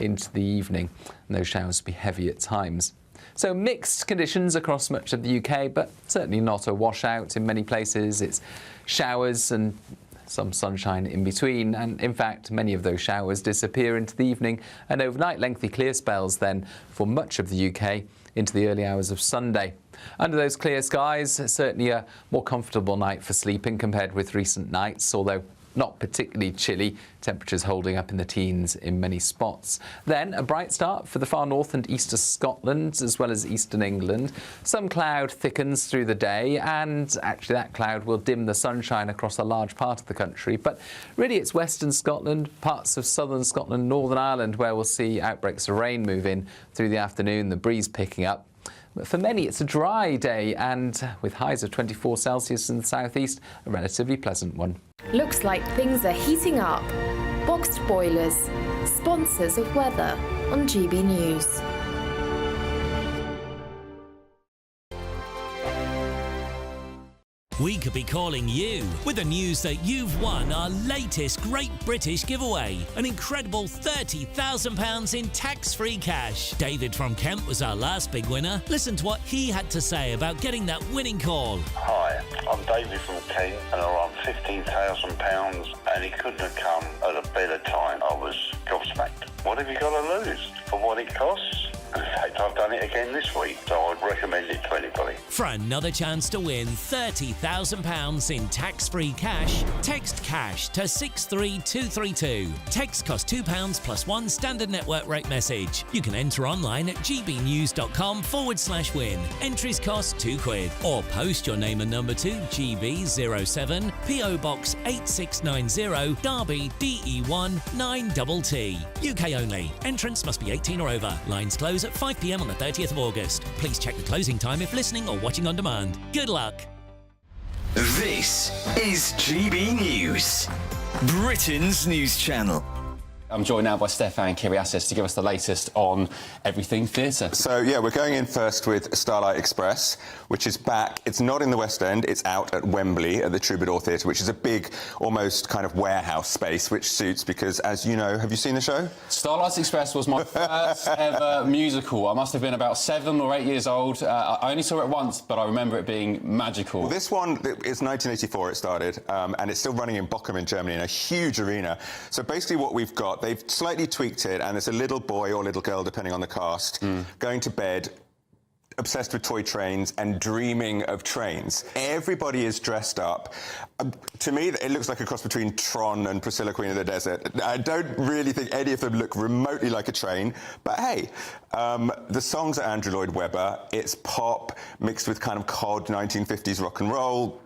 into the evening, and those showers will be heavy at times. So mixed conditions across much of the UK, but certainly not a washout in many places. It's showers and some sunshine in between, and in fact many of those showers disappear into the evening, and overnight lengthy clear spells then for much of the UK into the early hours of Sunday. Under those clear skies, certainly a more comfortable night for sleeping compared with recent nights, although not particularly chilly, temperatures holding up in the teens in many spots. Then a bright start for the far north and east of Scotland, as well as eastern England. Some cloud thickens through the day, and actually that cloud will dim the sunshine across a large part of the country. But really it's western Scotland, parts of southern Scotland, Northern Ireland, where we'll see outbreaks of rain move in through the afternoon, the breeze picking up. But for many, it's a dry day, and with highs of 24 Celsius in the southeast, a relatively pleasant one. Looks like things are heating up. Boxed boilers, sponsors of weather on GB News. We could be calling you with the news that you've won our latest Great British giveaway, an incredible £30,000 in tax-free cash. David from Kent was our last big winner. Listen to what he had to say about getting that winning call. Hi, I'm David from Kent, and I won £15,000, and it couldn't have come at a better time. I was gobsmacked. What have you got to lose for what it costs? In fact, I've done it again this week, so I'd recommend it to anybody. For another chance to win £30,000 in tax-free cash, text CASH to 63232. Text costs £2 plus one standard network rate message. You can enter online at gbnews.com/win. Entries cost £2, or post your name and number to GB07 PO Box 8690 Derby DE1 9TT. UK only. Entrance must be 18 or over. Lines close at 5 p.m. on the 30th of August. Please check the closing time if listening or watching on demand. Good luck. This is GB News, Britain's news channel. I'm joined now by Stefan Kyriasis to give us the latest on everything theatre. So, yeah, we're going in first with Starlight Express, which is back. It's not in the West End. It's out at Wembley at the Troubadour Theatre, which is a big, almost kind of warehouse space, which suits because, as you know, have you seen the show? Starlight Express was my first ever musical. I must have been about 7 or 8 years old. I only saw it once, but I remember it being magical. Well, this one, it's 1984 it started, and it's still running in Bochum in Germany in a huge arena. So basically what we've got, they've slightly tweaked it, and there's a little boy or little girl, depending on the cast, going to bed, obsessed with toy trains and dreaming of trains. Everybody is dressed up. To me, it looks like a cross between Tron and Priscilla, Queen of the Desert. I don't really think any of them look remotely like a train, but hey, the songs are Andrew Lloyd Webber. It's pop mixed with kind of cod 1950s rock and roll,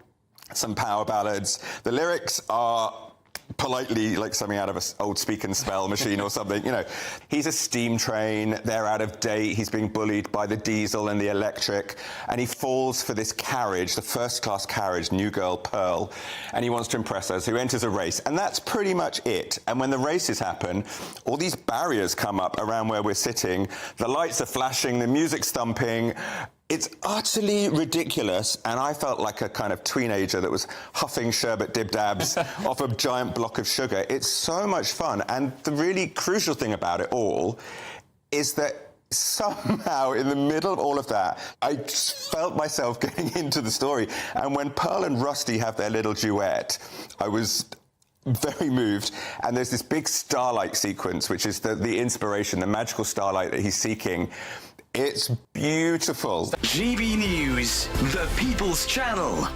some power ballads. The lyrics are politely like something out of an old speak and spell machine or something. You know, he's a steam train, they're out of date, he's being bullied by the diesel and the electric, and he falls for this carriage, the first-class carriage, new girl Pearl, and he wants to impress us, who enters a race, and that's pretty much it. And when the races happen, all these barriers come up around where we're sitting, the lights are flashing, the music's thumping. It's utterly ridiculous, and I felt like a kind of teenager that was huffing sherbet dib-dabs off a giant block of sugar. It's so much fun, and the really crucial thing about it all is that somehow, in the middle of all of that, I just felt myself getting into the story. And when Pearl and Rusty have their little duet, I was very moved, and there's this big starlight sequence, which is the inspiration, the magical starlight that he's seeking. It's beautiful. GB News, the People's Channel.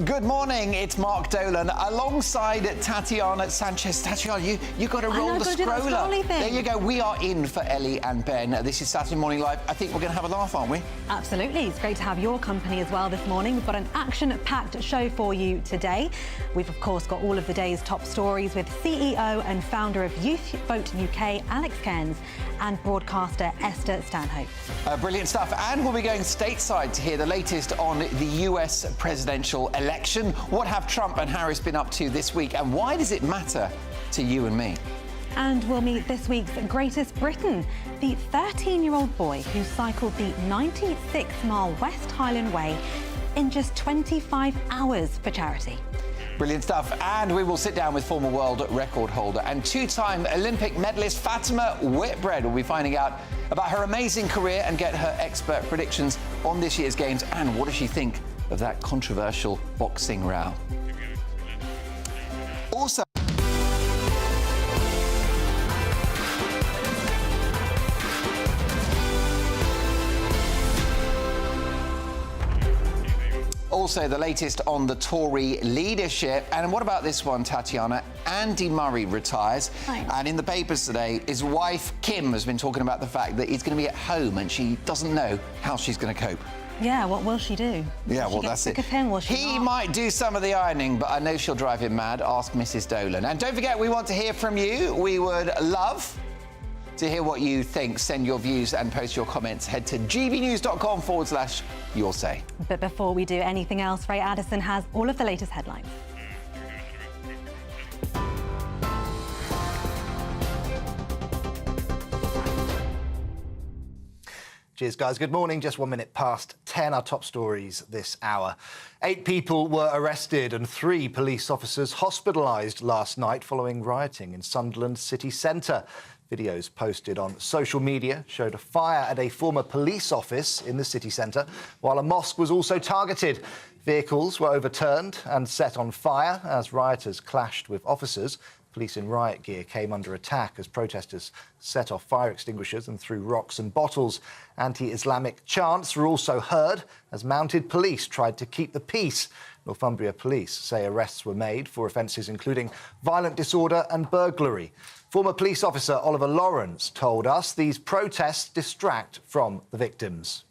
Good morning, it's Mark Dolan alongside Tatiana Sanchez. Tatiana, you got to roll the scroller. There you go. We are in for Ellie and Ben. This is Saturday Morning Live. I think we're going to have a laugh, aren't we? Absolutely. It's great to have your company as well this morning. We've got an action-packed show for you today. We've, of course, got all of the day's top stories with CEO and founder of Youth Vote UK, Alex Cairns, and broadcaster Esther Stanhope. Brilliant stuff. And we'll be going stateside to hear the latest on the US presidential election. What have Trump and Harris been up to this week, and why does it matter to you and me? And we'll meet this week's greatest Briton, the 13-year-old boy who cycled the 96-mile West Highland Way in just 25 hours for charity. Brilliant stuff. And we will sit down with former world record holder and two-time Olympic medalist Fatima Whitbread. We'll be finding out about her amazing career and get her expert predictions on this year's games. And what does she think of that controversial boxing row? Also... Also, the latest on the Tory leadership. And what about this one, Tatiana? Andy Murray retires. Right. And in the papers today, his wife, Kim, has been talking about the fact that he's going to be at home and she doesn't know how she's going to cope. Yeah, what will she do? Yeah, will well, she that's get sick it. Of him, will she He not? might do some of the ironing, but I know she'll drive him mad. Ask Mrs. Dolan. And don't forget, we want to hear from you. We would love to hear what you think. Send your views and post your comments. Head to gbnews.com/your say. But before we do anything else, Ray Addison has all of the latest headlines. Cheers, guys. Good morning. Just 1 minute past 10, our top stories this hour. 8 people were arrested and 3 police officers hospitalised last night following rioting in Sunderland city centre. Videos posted on social media showed a fire at a former police office in the city centre, while a mosque was also targeted. Vehicles were overturned and set on fire as rioters clashed with officers. Police in riot gear came under attack as protesters set off fire extinguishers and threw rocks and bottles. Anti-Islamic chants were also heard as mounted police tried to keep the peace. Northumbria police say arrests were made for offences including violent disorder and burglary. Former police officer Oliver Lawrence told us these protests distract from the victims.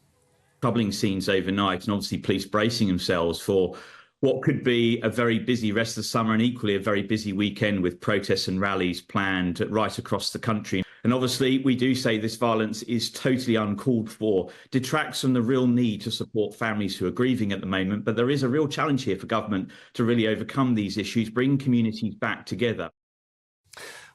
Troubling scenes overnight, and obviously police bracing themselves for what could be a very busy rest of the summer and equally a very busy weekend with protests and rallies planned right across the country. And obviously we do say this violence is totally uncalled for, detracts from the real need to support families who are grieving at the moment. But there is a real challenge here for government to really overcome these issues, bring communities back together.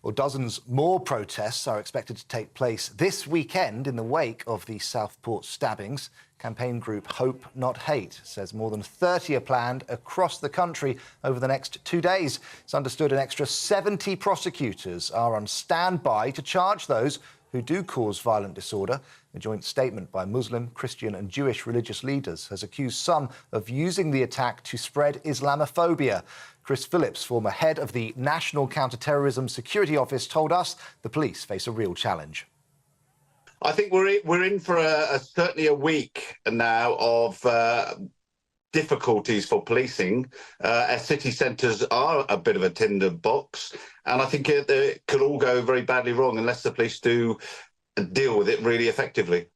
Well, dozens more protests are expected to take place this weekend in the wake of the Southport stabbings. Campaign group Hope Not Hate says more than 30 are planned across the country over the next 2 days. It's understood an extra 70 prosecutors are on standby to charge those who do cause violent disorder. A joint statement by Muslim, Christian and Jewish religious leaders has accused some of using the attack to spread Islamophobia. Chris Phillips, former head of the National Counter-Terrorism Security Office, told us the police face a real challenge. I think we're in for certainly a week now of difficulties for policing. Our city centres are a bit of a tinder box, and I think it could all go very badly wrong unless the police do deal with it really effectively.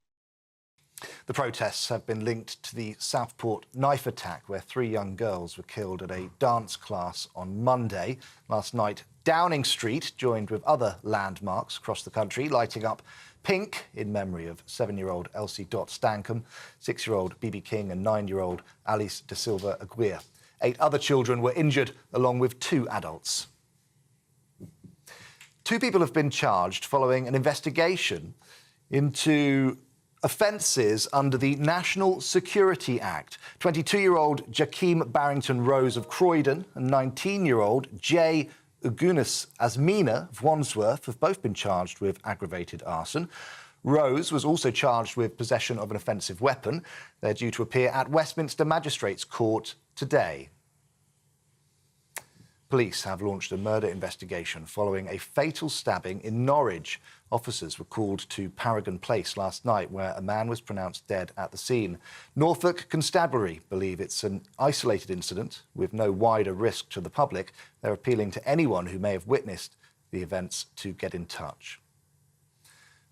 The protests have been linked to the Southport knife attack, where 3 young girls were killed at a dance class on Monday. Last night, Downing Street joined with other landmarks across the country, lighting up pink in memory of 7-year-old Elsie Dot Stankham, 6-year-old BB King and 9-year-old Alice De Silva Aguirre. 8 other children were injured, along with 2 adults. 2 people have been charged following an investigation into offences under the National Security Act. 22-year-old Jakeem Barrington Rose of Croydon and 19-year-old Jay Ugunis Asmina of Wandsworth have both been charged with aggravated arson. Rose was also charged with possession of an offensive weapon. They're due to appear at Westminster Magistrates Court today. Police have launched a murder investigation following a fatal stabbing in Norwich. Officers were called to Paragon Place last night, where a man was pronounced dead at the scene. Norfolk Constabulary believe it's an isolated incident with no wider risk to the public. They're appealing to anyone who may have witnessed the events to get in touch.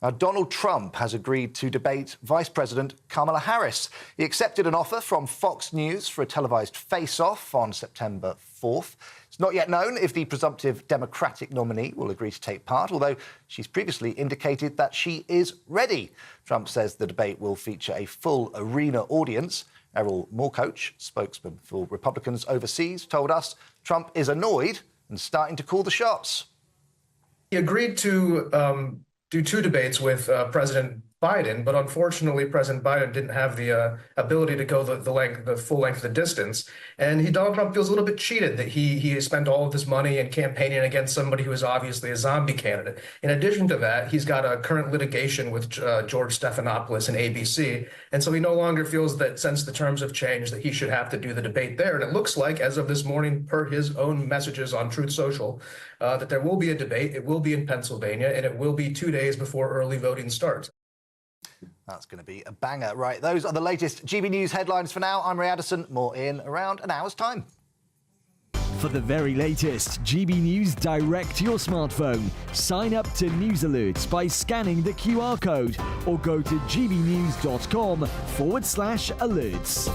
Now, Donald Trump has agreed to debate Vice President Kamala Harris. He accepted an offer from Fox News for a televised face-off on September 4th. It's not yet known if the presumptive Democratic nominee will agree to take part, although she's previously indicated that she is ready. Trump says the debate will feature a full arena audience. Errol Moorcoach, spokesman for Republicans overseas, told us Trump is annoyed and starting to call the shots. He agreed to do 2 debates with President Biden, but unfortunately, President Biden didn't have the ability to go the full length of the distance. And Donald Trump feels a little bit cheated that he spent all of this money in campaigning against somebody who is obviously a zombie candidate. In addition to that, he's got a current litigation with George Stephanopoulos and ABC. And so he no longer feels that since the terms have changed that he should have to do the debate there. And it looks like, as of this morning, per his own messages on Truth Social, that there will be a debate. It will be in Pennsylvania, and it will be 2 days before early voting starts. That's going to be a banger. Right, those are the latest GB News headlines for now. I'm Ray Addison. More in around an hour's time. For the very latest GB News direct to your smartphone, sign up to News Alerts by scanning the QR code or go to gbnews.com/alerts.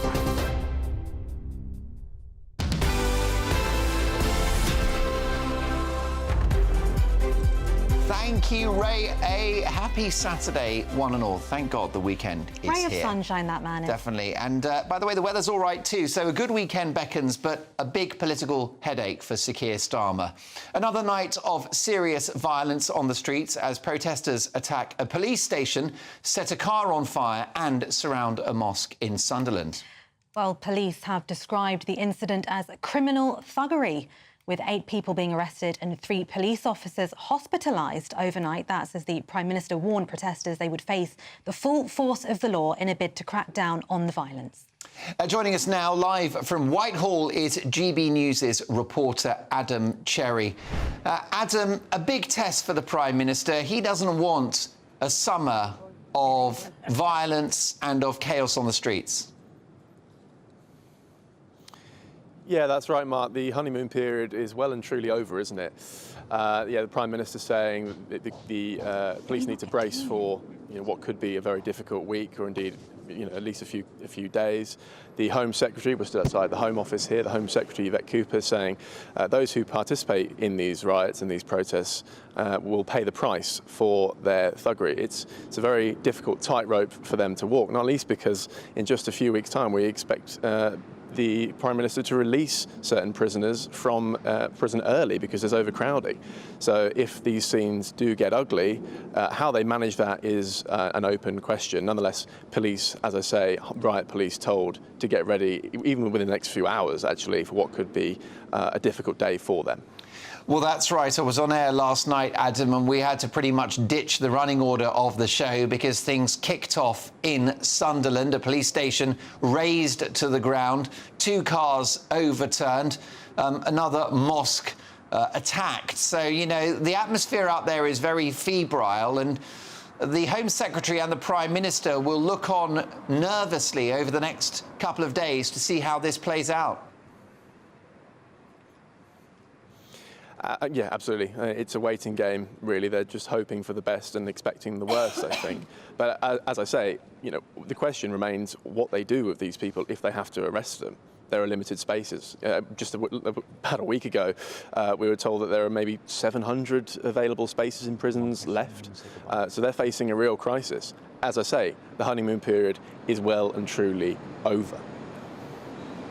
Thank you, Ray. A happy Saturday, one and all. Thank God the weekend is Ray here. of sunshine, that man is. Definitely. And by the way, the weather's all right too. So a good weekend beckons, but a big political headache for Sir Keir Starmer. Another night of serious violence on the streets as protesters attack a police station, set a car on fire and surround a mosque in Sunderland. Well, police have described the incident as criminal thuggery, with 8 people being arrested and 3 police officers hospitalised overnight. That's as the Prime Minister warned protesters they would face the full force of the law in a bid to crack down on the violence. Joining us now live from Whitehall is GB News' reporter Adam Cherry. Adam, a big test for the Prime Minister. He doesn't want a summer of violence and of chaos on the streets. Yeah, that's right, Mark. The honeymoon period is well and truly over, isn't it? The Prime Minister saying that the police need to brace for what could be a very difficult week, or indeed at least a few days. The Home Secretary, we're still outside the Home Office here, the Home Secretary Yvette Cooper saying those who participate in these riots and these protests will pay the price for their thuggery. It's a very difficult tightrope for them to walk, not least because in just a few weeks' time we expect the Prime Minister to release certain prisoners from prison early because there's overcrowding. So if these scenes do get ugly, how they manage that is an open question. Nonetheless, police, as I say, riot police told to get ready, even within the next few hours, actually, for what could be a difficult day for them. Well, that's right. I was on air last night, Adam, and we had to pretty much ditch the running order of the show because things kicked off in Sunderland. A police station razed to the ground, 2 cars overturned, another mosque attacked. So, the atmosphere out there is very febrile, and the Home Secretary and the Prime Minister will look on nervously over the next couple of days to see how this plays out. Yeah, absolutely. It's a waiting game, really. They're just hoping for the best and expecting the worst, I think. But as I say, the question remains what they do with these people if they have to arrest them. There are limited spaces. Just about a week ago, we were told that there are maybe 700 available spaces in prisons left. So they're facing a real crisis. As I say, the honeymoon period is well and truly over.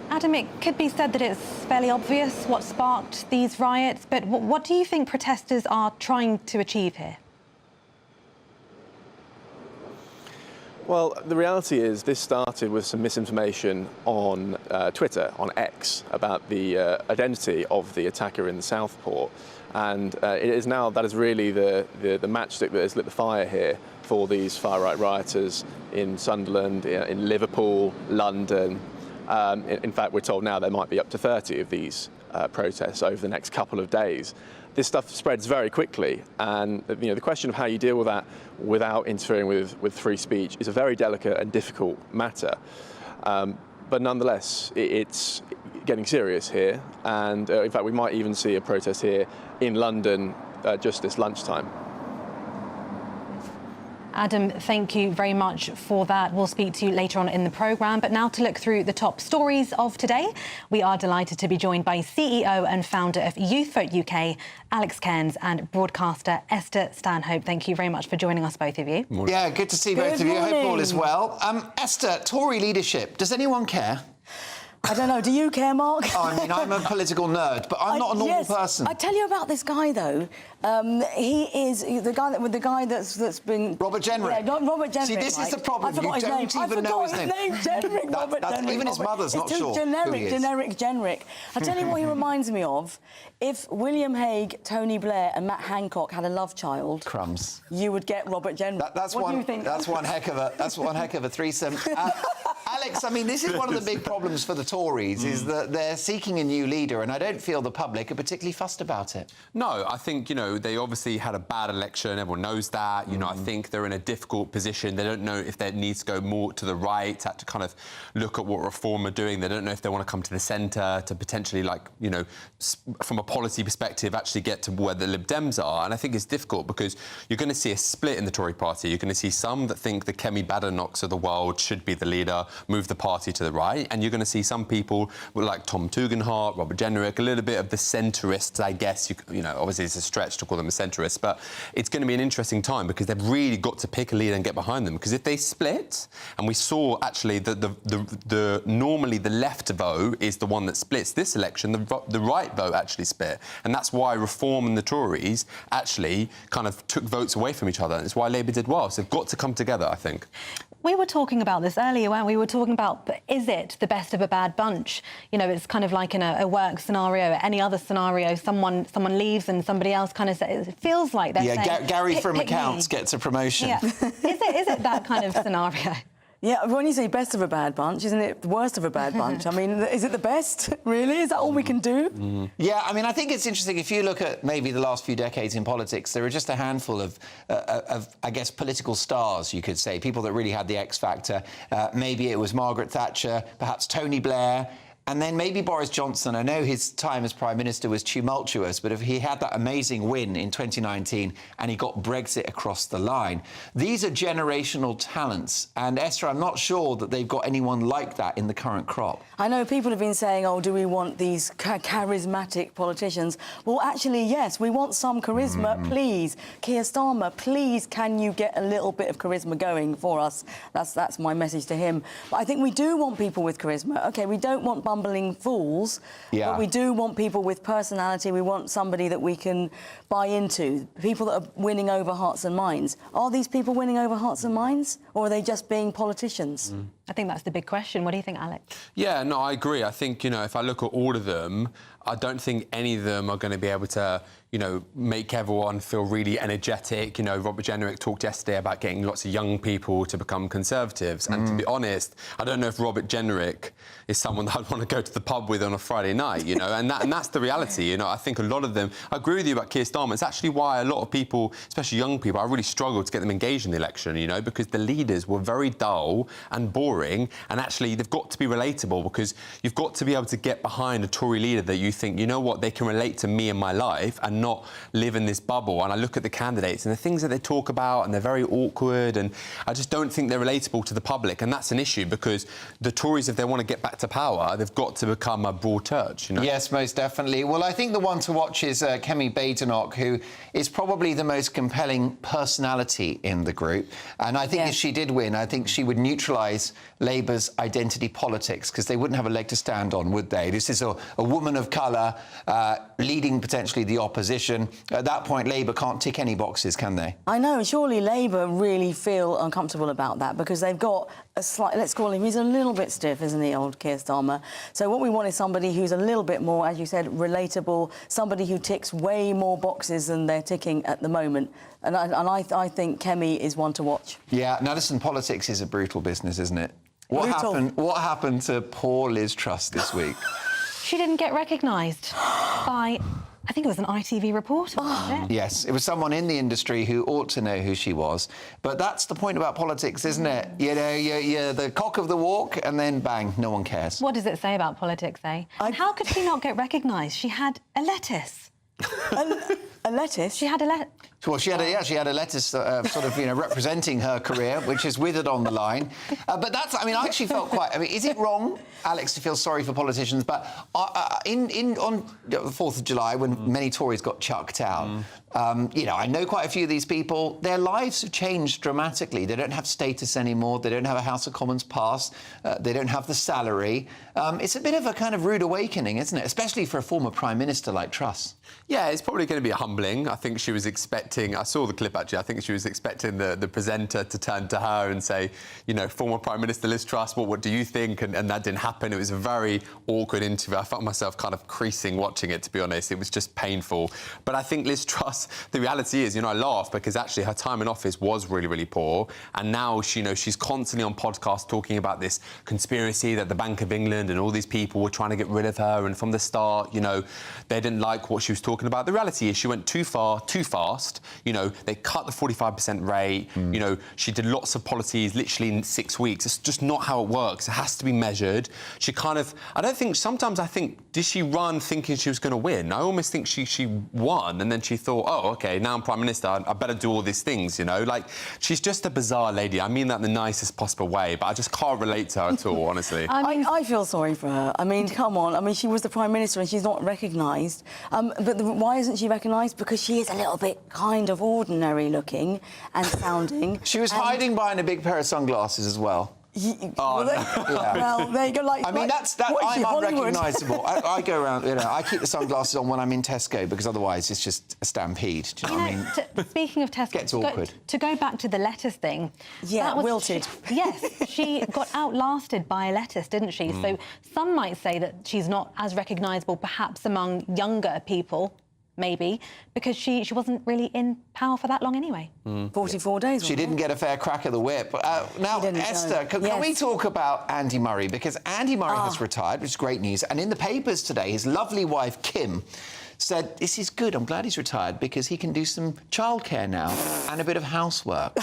Adam, it could be said that it's fairly obvious what sparked these riots, but what do you think protesters are trying to achieve here? Well, the reality is this started with some misinformation on Twitter, on X, about the identity of the attacker in Southport. And that is really the matchstick that has lit the fire here for these far-right rioters in Sunderland, in Liverpool, London. In fact, we're told now there might be up to 30 of these protests over the next couple of days. This stuff spreads very quickly, and the question of how you deal with that without interfering with free speech is a very delicate and difficult matter. But nonetheless, it's getting serious here, and in fact, we might even see a protest here in London just this lunchtime. Adam, thank you very much for that. We'll speak to you later on in the programme. But now to look through the top stories of today, we are delighted to be joined by CEO and founder of Youth Vote UK, Alex Cairns, and broadcaster Esther Stanhope. Thank you very much for joining us, both of you. Morning. Yeah, good to see both of you. I hope all is well. Esther, Tory leadership, does anyone care? I don't know. Do you care, Mark? I mean, I'm a political nerd, but I'm not a normal person. I tell you about this guy, though. He is the guy that's been Robert Jenrick. Yeah, not Robert Jenrick. See, this is the problem. You don't even know his name. Jenrick, Robert Jenrick. Even his mother's not sure. Generic Jenrick. I tell you what he reminds me of. If William Hague, Tony Blair, and Matt Hancock had a love child, crumbs, you would get Robert Jenrick. What do you think? That's one heck of a threesome. Alex, I mean, this is one of the big problems for the Tories, is that they're seeking a new leader, and I don't feel the public are particularly fussed about it. No, I think, they obviously had a bad election. Everyone knows that. I think they're in a difficult position. They don't know if they need to go more to the right, to kind of look at what Reform are doing. They don't know if they want to come to the centre to potentially, from a policy perspective, actually get to where the Lib Dems are. And I think it's difficult because you're going to see a split in the Tory party. You're going to see some that think the Kemi Badenochs of the world should be the leader, move the party to the right, and you're going to see some people like Tom Tugendhat, Robert Jenrick, a little bit of the centrists, I guess. Obviously it's a stretch to call them a centrist, but it's going to be an interesting time because they've really got to pick a leader and get behind them. Because if they split, and we saw actually that the normally the left vote is the one that splits. This election, the right vote actually split, and that's why Reform and the Tories actually kind of took votes away from each other. And it's why Labour did well. So they've got to come together, I think. We were talking about this earlier, weren't we? We were talking about, is it the best of a bad bunch? It's kind of like in a work scenario, any other scenario, someone leaves and somebody else kind of says, it feels like they're saying, Gary from accounts gets a promotion. Yeah. Is it that kind of scenario? Yeah, when you say best of a bad bunch, isn't it the worst of a bad bunch? I mean, is it the best, really? Is that all we can do? Mm-hmm. Yeah, I mean, I think it's interesting. If you look at maybe the last few decades in politics, there are just a handful of I guess, political stars, you could say, people that really had the X factor. Maybe it was Margaret Thatcher, perhaps Tony Blair, and then maybe Boris Johnson. I know his time as Prime Minister was tumultuous, but if he had that amazing win in 2019 and he got Brexit across the line, these are generational talents. And Esther, I'm not sure that they've got anyone like that in the current crop. I know people have been saying, oh, do we want these charismatic politicians? Well, actually, yes, we want some charisma, please. Keir Starmer, please, can you get a little bit of charisma going for us? That's my message to him. But I think we do want people with charisma. OK, we don't want bumbling fools, but we do want people with personality. We want somebody that we can buy into, people that are winning over hearts and minds. Are these people winning over hearts and minds, or are they just being politicians? I think that's the big question. What do you think, Alex? Yeah, no, I agree. I think, if I look at all of them, I don't think any of them are going to be able to, make everyone feel really energetic. Robert Jenrick talked yesterday about getting lots of young people to become Conservatives. And to be honest, I don't know if Robert Jenrick is someone that I'd want to go to the pub with on a Friday night, and that's the reality. I think a lot of them, I agree with you about Keir Starmer. It's actually why a lot of people, especially young people, I really struggled to get them engaged in the election, because the leaders were very dull and boring, and actually they've got to be relatable, because you've got to be able to get behind a Tory leader that you think, they can relate to me and my life and not live in this bubble. And I look at the candidates and the things that they talk about, and they're very awkward, and I just don't think they're relatable to the public. And that's an issue, because the Tories, if they want to get back to power, they've got to become a broad church. Yes, most definitely. Well, I think the one to watch is Kemi Badenoch, who is probably the most compelling personality in the group. And I think if she did win, I think she would neutralise Labour's identity politics, because they wouldn't have a leg to stand on, would they? This is a woman of colour leading potentially the opposition. At that point, Labour can't tick any boxes, can they? I know. Surely Labour really feel uncomfortable about that, because they've got a slight, let's call him, he's a little bit stiff, isn't he, old Keir Starmer? So what we want is somebody who's a little bit more, as you said, relatable, somebody who ticks way more boxes than they're ticking at the moment. And I think Kemi is one to watch. Yeah, now listen, politics is a brutal business, isn't it? What happened to poor Liz Truss this week? She didn't get recognised by, I think it was an ITV reporter, wasn't it? Yes, it was someone in the industry who ought to know who she was. But that's the point about politics, isn't it? You're the cock of the walk, and then bang, no one cares. What does it say about politics, eh? And how could she not get recognised? She had a lettuce. A lettuce? She had a lettuce. Well, she had a letter sort of, representing her career, which has withered on the line. But I actually felt quite... is it wrong, Alex, to feel sorry for politicians? But on the 4th of July, when many Tories got chucked out, I know quite a few of these people. Their lives have changed dramatically. They don't have status anymore. They don't have a House of Commons pass. They don't have the salary. It's a bit of a kind of rude awakening, isn't it? Especially for a former Prime Minister like Truss. Yeah, it's probably going to be humbling. I think she was expecting... I saw the clip, actually. I think she was expecting the presenter to turn to her and say, former Prime Minister Liz Truss, what do you think? And that didn't happen. It was a very awkward interview. I found myself kind of creasing watching it, to be honest. It was just painful. But I think Liz Truss, the reality is, I laugh because actually her time in office was really, really poor. And now, she's constantly on podcasts talking about this conspiracy that the Bank of England and all these people were trying to get rid of her. And from the start, they didn't like what she was talking about. The reality is she went too far, too fast. They cut the 45% rate. She did lots of policies literally in 6 weeks. It's just not how it works. It has to be measured. She sometimes I think, did she run thinking she was going to win? I almost think she won and then she thought, oh, OK, now I'm Prime Minister, I better do all these things, she's just a bizarre lady. I mean that in the nicest possible way, but I just can't relate to her at all, honestly. I feel sorry for her. Come on. She was the Prime Minister and she's not recognised. But why isn't she recognised? Because she is a little bit kind of ordinary looking and sounding. She was hiding behind a big pair of sunglasses as well. Well, there you go. I'm unrecognisable. I go around, I keep the sunglasses on when I'm in Tesco because otherwise it's just a stampede. Do you know what I mean? Speaking of Tesco, gets awkward. To go back to the lettuce thing. Yeah, wilted. Yes, she got outlasted by a lettuce, didn't she? So some might say that she's not as recognisable perhaps among younger people. Maybe, because she wasn't really in power for that long anyway. 44 days. She didn't get a fair crack of the whip. Now, Esther, can we talk about Andy Murray? Because Andy Murray has retired, which is great news. And in the papers today, his lovely wife, Kim, said, this is good, I'm glad he's retired, because he can do some childcare now and a bit of housework.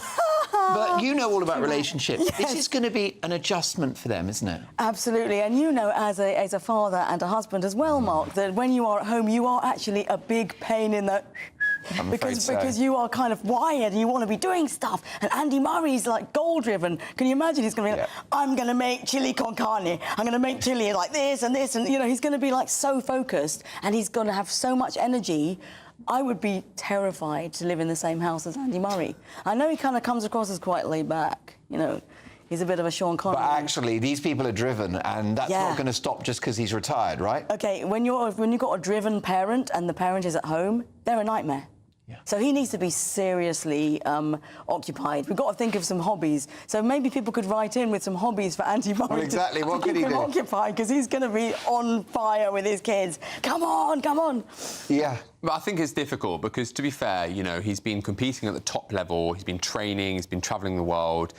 But you know all about relationships. Yes. This is going to be an adjustment for them, isn't it? Absolutely. And as a father and a husband as well, Mark, that when you are at home, you are actually a big pain in the... Because you are kind of wired and you want to be doing stuff. And Andy Murray's like goal-driven. Can you imagine? He's going to be like, I'm going to make chili con carne. I'm going to make chili like this and this. And, he's going to be like so focused and he's going to have so much energy. I would be terrified to live in the same house as Andy Murray. I know he kind of comes across as quite laid back, He's a bit of a Sean Connery. But actually, these people are driven, and that's not going to stop just because he's retired, right? OK, when you've got a driven parent and the parent is at home, they're a nightmare. Yeah. So he needs to be seriously occupied. We've got to think of some hobbies. So maybe people could write in with some hobbies for Andy Murray. Well, exactly. What could he do? Occupied, because he's going to be on fire with his kids. Come on, come on. Yeah. But I think it's difficult because, to be fair, he's been competing at the top level. He's been training. He's been travelling the world.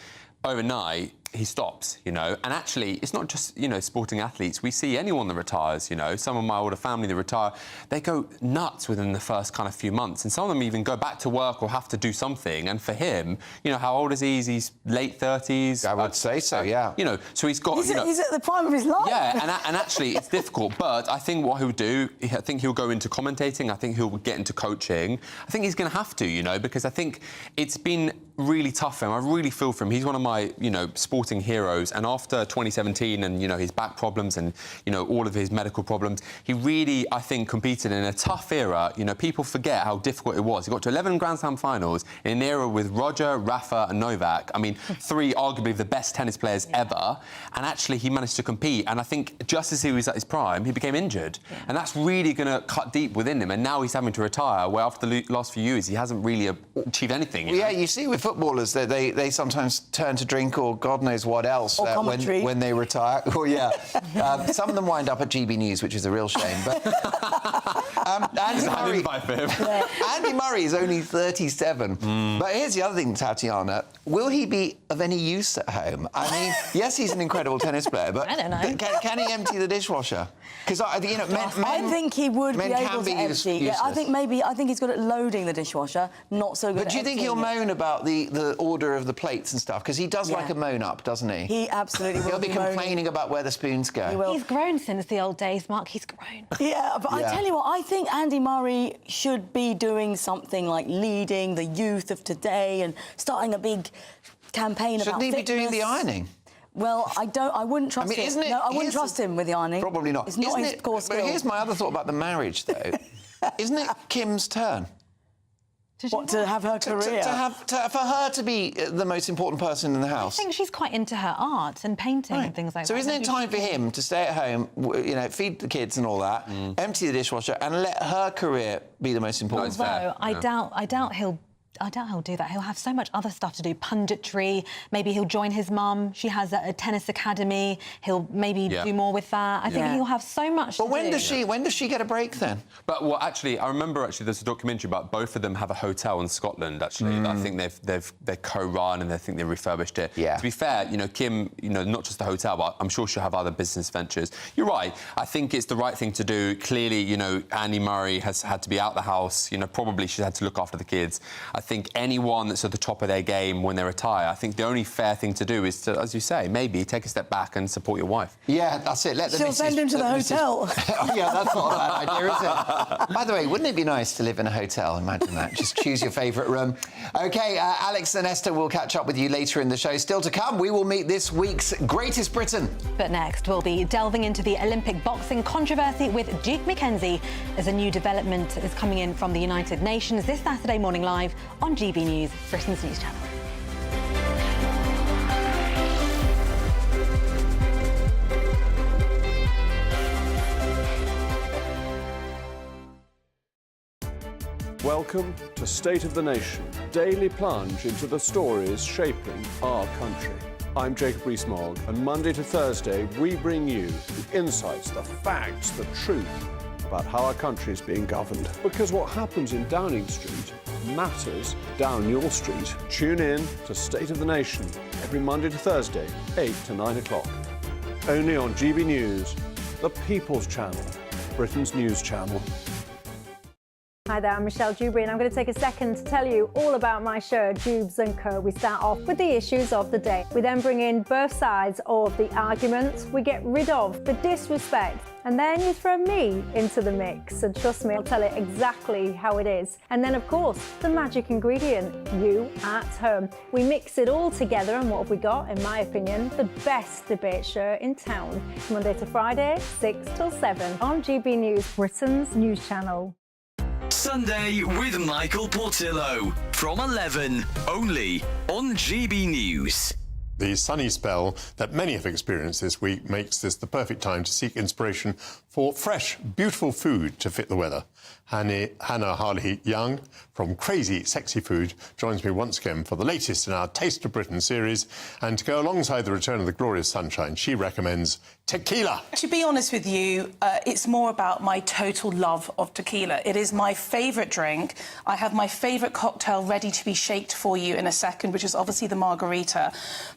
Overnight, he stops, And actually, it's not just, sporting athletes. We see anyone that retires, Some of my older family that retire, they go nuts within the first kind of few months. And some of them even go back to work or have to do something. And for him, how old is he? He's late 30s. I would say so, yeah. So he's got... He's at the prime of his life. Yeah, and actually, it's difficult. But I think what he'll do, I think he'll go into commentating. I think he'll get into coaching. I think he's going to have to, because I think it's been really tough for him. I really feel for him. He's one of my, sporting heroes. And after 2017 and, his back problems and, all of his medical problems, he really, I think, competed in a tough era. People forget how difficult it was. He got to 11 Grand Slam finals in an era with Roger, Rafa and Novak. I mean, three arguably the best tennis players ever. And actually, he managed to compete. And I think just as he was at his prime, he became injured. Yeah. And that's really going to cut deep within him. And now he's having to retire, where after the last few years, he hasn't really achieved anything. Yeah, you see with footballers, they sometimes turn to drink or God knows what else when they retire. Oh, yeah. Some of them wind up at GBNews, which is a real shame. But Andy Murray is only 37. But here's the other thing, Tatiana. Will he be of any use at home? I mean, yes, he's an incredible tennis player, but I don't know. Can he empty the dishwasher? Because I think he would be able to empty. I think he's good at loading the dishwasher, not so good at But do you think he'll moan about the the order of the plates and stuff? Because he does like a moan up, doesn't he? He absolutely will. He'll be complaining about where the spoons go. He will. He's grown since the old days, Mark. He's grown. Yeah, but I tell you what, I think Andy Murray should be doing something like leading the youth of today and starting a big campaign about fitness. Shouldn't he be doing the ironing? Well, I wouldn't trust him. Isn't it? No, I wouldn't trust him with the ironing. Probably not. It's not his core skill. But here's my other thought about the marriage, though. Isn't it Kim's turn? What, to have her career? For her to be the most important person in the house. I think she's quite into her art and painting and things like that. So isn't it time for him to stay at home, you know, feed the kids and all that, empty the dishwasher, and let her career be the most important? Although I doubt he'll do that. He'll have so much other stuff to do. Punditry. Maybe he'll join his mum. She has a tennis academy. He'll maybe do more with that. I think he'll have so much. But when does she get a break then? But well, actually, I remember there's a documentary about both of them have a hotel in Scotland. Actually, I think they're co-run and I think they refurbished it. Yeah. To be fair, you know, Kim, you know, not just the hotel, but I'm sure she'll have other business ventures. You're right. I think it's the right thing to do. Clearly, you know, Andy Murray has had to be out the house. You know, probably she's had to look after the kids. I think anyone that's at the top of their game when they retire, I think the only fair thing to do is to, as you say, maybe take a step back and support your wife. Yeah, that's it. She'll send him to the hotel. Oh, yeah, that's not a bad idea, is it? By the way, wouldn't it be nice to live in a hotel? Imagine that. Just choose your favourite room. OK, Alex and Esther will catch up with you later in the show. Still to come, we will meet this week's Greatest Briton. But next, we'll be delving into the Olympic boxing controversy with Duke McKenzie as a new development is coming in from the United Nations this Saturday morning live on GBNews, Britain's news channel. Welcome to State of the Nation, daily plunge into the stories shaping our country. I'm Jacob Rees-Mogg, and Monday to Thursday we bring you the insights, the facts, the truth about how our country is being governed. Because what happens in Downing Street matters down your street. Tune in to State of the Nation every Monday to Thursday, 8 to 9 o'clock. Only on GB News, the People's Channel, Britain's news channel. Hi there, I'm Michelle Dewberry and I'm going to take a second to tell you all about my show, Dubes & Co. We start off with the issues of the day. We then bring in both sides of the arguments. We get rid of the disrespect. And then you throw me into the mix. And trust me, I'll tell it exactly how it is. And then, of course, the magic ingredient, you at home. We mix it all together and what have we got, in my opinion, the best debate show in town. Monday to Friday, 6 till 7 on GB News, Britain's news channel. Sunday with Michael Portillo from 11, only on GB News. The sunny spell that many have experienced this week makes this the perfect time to seek inspiration for fresh, beautiful food to fit the weather. Hannah Harley-Young from Crazy Sexy Food joins me once again for the latest in our Taste of Britain series. And to go alongside the return of the glorious sunshine, she recommends tequila. To be honest with you, it's more about my total love of tequila. It is my favourite drink. I have my favourite cocktail ready to be shaked for you in a second, which is obviously the margarita.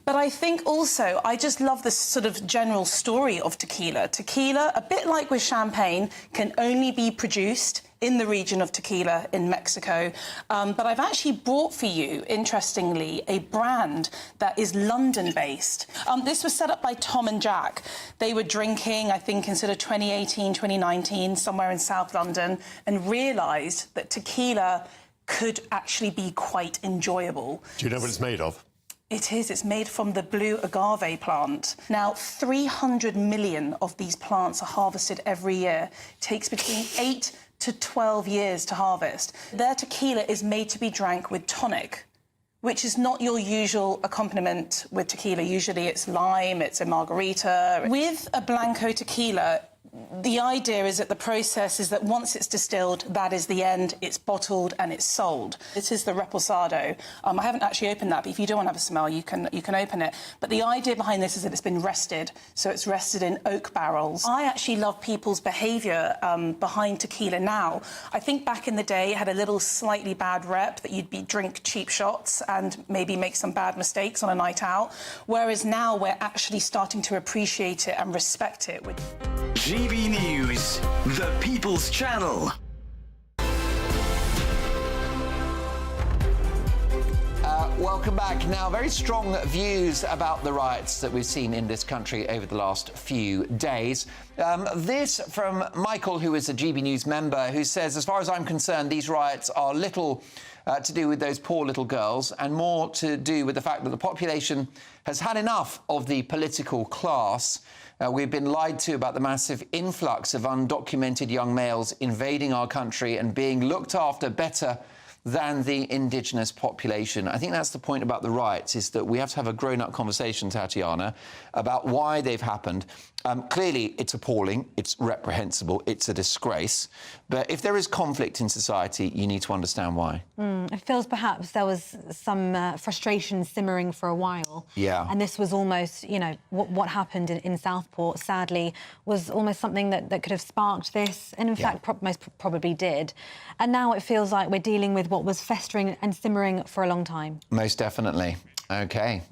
But I think also I just love this sort of general story of tequila. Tequila, a bit like with champagne, can only be produced in the region of Tequila in Mexico. But I've actually brought for you, interestingly, a brand that is London-based. This was set up by Tom and Jack. They were drinking, I think, in sort of 2018, 2019, somewhere in South London, and realised that tequila could actually be quite enjoyable. Do you know what it's made of? It is. It's made from the blue agave plant. Now, 300 million of these plants are harvested every year. It takes between 8 to 12 years to harvest. Their tequila is made to be drank with tonic, which is not your usual accompaniment with tequila. Usually it's lime, it's a margarita. With a Blanco tequila, the idea is that the process is that once it's distilled, that is the end, it's bottled and it's sold. This is the Reposado. I haven't actually opened that, but if you do want to have a smell, you can open it. But the idea behind this is that it's been rested, so it's rested in oak barrels. I actually love people's behaviour behind tequila now. I think back in the day it had a little slightly bad rep that you'd drink cheap shots and maybe make some bad mistakes on a night out, whereas now we're actually starting to appreciate it and respect it. GB News, the People's Channel. Welcome back. Now, very strong views about the riots that we've seen in this country over the last few days. This from Michael, who is a GB News member, who says, as far as I'm concerned, these riots are little to do with those poor little girls and more to do with the fact that the population has had enough of the political class. We've been lied to about the massive influx of undocumented young males invading our country and being looked after better than the indigenous population. I think that's the point about the riots, is that we have to have a grown-up conversation, Tatiana, about why they've happened. Clearly, it's appalling, it's reprehensible, it's a disgrace. But if there is conflict in society, you need to understand why. It feels perhaps there was some frustration simmering for a while. Yeah. And this was almost, you know, what happened in Southport, sadly, was almost something that could have sparked this, and in fact, most probably did. And now it feels like we're dealing with what was festering and simmering for a long time. Most definitely. OK.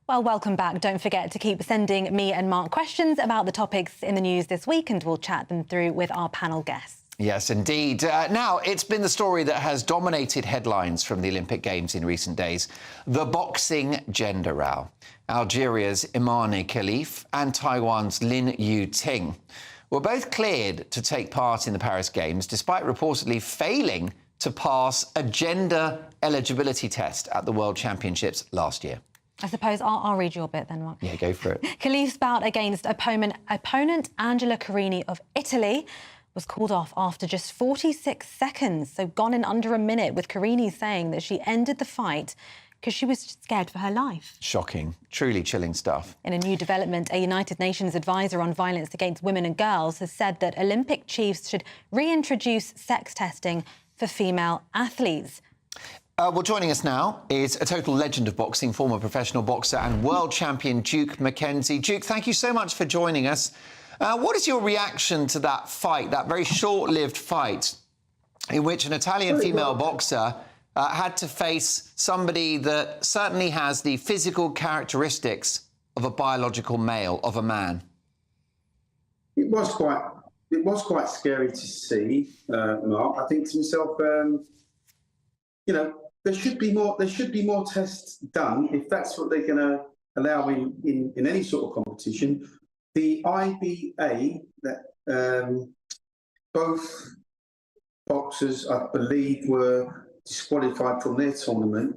Well, welcome back. Don't forget to keep sending me and Mark questions about the topics in the news this week, and we'll chat them through with our panel guests. Yes, indeed. Now, it's been the story that has dominated headlines from the Olympic Games in recent days. The boxing gender row. Algeria's Imane Khalif and Taiwan's Lin Yu-ting were both cleared to take part in the Paris Games, despite reportedly failing to pass a gender eligibility test at the World Championships last year. I suppose I'll read your bit then, Mark. Yeah, go for it. Khalif's bout against opponent Angela Carini of Italy was called off after just 46 seconds, so gone in under a minute, with Carini saying that she ended the fight because she was scared for her life. Shocking. Truly chilling stuff. In a new development, a United Nations advisor on violence against women and girls has said that Olympic chiefs should reintroduce sex testing for female athletes. Well, joining us now is a total legend of boxing, former professional boxer and world champion Duke McKenzie. Duke, thank you so much for joining us. What is your reaction to that fight, that very short-lived fight, in which an Italian female boxer had to face somebody that certainly has the physical characteristics of a biological male, of a man? It was quite scary to see, Mark. I think to myself, you know, there should be more tests done if that's what they're going to allow in any sort of competition. The IBA, that both boxers, I believe, were disqualified from their tournament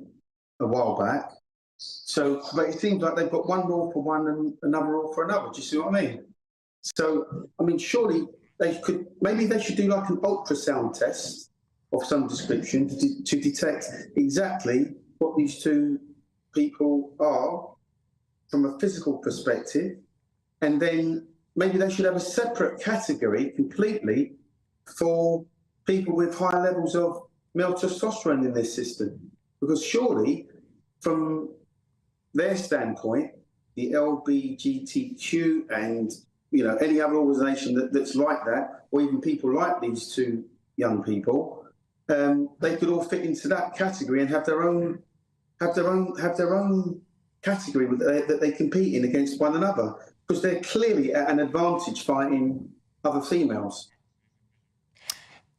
a while back. So, but it seems like they've got one rule for one and another rule for another. Do you see what I mean? So, I mean, surely maybe they should do like an ultrasound test of some description to detect exactly what these two people are from a physical perspective. And then maybe they should have a separate category completely for people with high levels of male testosterone in their system. Because surely, from their standpoint, the LGBTQ and, you know, any other organisation that's like that, or even people like these two young people, they could all fit into that category and have their own category that they compete in against one another, because they're clearly at an advantage fighting other females.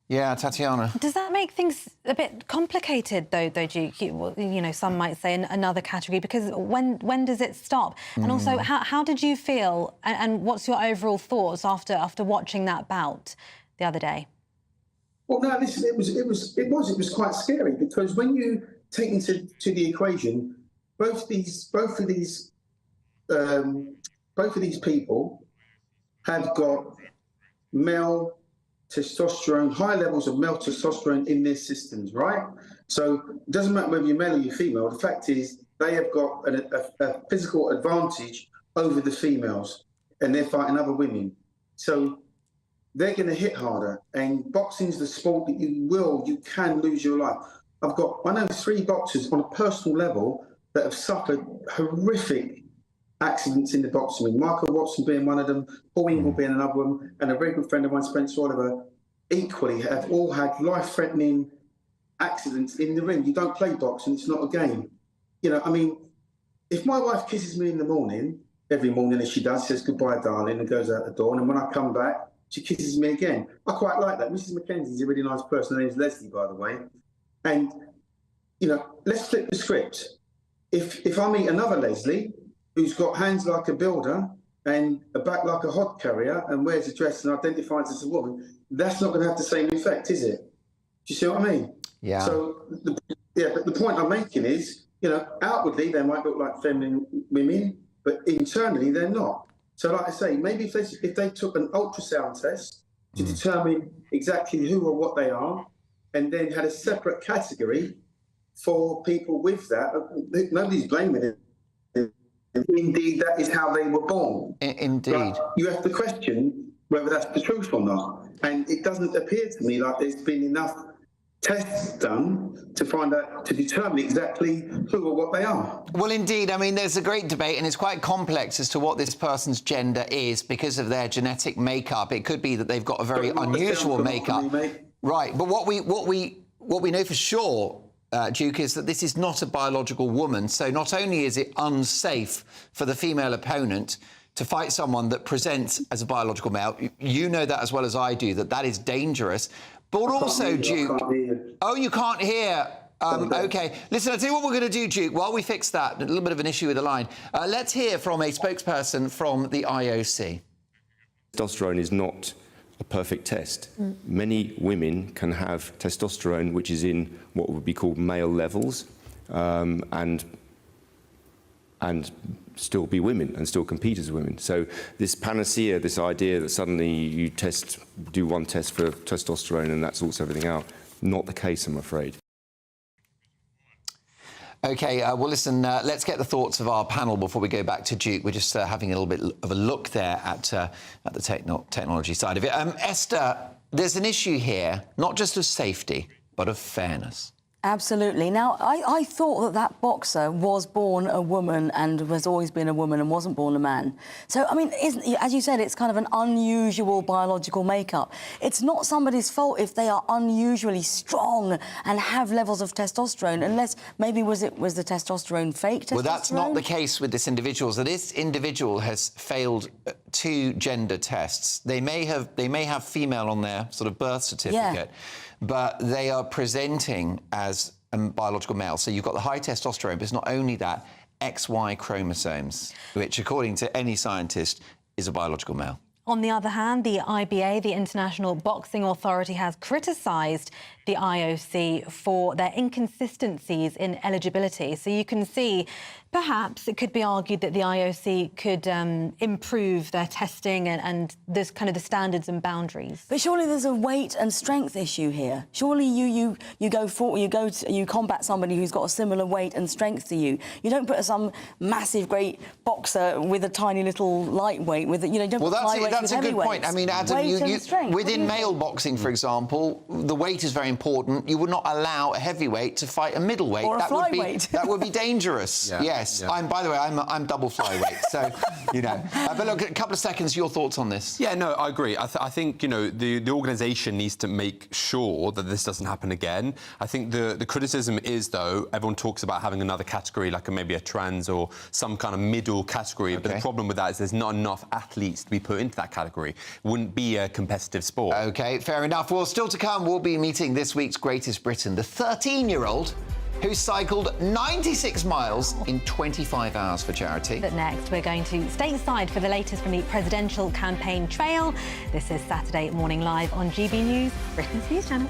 Yeah, Tatiana. Does that make things a bit complicated, though, Duke? You know, some might say another category, because when does it stop? And also, how did you feel, and what's your overall thoughts after watching that bout the other day? Well, no, listen, it was quite scary, because when you take into the equation both of these people have got male testosterone, high levels of male testosterone in their systems, right? So it doesn't matter whether you're male or you're female. The fact is they have got a physical advantage over the females, and they're fighting other women. So they're going to hit harder. And boxing's the sport that you can lose your life. I know 3 boxers on a personal level that have suffered horrific accidents in the boxing ring. Michael Watson being one of them, Paul Ingle being another one, and a very good friend of mine, Spencer Oliver, equally have all had life-threatening accidents in the ring. You don't play boxing, it's not a game. You know, I mean, if my wife kisses me in the morning, every morning as she does, says goodbye, darling, and goes out the door, and then when I come back, she kisses me again. I quite like that. Mrs. McKenzie's a really nice person. Her name's Leslie, by the way. And, let's flip the script. If I meet another Leslie who's got hands like a builder and a back like a hod carrier and wears a dress and identifies as a woman, that's not going to have the same effect, is it? Do you see what I mean? Yeah. So, but the point I'm making is, outwardly they might look like feminine women, but internally they're not. So, like I say, maybe if they took an ultrasound test to determine exactly who or what they are, and then had a separate category for people with that, nobody's blaming it. Indeed, that is how they were born. Indeed. But you have to question whether that's the truth or not. And it doesn't appear to me like there's been enough tests done to find out, to determine exactly who or what they are. Well, indeed. I mean, there's a great debate, and it's quite complex as to what this person's gender is because of their genetic makeup. It could be that they've got a very unusual makeup. Right. But what we know for sure, Duke, is that this is not a biological woman. So not only is it unsafe for the female opponent to fight someone that presents as a biological male, you know that as well as I do, that is dangerous. But also, Duke... Oh, you can't hear. OK. Listen, I'll tell you what we're going to do, Duke, while we fix that. A little bit of an issue with the line. Let's hear from a spokesperson from the IOC. Testosterone is not a perfect test. Many women can have testosterone which is in what would be called male levels, and still be women and still compete as women. So this panacea, this idea that suddenly you do one test for testosterone and that sorts everything out, not the case, I'm afraid. OK, well, listen, let's get the thoughts of our panel before we go back to Duke. We're just having a little bit of a look there at the technology side of it. Esther, there's an issue here, not just of safety, but of fairness. Absolutely. Now, I thought that boxer was born a woman and has always been a woman and wasn't born a man. So, I mean, as you said, it's kind of an unusual biological makeup. It's not somebody's fault if they are unusually strong and have levels of testosterone, unless maybe was the testosterone fake testosterone? Well, that's not the case with this individual. So this individual has failed 2 gender tests. They may have female on their sort of birth certificate. Yeah. But they are presenting as a biological male. So you've got the high testosterone, but it's not only that, XY chromosomes, which, according to any scientist, is a biological male. On the other hand, the IBA, the International Boxing Authority, has criticised the IOC for their inconsistencies in eligibility. So you can see, perhaps it could be argued that the IOC could improve their testing and there's kind of the standards and boundaries. But surely there's a weight and strength issue here. Surely you combat somebody who's got a similar weight and strength to you. You don't put some massive great boxer with a tiny little lightweight with you know. Don't put flyweights that's a good point. I mean, Adam, within male boxing, for example, the weight is very important. You would not allow a heavyweight to fight a middleweight. Or a flyweight. That would be dangerous. Yeah. Yes. Yeah. By the way, I'm double flyweight, so you know. But look, a couple of seconds. Your thoughts on this? Yeah, no, I agree. I think the organisation needs to make sure that this doesn't happen again. I think the criticism is, though, everyone talks about having another category, like maybe a trans or some kind of middle category. Okay. But the problem with that is there's not enough athletes to be put into that category. It wouldn't be a competitive sport. OK, fair enough. Well, still to come, we'll be meeting this week's greatest Briton, the 13-year-old who cycled 96 miles in 25 hours for charity. But next, we're going to stateside for the latest from the presidential campaign trail. This is Saturday Morning Live on GB News, Britain's news channel.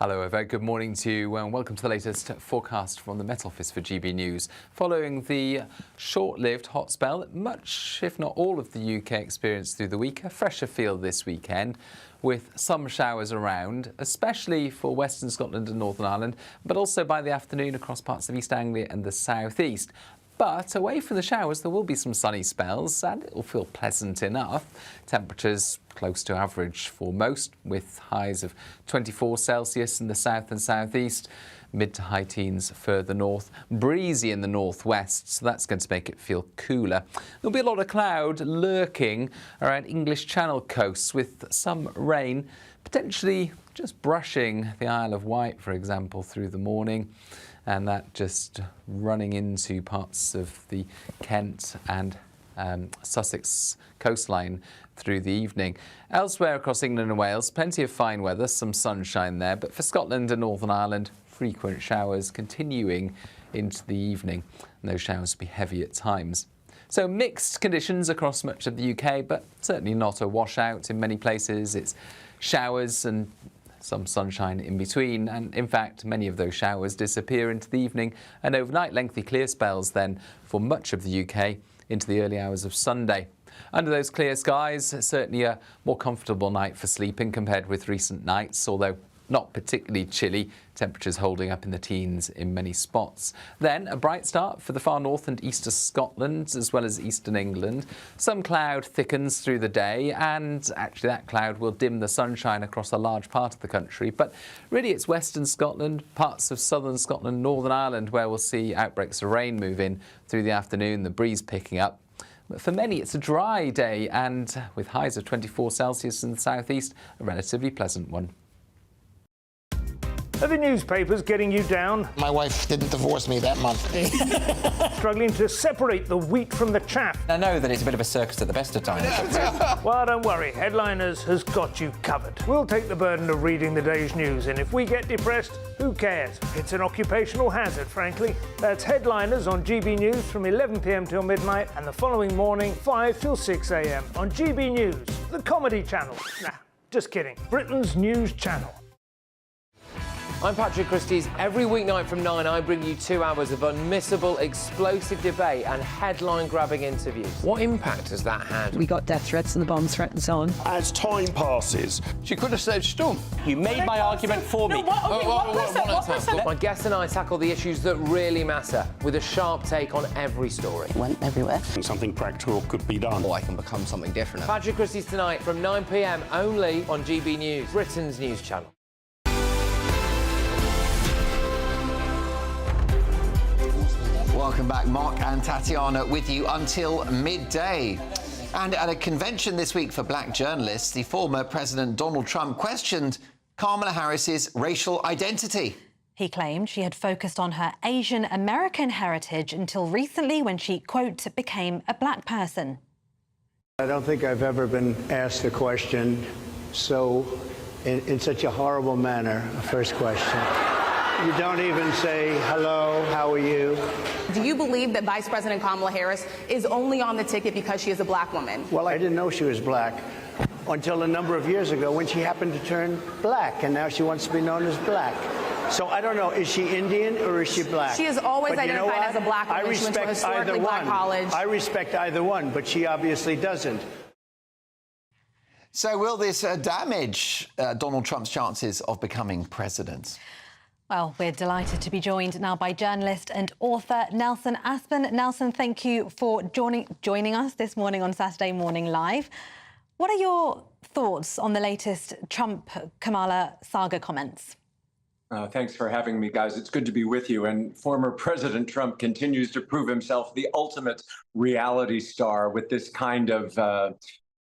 Hello, a very good morning to you and welcome to the latest forecast from the Met Office for GB News. Following the short-lived hot spell that much, if not all, of the UK experienced through the week, a fresher feel this weekend with some showers around, especially for Western Scotland and Northern Ireland, but also by the afternoon across parts of East Anglia and the South East. But away from the showers, there will be some sunny spells and it will feel pleasant enough. Temperatures close to average for most, with highs of 24 Celsius in the south and southeast, mid to high teens further north, breezy in the northwest, so that's going to make it feel cooler. There'll be a lot of cloud lurking around English Channel coasts with some rain, potentially just brushing the Isle of Wight, for example, through the morning. And that just running into parts of the Kent and Sussex coastline through the evening. Elsewhere across England and Wales, plenty of fine weather, some sunshine there, but for Scotland and Northern Ireland, frequent showers continuing into the evening, and those showers will be heavy at times. So mixed conditions across much of the UK, but certainly not a washout. In many places it's showers and some sunshine in between, and in fact many of those showers disappear into the evening, and overnight lengthy clear spells then for much of the UK into the early hours of Sunday. Under those clear skies, certainly a more comfortable night for sleeping compared with recent nights, although not particularly chilly, temperatures holding up in the teens in many spots. Then a bright start for the far north and east of Scotland, as well as eastern England. Some cloud thickens through the day, and actually that cloud will dim the sunshine across a large part of the country. But really it's western Scotland, parts of southern Scotland, Northern Ireland, where we'll see outbreaks of rain move in through the afternoon, the breeze picking up. But for many, it's a dry day, and with highs of 24 Celsius in the southeast, a relatively pleasant one. Are the newspapers getting you down? My wife didn't divorce me that month. Struggling to separate the wheat from the chaff? I know that it's a bit of a circus at the best of times. Well, don't worry. Headliners has got you covered. We'll take the burden of reading the day's news, and if we get depressed, who cares? It's an occupational hazard, frankly. That's Headliners on GB News from 11 p.m. till midnight, and the following morning, 5 till 6 a.m. on GB News, the comedy channel. Nah, just kidding. Britain's news channel. I'm Patrick Christie's. Every weeknight from 9, I bring you 2 hours of unmissable, explosive debate and headline-grabbing interviews. What impact has that had? We got death threats and the bomb threat and so on. As time passes, She could have saved Storm. you made my argument for me. My guest and I tackle the issues that really matter with a sharp take on every story. Went everywhere. Something practical could be done. Or I can become something different. Patrick Christie's tonight from 9 p.m. only on GB News, Britain's news channel. Welcome back. Mark and Tatiana with you until midday. And at a convention this week for black journalists, the former President Donald Trump questioned Kamala Harris's racial identity. He claimed she had focused on her Asian American heritage until recently when she, quote, became a black person. I don't think I've ever been asked a question in such a horrible manner, a first question. You don't even say, hello, how are you? Do you believe that Vice President Kamala Harris is only on the ticket because she is a black woman? Well, I didn't know she was black until a number of years ago when she happened to turn black, and now she wants to be known as black. So I don't know, is she Indian or is she black? She is always identified as a black woman. She went to a historically black college. I respect either one, but she obviously doesn't. So will this damage Donald Trump's chances of becoming president? Well, we're delighted to be joined now by journalist and author Nelson Aspen. Nelson, thank you for joining us this morning on Saturday Morning Live. What are your thoughts on the latest Trump-Kamala saga comments? Thanks for having me, guys. It's good to be with you. And former President Trump continues to prove himself the ultimate reality star with this kind of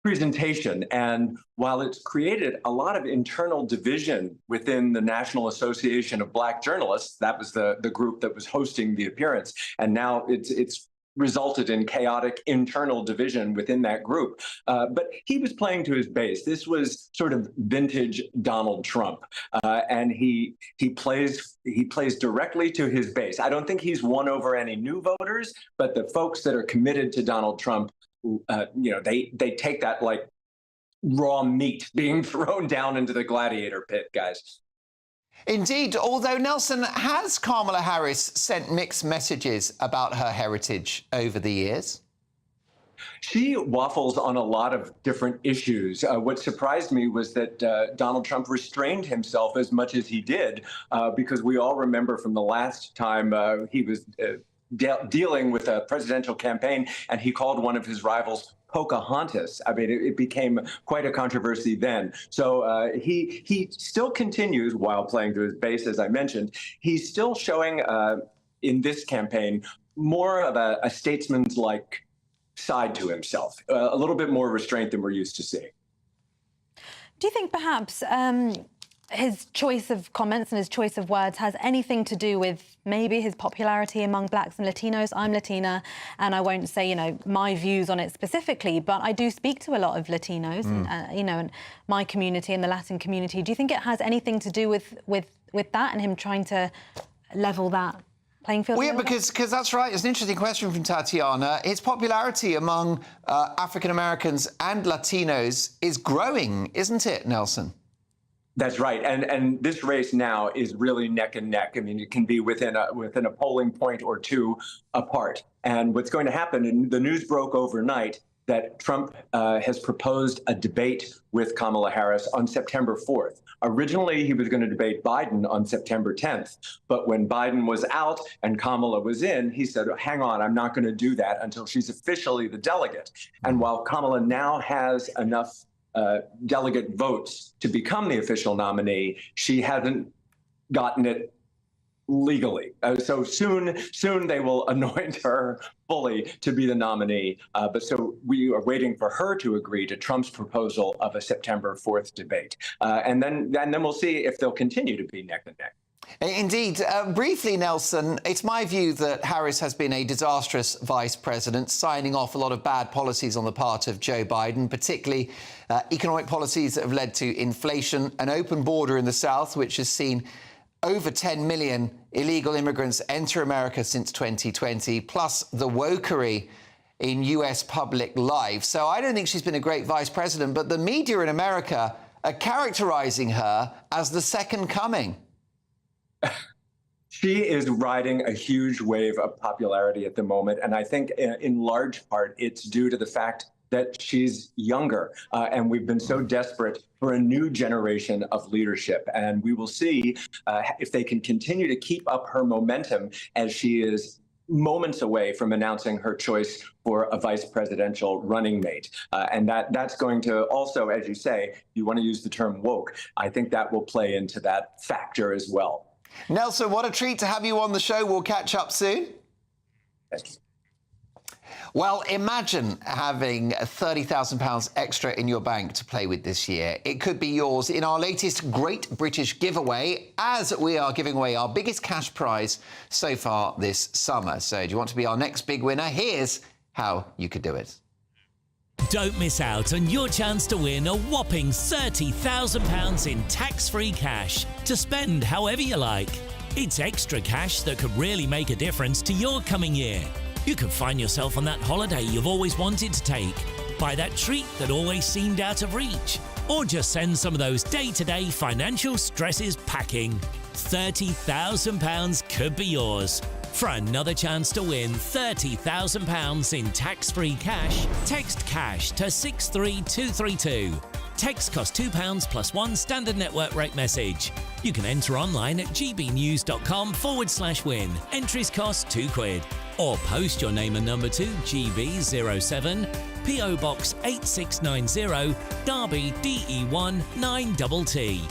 presentation. And while it's created a lot of internal division within the National Association of Black Journalists, that was the group that was hosting the appearance, and now it's resulted in chaotic internal division within that group. But he was playing to his base. This was sort of vintage Donald Trump, and he plays directly to his base. I don't think he's won over any new voters, but the folks that are committed to Donald Trump, they take that like raw meat being thrown down into the gladiator pit, guys. Indeed, although, Nelson, has Kamala Harris sent mixed messages about her heritage over the years? She waffles on a lot of different issues. What surprised me was that Donald Trump restrained himself as much as he did, because we all remember from the last time he was dealing with a presidential campaign, and he called one of his rivals Pocahontas. I mean, it became quite a controversy then. So he still continues, while playing to his base, as I mentioned, he's still showing in this campaign more of a statesman's-like side to himself, a little bit more restraint than we're used to seeing. Do you think perhaps his choice of comments and his choice of words has anything to do with maybe his popularity among blacks and Latinos. I'm Latina, and I won't say, you know, my views on it specifically, but I do speak to a lot of Latinos, and, you know, and my community and the Latin community. Do you think it has anything to do with that and him trying to level that playing field? Well, yeah, because that's right. It's an interesting question from Tatiana. His popularity among African Americans and Latinos is growing, isn't it, Nelson? That's right, and this race now is really neck and neck. I mean, it can be within a polling point or two apart. And what's going to happen? And the news broke overnight that Trump has proposed a debate with Kamala Harris on September 4th. Originally, he was going to debate Biden on September 10th. But when Biden was out and Kamala was in, he said, hang on, I'm not going to do that until she's officially the delegate. And while Kamala now has enough delegate votes to become the official nominee, she hasn't gotten it legally. So soon they will anoint her fully to be the nominee. But so we are waiting for her to agree to Trump's proposal of a September 4th debate. And then we'll see if they'll continue to be neck and neck. Indeed. Briefly, Nelson, it's my view that Harris has been a disastrous vice president, signing off a lot of bad policies on the part of Joe Biden, particularly economic policies that have led to inflation, an open border in the South, which has seen over 10 million illegal immigrants enter America since 2020, plus the wokery in US public life. So I don't think she's been a great vice president, but the media in America are characterizing her as the second coming. She is riding a huge wave of popularity at the moment, and I think in large part it's due to the fact that she's younger, and we've been so desperate for a new generation of leadership. And we will see if they can continue to keep up her momentum as she is moments away from announcing her choice for a vice presidential running mate. And that's going to also, as you say, you want to use the term woke, I think that will play into that factor as well. Nelson, what a treat to have you on the show. We'll catch up soon. Thanks. Well, imagine having £30,000 extra in your bank to play with this year. It could be yours in our latest Great British Giveaway, as we are giving away our biggest cash prize so far this summer. So do you want to be our next big winner? Here's how you could do it. Don't miss out on your chance to win a whopping £30,000 in tax-free cash to spend however you like. It's extra cash that could really make a difference to your coming year. You could find yourself on that holiday you've always wanted to take, buy that treat that always seemed out of reach, or just send some of those day-to-day financial stresses packing. £30,000 could be yours. For another chance to win £30,000 in tax-free cash, text CASH to 63232. Text costs £2 plus one standard network rate message. You can enter online at gbnews.com/win. Entries cost £2. Or post your name and number to GB07, PO Box 8690, Derby DE1 9TT.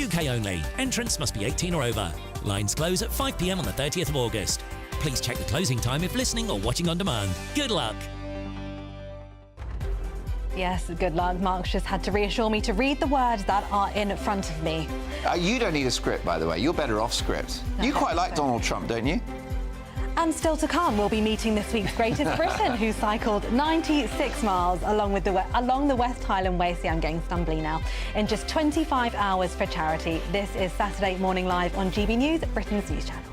UK only. Entrance must be 18 or over. Lines close at 5 p.m. on the 30th of August. Please check the closing time if listening or watching on demand. Good luck. Yes, good luck. Mark's just had to reassure me to read the words that are in front of me. You don't need a script, by the way. You're better off script. No, you quite like Donald Trump, don't you? And still to come, we'll be meeting this week's greatest Briton, who cycled 96 miles along the West Highland Way. See, I'm getting stumbly now. In just 25 hours for charity. This is Saturday Morning Live on GB News, Britain's news channel.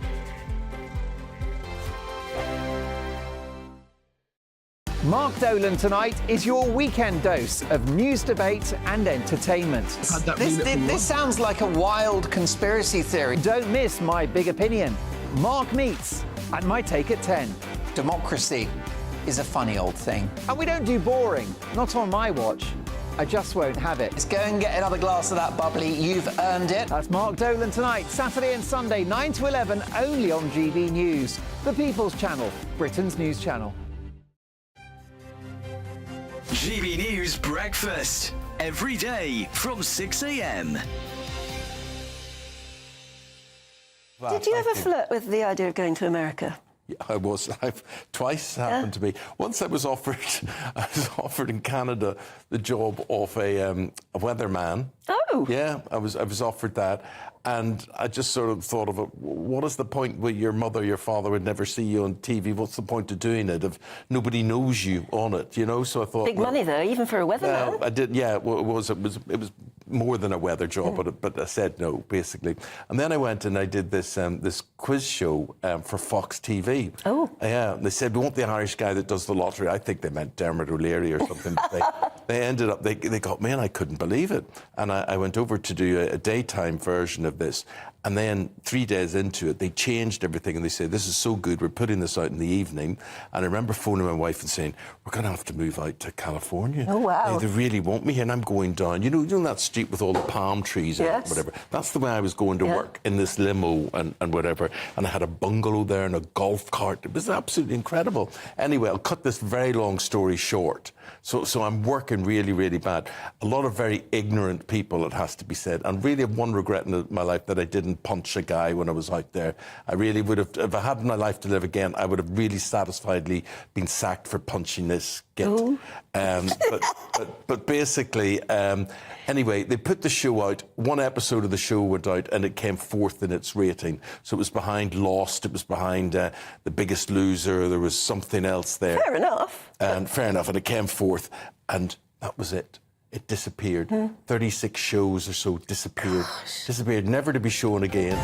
Mark Dolan tonight is your weekend dose of news, debate and entertainment. This sounds like a wild conspiracy theory. Don't miss My Big Opinion. Mark meets at My Take at 10. Democracy is a funny old thing. And we don't do boring. Not on my watch. I just won't have it. Let's go and get another glass of that bubbly. You've earned it. That's Mark Dolan tonight, Saturday and Sunday, 9 to 11, only on GB News, the People's Channel, Britain's news channel. GB News Breakfast, every day from 6 a.m. Did you ever flirt with the idea of going to America? Yeah, I've twice happened to be. Once I was offered in Canada the job of a weatherman. Oh. Oh. Yeah, I was offered that. And I just sort of thought of it, what is the point where your mother, your father would never see you on TV? What's the point of doing it if nobody knows you on it, you know? So I thought... Big money, though, even for a weatherman. Well, I did, yeah, it was more than a weather job, but I said no, basically. And then I went and I did this this quiz show for Fox TV. Oh. Yeah, and they said, we want the Irish guy that does the lottery. I think they meant Dermot O'Leary or something. They ended up, they got me, and I couldn't believe it. And I went over to do a daytime version of this. And then 3 days into it, they changed everything and they said, this is so good, we're putting this out in the evening. And I remember phoning my wife and saying, we're going to have to move out to California. Oh, wow. They really want me here, and I'm going down. You know that street with all the palm trees and whatever? That's the way I was going to work, in this limo and whatever. And I had a bungalow there and a golf cart. It was absolutely incredible. Anyway, I'll cut this very long story short. So I'm working really, really bad. A lot of very ignorant people, it has to be said. And really have one regret in my life that I didn't punch a guy when I was out there. I really would have, if I had my life to live again, I would have really satisfiedly been sacked for punching this git. But basically, anyway, they put the show out. One episode of the show went out and it came fourth in its rating. So it was behind Lost, it was behind The Biggest Loser, there was something else there. Fair enough. Fair enough, and it came fourth, and that was it. It disappeared. 36 shows or so disappeared. Disappeared, never to be shown again.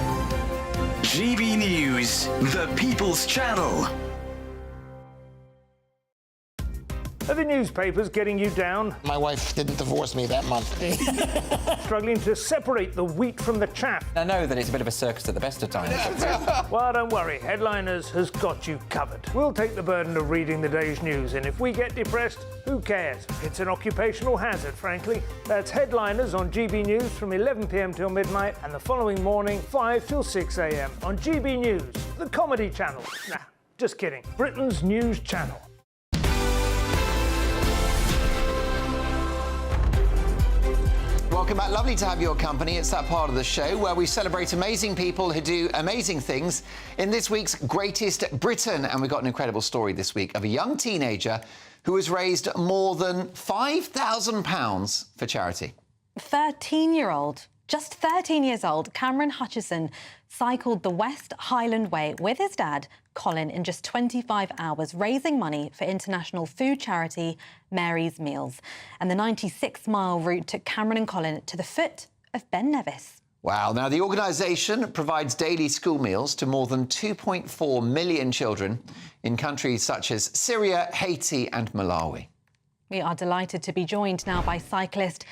GB News, the People's Channel. Are the newspapers getting you down? My wife didn't divorce me that month. Struggling to separate the wheat from the chaff? I know that it's a bit of a circus at the best of times. Well, don't worry, Headliners has got you covered. We'll take the burden of reading the day's news, and if we get depressed, who cares? It's an occupational hazard, frankly. That's Headliners on GB News from 11 p.m. till midnight, and the following morning, 5 till 6 a.m. on GB News, the comedy channel. Nah, just kidding. Britain's news channel. Welcome back. Lovely to have your company. It's that part of the show where we celebrate amazing people who do amazing things in this week's Greatest Britain. And we've got an incredible story this week of a young teenager who has raised more than £5,000 for charity. 13-year-old, just 13 years old, Cameron Hutchison cycled the West Highland Way with his dad, Colin, in just 25 hours, raising money for international food charity Mary's Meals. And the 96-mile route took Cameron and Colin to the foot of Ben Nevis. Wow. Now, the organisation provides daily school meals to more than 2.4 million children in countries such as Syria, Haiti and Malawi. We are delighted to be joined now by cyclist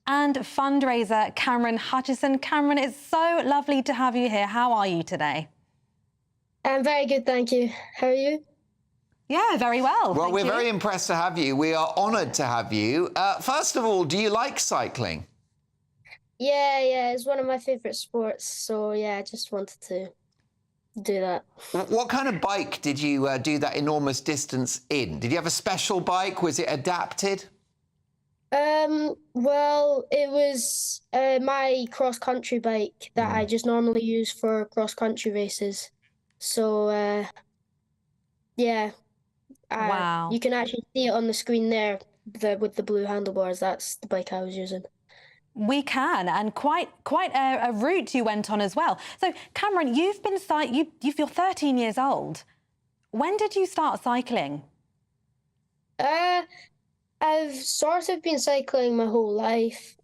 and fundraiser Cameron Hutchison. Cameron, it's so lovely to have you here. How are you today? I'm very good, thank you. How are you? Yeah, very well. Well, we're very impressed to have you. We are honoured to have you. First of all, do you like cycling? Yeah, it's one of my favourite sports. So, yeah, I just wanted to do that. What kind of bike did you do that enormous distance in? Did you have a special bike? Was it adapted? Well, it was my cross-country bike that I just normally use for cross-country races. So, yeah. Wow. You can actually see it on the screen there with the blue handlebars. That's the bike I was using. We can, and quite a route you went on as well. So, Cameron, you've been you're 13 years old. When did you start cycling? I've sort of been cycling my whole life.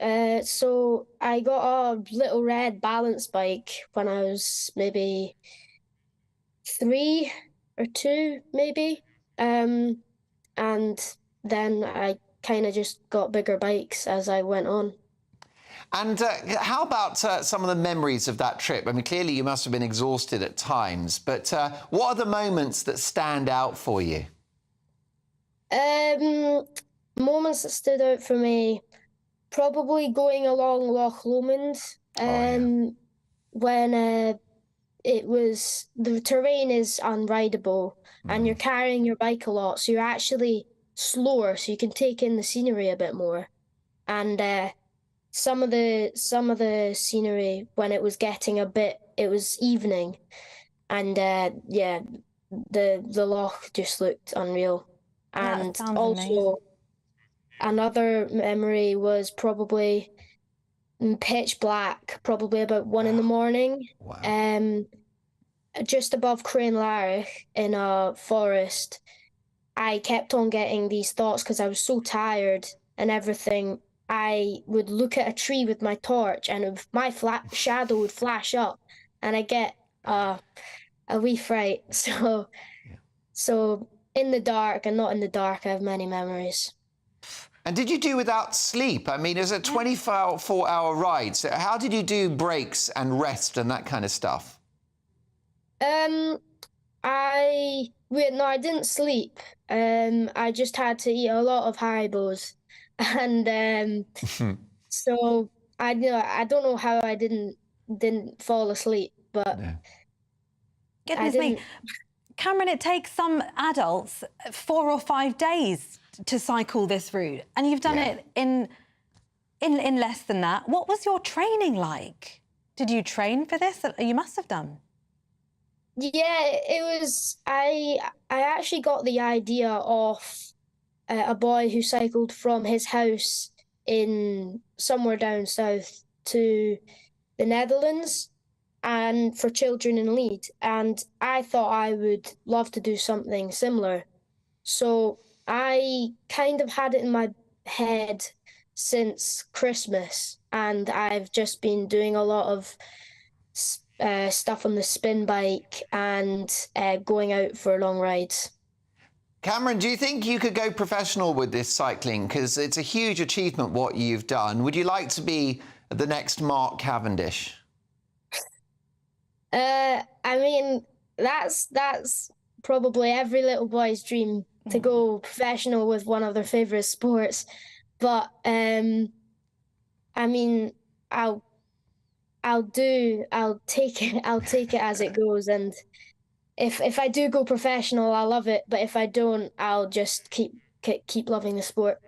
So I got a little red balance bike when I was maybe 3 or 2, maybe. And then I kind of just got bigger bikes as I went on. And how about some of the memories of that trip? I mean, clearly you must have been exhausted at times, but what are the moments that stand out for you? Moments that stood out for me, probably going along Loch Lomond when the terrain is unrideable and you're carrying your bike a lot, so you're actually slower, so you can take in the scenery a bit more. And some of the scenery, when it was getting it was evening, and the loch just looked unreal. And also, another memory was probably pitch black, probably about 1 in the morning. Wow. Just above Cranlarich in a forest. I kept on getting these thoughts because I was so tired and everything. I would look at a tree with my torch and my shadow would flash up and I get a wee fright. So in the dark and not in the dark, I have many memories. And did you do without sleep? I mean, it was a 24-hour ride. So how did you do breaks and rest and that kind of stuff? I didn't sleep. I just had to eat a lot of Haribos, and so I don't know how I didn't fall asleep, but Goodness me, Cameron, it takes some adults 4 or 5 days to cycle this route, and you've done it in less than that. What was your training like? Did you train for this? You must have done. Yeah, it was. I actually got the idea off a boy who cycled from his house in somewhere down south to the Netherlands, and for children in Leeds. And I thought I would love to do something similar. So I kind of had it in my head since Christmas, and I've just been doing a lot of stuff on the spin bike and going out for long rides. Cameron, do you think you could go professional with this cycling? Because it's a huge achievement what you've done. Would you like to be the next Mark Cavendish? I mean, that's probably every little boy's dream, to go professional with one of their favourite sports. But I mean, I'll take it as it goes, and if I do go professional, I'll love it. But if I don't, I'll just keep loving the sport.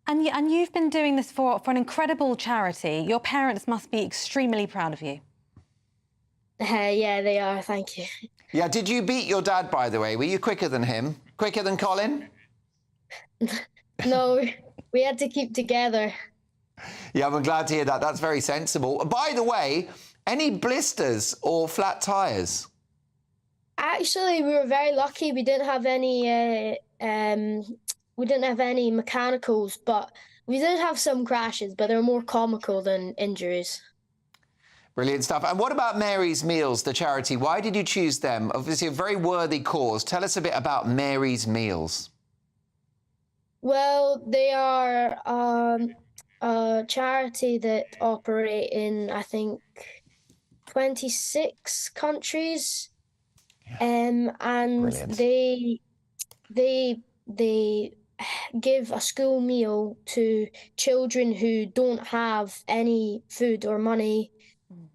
And you've been doing this for an incredible charity. Your parents must be extremely proud of you. Yeah, they are. Thank you. Yeah. Did you beat your dad, by the way? Were you quicker than him? Quicker than Colin? No, we had to keep together. Yeah, I'm glad to hear that. That's very sensible. By the way, any blisters or flat tyres? Actually, we were very lucky. We didn't have any mechanicals, but we did have some crashes, but they were more comical than injuries. Brilliant stuff. And what about Mary's Meals, the charity? Why did you choose them? Obviously a very worthy cause. Tell us a bit about Mary's Meals. Well, they are a charity that operate in, I think, 26 countries. And Brilliant. they give a school meal to children who don't have any food or money,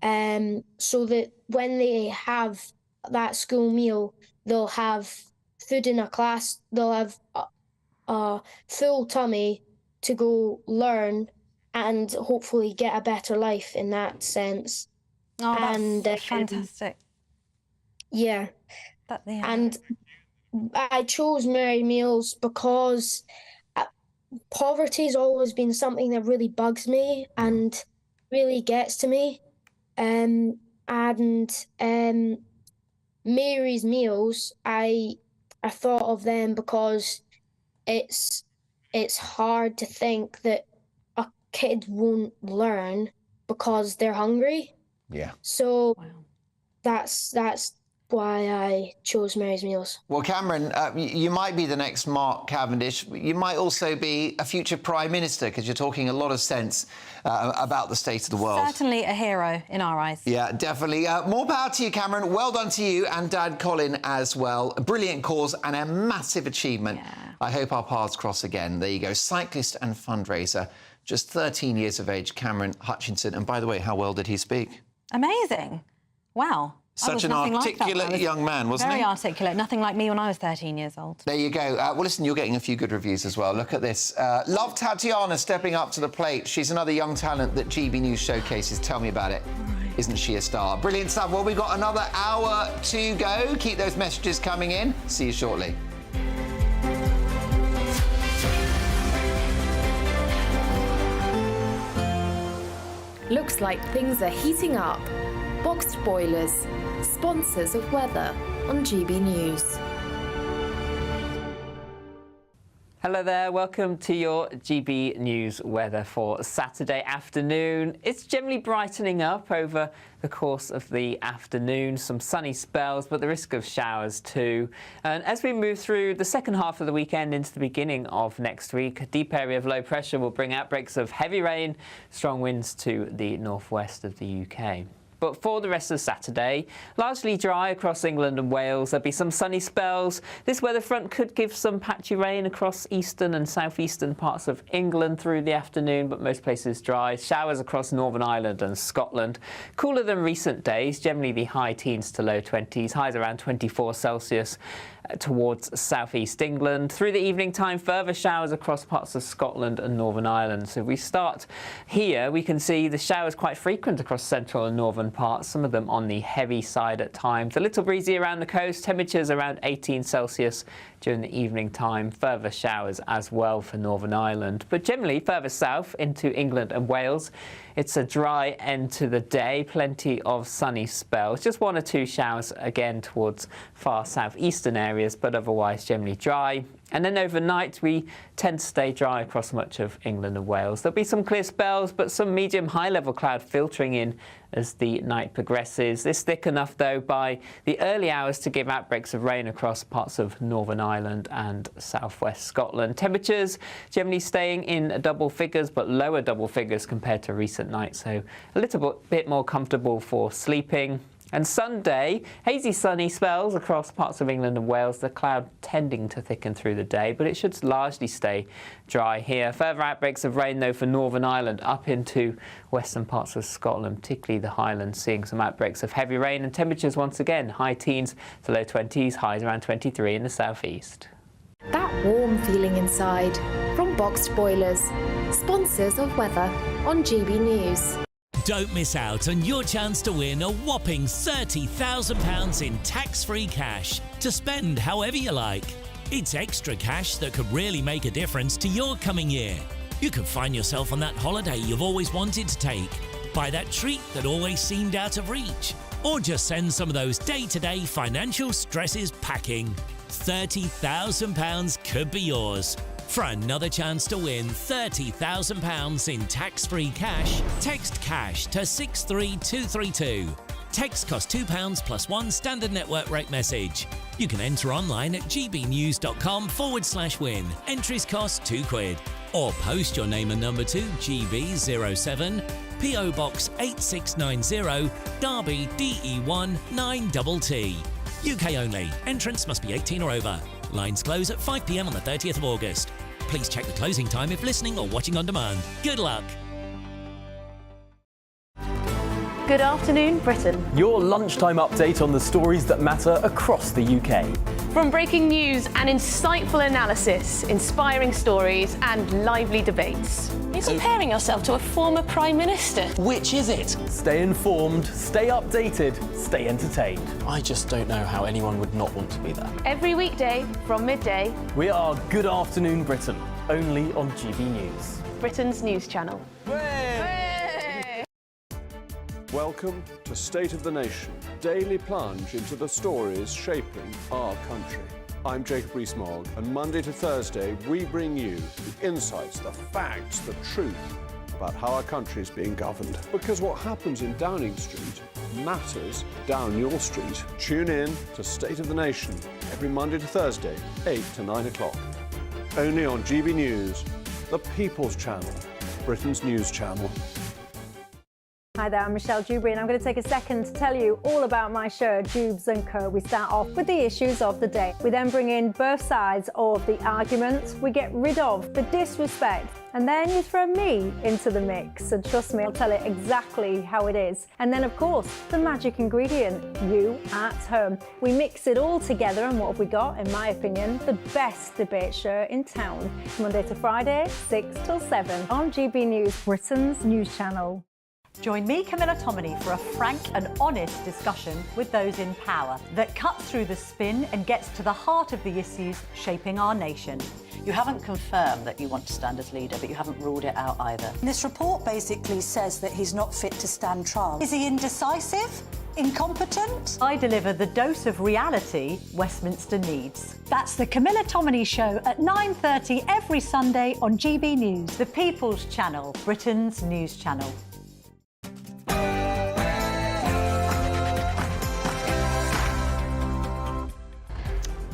so that when they have that school meal, they'll have food in a class, they'll have a full tummy to go learn and hopefully get a better life in that sense. Oh, that's fantastic. Yeah. And I chose Mary Meals because poverty's always been something that really bugs me and really gets to me. Mary's Meals, I thought of them because it's hard to think that a kid won't learn because they're hungry. Yeah. So that's why I chose Mary's Meals. Well, Cameron, you might be the next Mark Cavendish. You might also be a future Prime Minister, because you're talking a lot of sense about the state of the world. Certainly a hero in our eyes. Yeah, definitely. More power to you, Cameron. Well done to you and Dad Colin as well. A brilliant cause and a massive achievement. Yeah. I hope our paths cross again. There you go. Cyclist and fundraiser. Just 13 years of age, Cameron Hutchinson. And by the way, how well did he speak? Amazing. Wow. Such an articulate young man, wasn't he? Very articulate. Nothing like me when I was 13 years old. There you go. Well, listen, you're getting a few good reviews as well. Look at this. Love Tatiana stepping up to the plate. She's another young talent that GB News showcases. Tell me about it. Right. Isn't she a star? Brilliant stuff. Well, we've got another hour to go. Keep those messages coming in. See you shortly. Looks like things are heating up. Boxed boilers, sponsors of weather on GB News. Hello there, welcome to your GB News weather for Saturday afternoon. It's generally brightening up over the course of the afternoon, some sunny spells, but the risk of showers too. And as we move through the second half of the weekend into the beginning of next week, a deep area of low pressure will bring outbreaks of heavy rain, strong winds to the northwest of the UK. But for the rest of Saturday, largely dry across England and Wales. There'll be some sunny spells. This weather front could give some patchy rain across eastern and southeastern parts of England through the afternoon, but most places dry. Showers across Northern Ireland and Scotland. Cooler than recent days, generally the high teens to low 20s, highs around 24 Celsius. Towards southeast England. Through the evening time, further showers across parts of Scotland and Northern Ireland. So if we start here, we can see the showers quite frequent across central and northern parts, some of them on the heavy side at times. A little breezy around the coast, temperatures around 18 Celsius during the evening time. Further showers as well for Northern Ireland. But generally further south into England and Wales, it's a dry end to the day, plenty of sunny spells. Just one or two showers again towards far southeastern areas, but otherwise generally dry. And then overnight, we tend to stay dry across much of England and Wales. There'll be some clear spells, but some medium high-level cloud filtering in as the night progresses. This thick enough, though, by the early hours to give outbreaks of rain across parts of Northern Ireland and southwest Scotland. Temperatures generally staying in double figures, but lower double figures compared to recent nights, so a little bit more comfortable for sleeping. And Sunday, hazy sunny spells across parts of England and Wales, the cloud tending to thicken through the day, but it should largely stay dry here. Further outbreaks of rain, though, for Northern Ireland up into western parts of Scotland, particularly the Highlands, seeing some outbreaks of heavy rain, and temperatures once again high teens to low 20s, highs around 23 in the southeast. That warm feeling inside from Boxed Boilers, sponsors of weather on GB News. Don't miss out on your chance to win a whopping £30,000 in tax-free cash to spend however you like. It's extra cash that could really make a difference to your coming year. You could find yourself on that holiday you've always wanted to take, buy that treat that always seemed out of reach, or just send some of those day-to-day financial stresses packing. £30,000 could be yours. For another chance to win £30,000 in tax-free cash, text CASH to 63232. Text costs £2 plus one standard network rate message. You can enter online at gbnews.com/win. Entries cost £2. Or post your name and number to GB07, PO Box 8690, Derby DE1 9TT. UK only. Entrance must be 18 or over. Lines close at 5 p.m. on the 30th of August. Please check the closing time if listening or watching on demand. Good luck. Good afternoon, Britain. Your lunchtime update on the stories that matter across the UK. From breaking news and insightful analysis, inspiring stories and lively debates. You're comparing yourself to a former Prime Minister. Which is it? Stay informed, stay updated, stay entertained. I just don't know how anyone would not want to be there. Every weekday from midday. We are Good Afternoon Britain, only on GB News. Britain's news channel. Welcome to State of the Nation, daily plunge into the stories shaping our country. I'm Jacob Rees-Mogg, and Monday to Thursday we bring you the insights, the facts, the truth about how our country is being governed. Because what happens in Downing Street matters down your street. Tune in to State of the Nation every Monday to Thursday, 8 to 9 o'clock. Only on GB News, the People's Channel, Britain's news channel. Hi there, I'm Michelle Dewberry, and I'm going to take a second to tell you all about my show, Dubes & Co. We start off with the issues of the day. We then bring in both sides of the argument. We get rid of the disrespect, and then you throw me into the mix. And trust me, I'll tell it exactly how it is. And then, of course, the magic ingredient, you at home. We mix it all together, and what have we got? In my opinion, the best debate show in town. Monday to Friday, 6 till 7 on GB News, Britain's news channel. Join me, Camilla Tominey, for a frank and honest discussion with those in power that cuts through the spin and gets to the heart of the issues shaping our nation. You haven't confirmed that you want to stand as leader, but you haven't ruled it out either. This report basically says that he's not fit to stand trial. Is he indecisive? Incompetent? I deliver the dose of reality Westminster needs. That's the Camilla Tominey Show at 9:30 every Sunday on GB News, the People's Channel, Britain's news channel.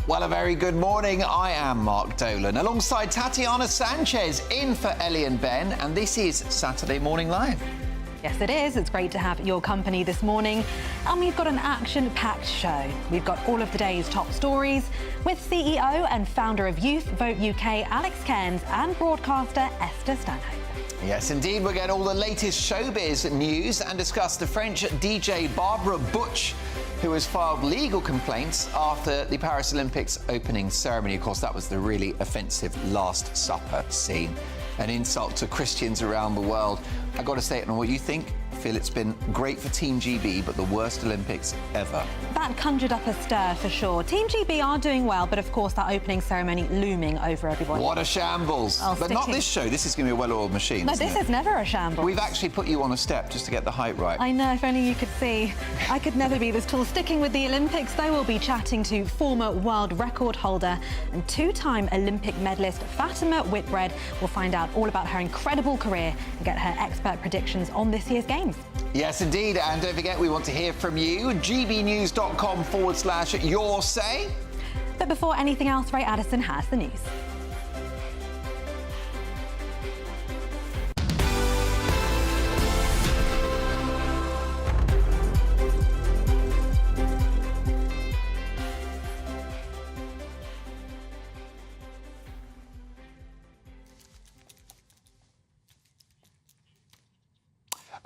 Well, a very good morning. I am Mark Dolan, alongside Tatiana Sanchez, in for Ellie and Ben, and this is Saturday Morning Live. Yes, it is. It's great to have your company this morning. And we've got an action-packed show. We've got all of the day's top stories with CEO and founder of Youth Vote UK, Alex Cairns, and broadcaster Esther Stanhope. Yes, indeed. We'll get all the latest showbiz news and discuss the French DJ Barbara Butch, who has filed legal complaints after the Paris Olympics opening ceremony. Of course, that was the really offensive Last Supper scene. An insult to Christians around the world. I've got to say it on what you think. I feel it's been great for Team GB, but the worst Olympics ever. That conjured up a stir for sure. Team GB are doing well, but of course that opening ceremony looming over everybody. What a shambles. But not this show. This is going to be a well-oiled machine. No, this is never a shambles. We've actually put you on a step just to get the height right. I know, if only you could see. I could never be this tall. Sticking with the Olympics, though, we'll be chatting to former world record holder and two-time Olympic medalist Fatima Whitbread. We'll find out all about her incredible career and get her expert predictions on this year's Games. Yes, indeed. And don't forget, we want to hear from you. gbnews.com/your say. But before anything else, Ray Addison has the news.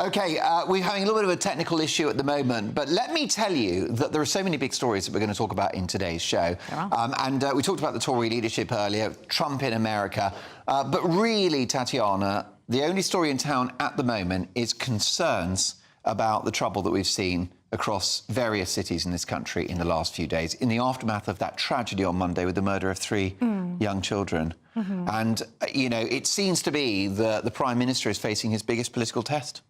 OK, we're having a little bit of a technical issue at the moment, but let me tell you that there are so many big stories that we're going to talk about in today's show. We talked about the Tory leadership earlier, Trump in America, but really, Tatiana, the only story in town at the moment is concerns about the trouble that we've seen across various cities in this country in the last few days, in the aftermath of that tragedy on Monday with the murder of three young children. And, you know, it seems to be that the Prime Minister is facing his biggest political test.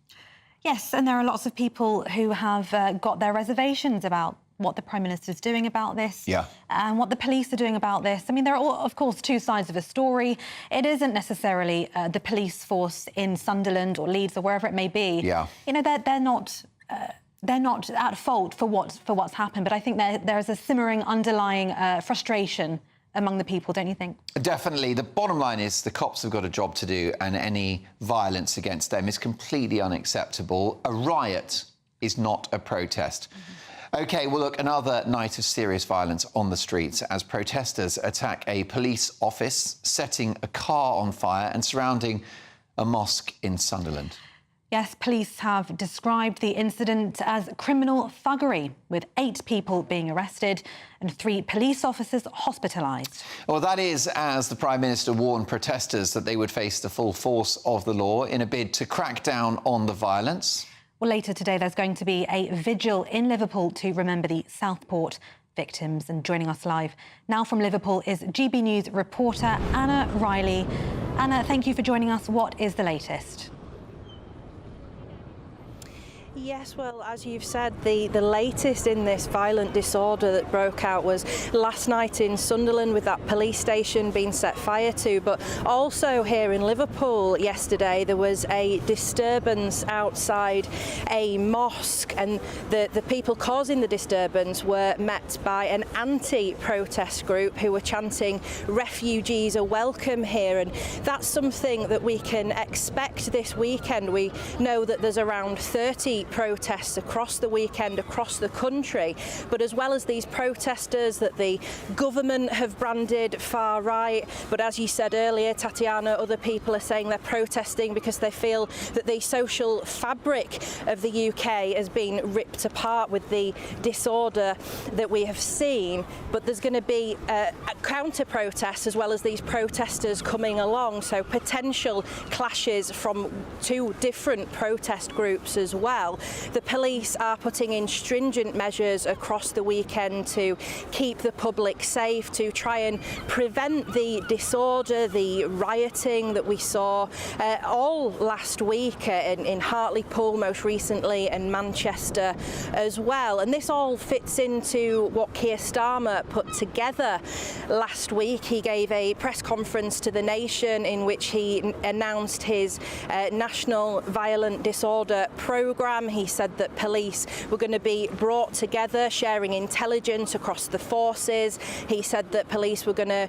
Yes, and there are lots of people who have got their reservations about what the Prime Minister's doing about this and what the police are doing about this. I mean, there are, all, of course, two sides of a story. It isn't necessarily the police force in Sunderland or Leeds or wherever it may be. You know, they're not at fault for what's happened, but I think there's a simmering underlying frustration among the people, don't you think? Definitely. The bottom line is the cops have got a job to do, and any violence against them is completely unacceptable. A riot is not a protest. OK, well, look, another night of serious violence on the streets as protesters attack a police office, setting a car on fire and surrounding a mosque in Sunderland. Yes, police have described the incident as criminal thuggery, with 8 people being arrested and 3 police officers hospitalised. Well, that is as the Prime Minister warned protesters that they would face the full force of the law in a bid to crack down on the violence. Well, later today, there's going to be a vigil in Liverpool to remember the Southport victims. And joining us live now from Liverpool is GB News reporter Anna Riley. Anna, thank you for joining us. What is the latest? Yes, well, as you've said, the latest in this violent disorder that broke out was last night in Sunderland, with that police station being set fire to. But also here in Liverpool yesterday, there was a disturbance outside a mosque, and the people causing the disturbance were met by an anti-protest group who were chanting "Refugees are welcome here," and that's something that we can expect this weekend. We know that there's around 30 protests across the weekend, across the country. But as well as these protesters that the government have branded far right, but as you said earlier, Tatiana, other people are saying they're protesting because they feel that the social fabric of the UK has been ripped apart with the disorder that we have seen. But there's going to be a counter-protests as well as these protesters coming along, so potential clashes from two different protest groups as well. The police are putting in stringent measures across the weekend to keep the public safe, to try and prevent the disorder, the rioting that we saw all last week in Hartlepool most recently and Manchester as well. And this all fits into what Keir Starmer put together last week. He gave a press conference to the nation in which he announced his National Violent Disorder Programme. He said that police were going to be brought together, sharing intelligence across the forces. He said that police were going to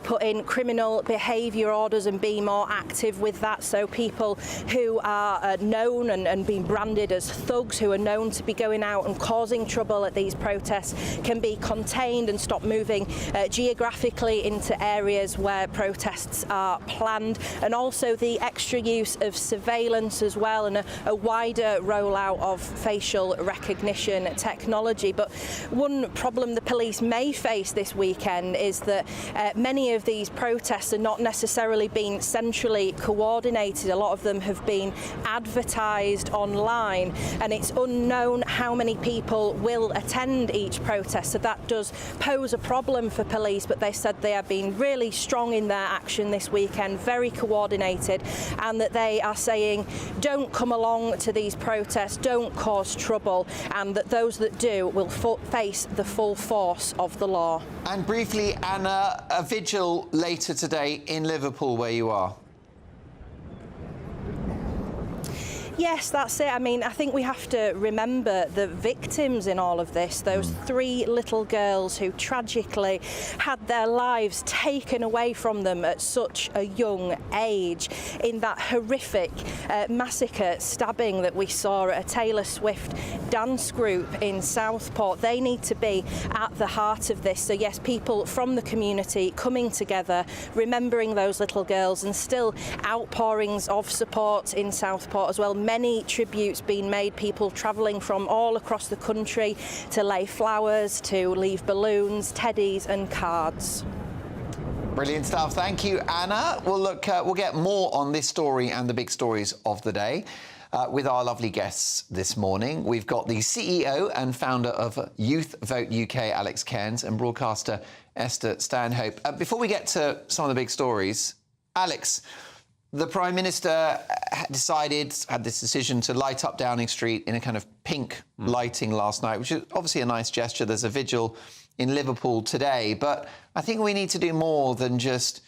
put in criminal behaviour orders and be more active with that, so people who are known and being branded as thugs, who are known to be going out and causing trouble at these protests, can be contained and stop moving geographically into areas where protests are planned, and also the extra use of surveillance as well, and a wider rollout of facial recognition technology. But one problem the police may face this weekend is that many of these protests are not necessarily being centrally coordinated. A lot of them have been advertised online, and it's unknown how many people will attend each protest, so that does pose a problem for police. But they said they are being really strong in their action this weekend, very coordinated, and that they are saying don't come along to these protests, don't cause trouble, and that those that do will face the full force of the law. And briefly, Anna, a vigil later today in Liverpool where you are. Yes, that's it. I mean, I think we have to remember the victims in all of this, those three little girls who tragically had their lives taken away from them at such a young age in that horrific massacre stabbing that we saw at a Taylor Swift dance group in Southport. They need to be at the heart of this. So yes, people from the community coming together, remembering those little girls, and still outpourings of support in Southport as well. Many tributes being made, people travelling from all across the country to lay flowers, to leave balloons, teddies and cards. Brilliant stuff. Thank you, Anna. Well, look, we'll get more on this story and the big stories of the day with our lovely guests this morning. We've got the CEO and founder of Youth Vote UK, Alex Cairns, and broadcaster Esther Stanhope. Before we get to some of the big stories, Alex, the Prime Minister had this decision to light up Downing Street in a kind of pink lighting last night, which is obviously a nice gesture. There's a vigil in Liverpool today, but I think we need to do more than just,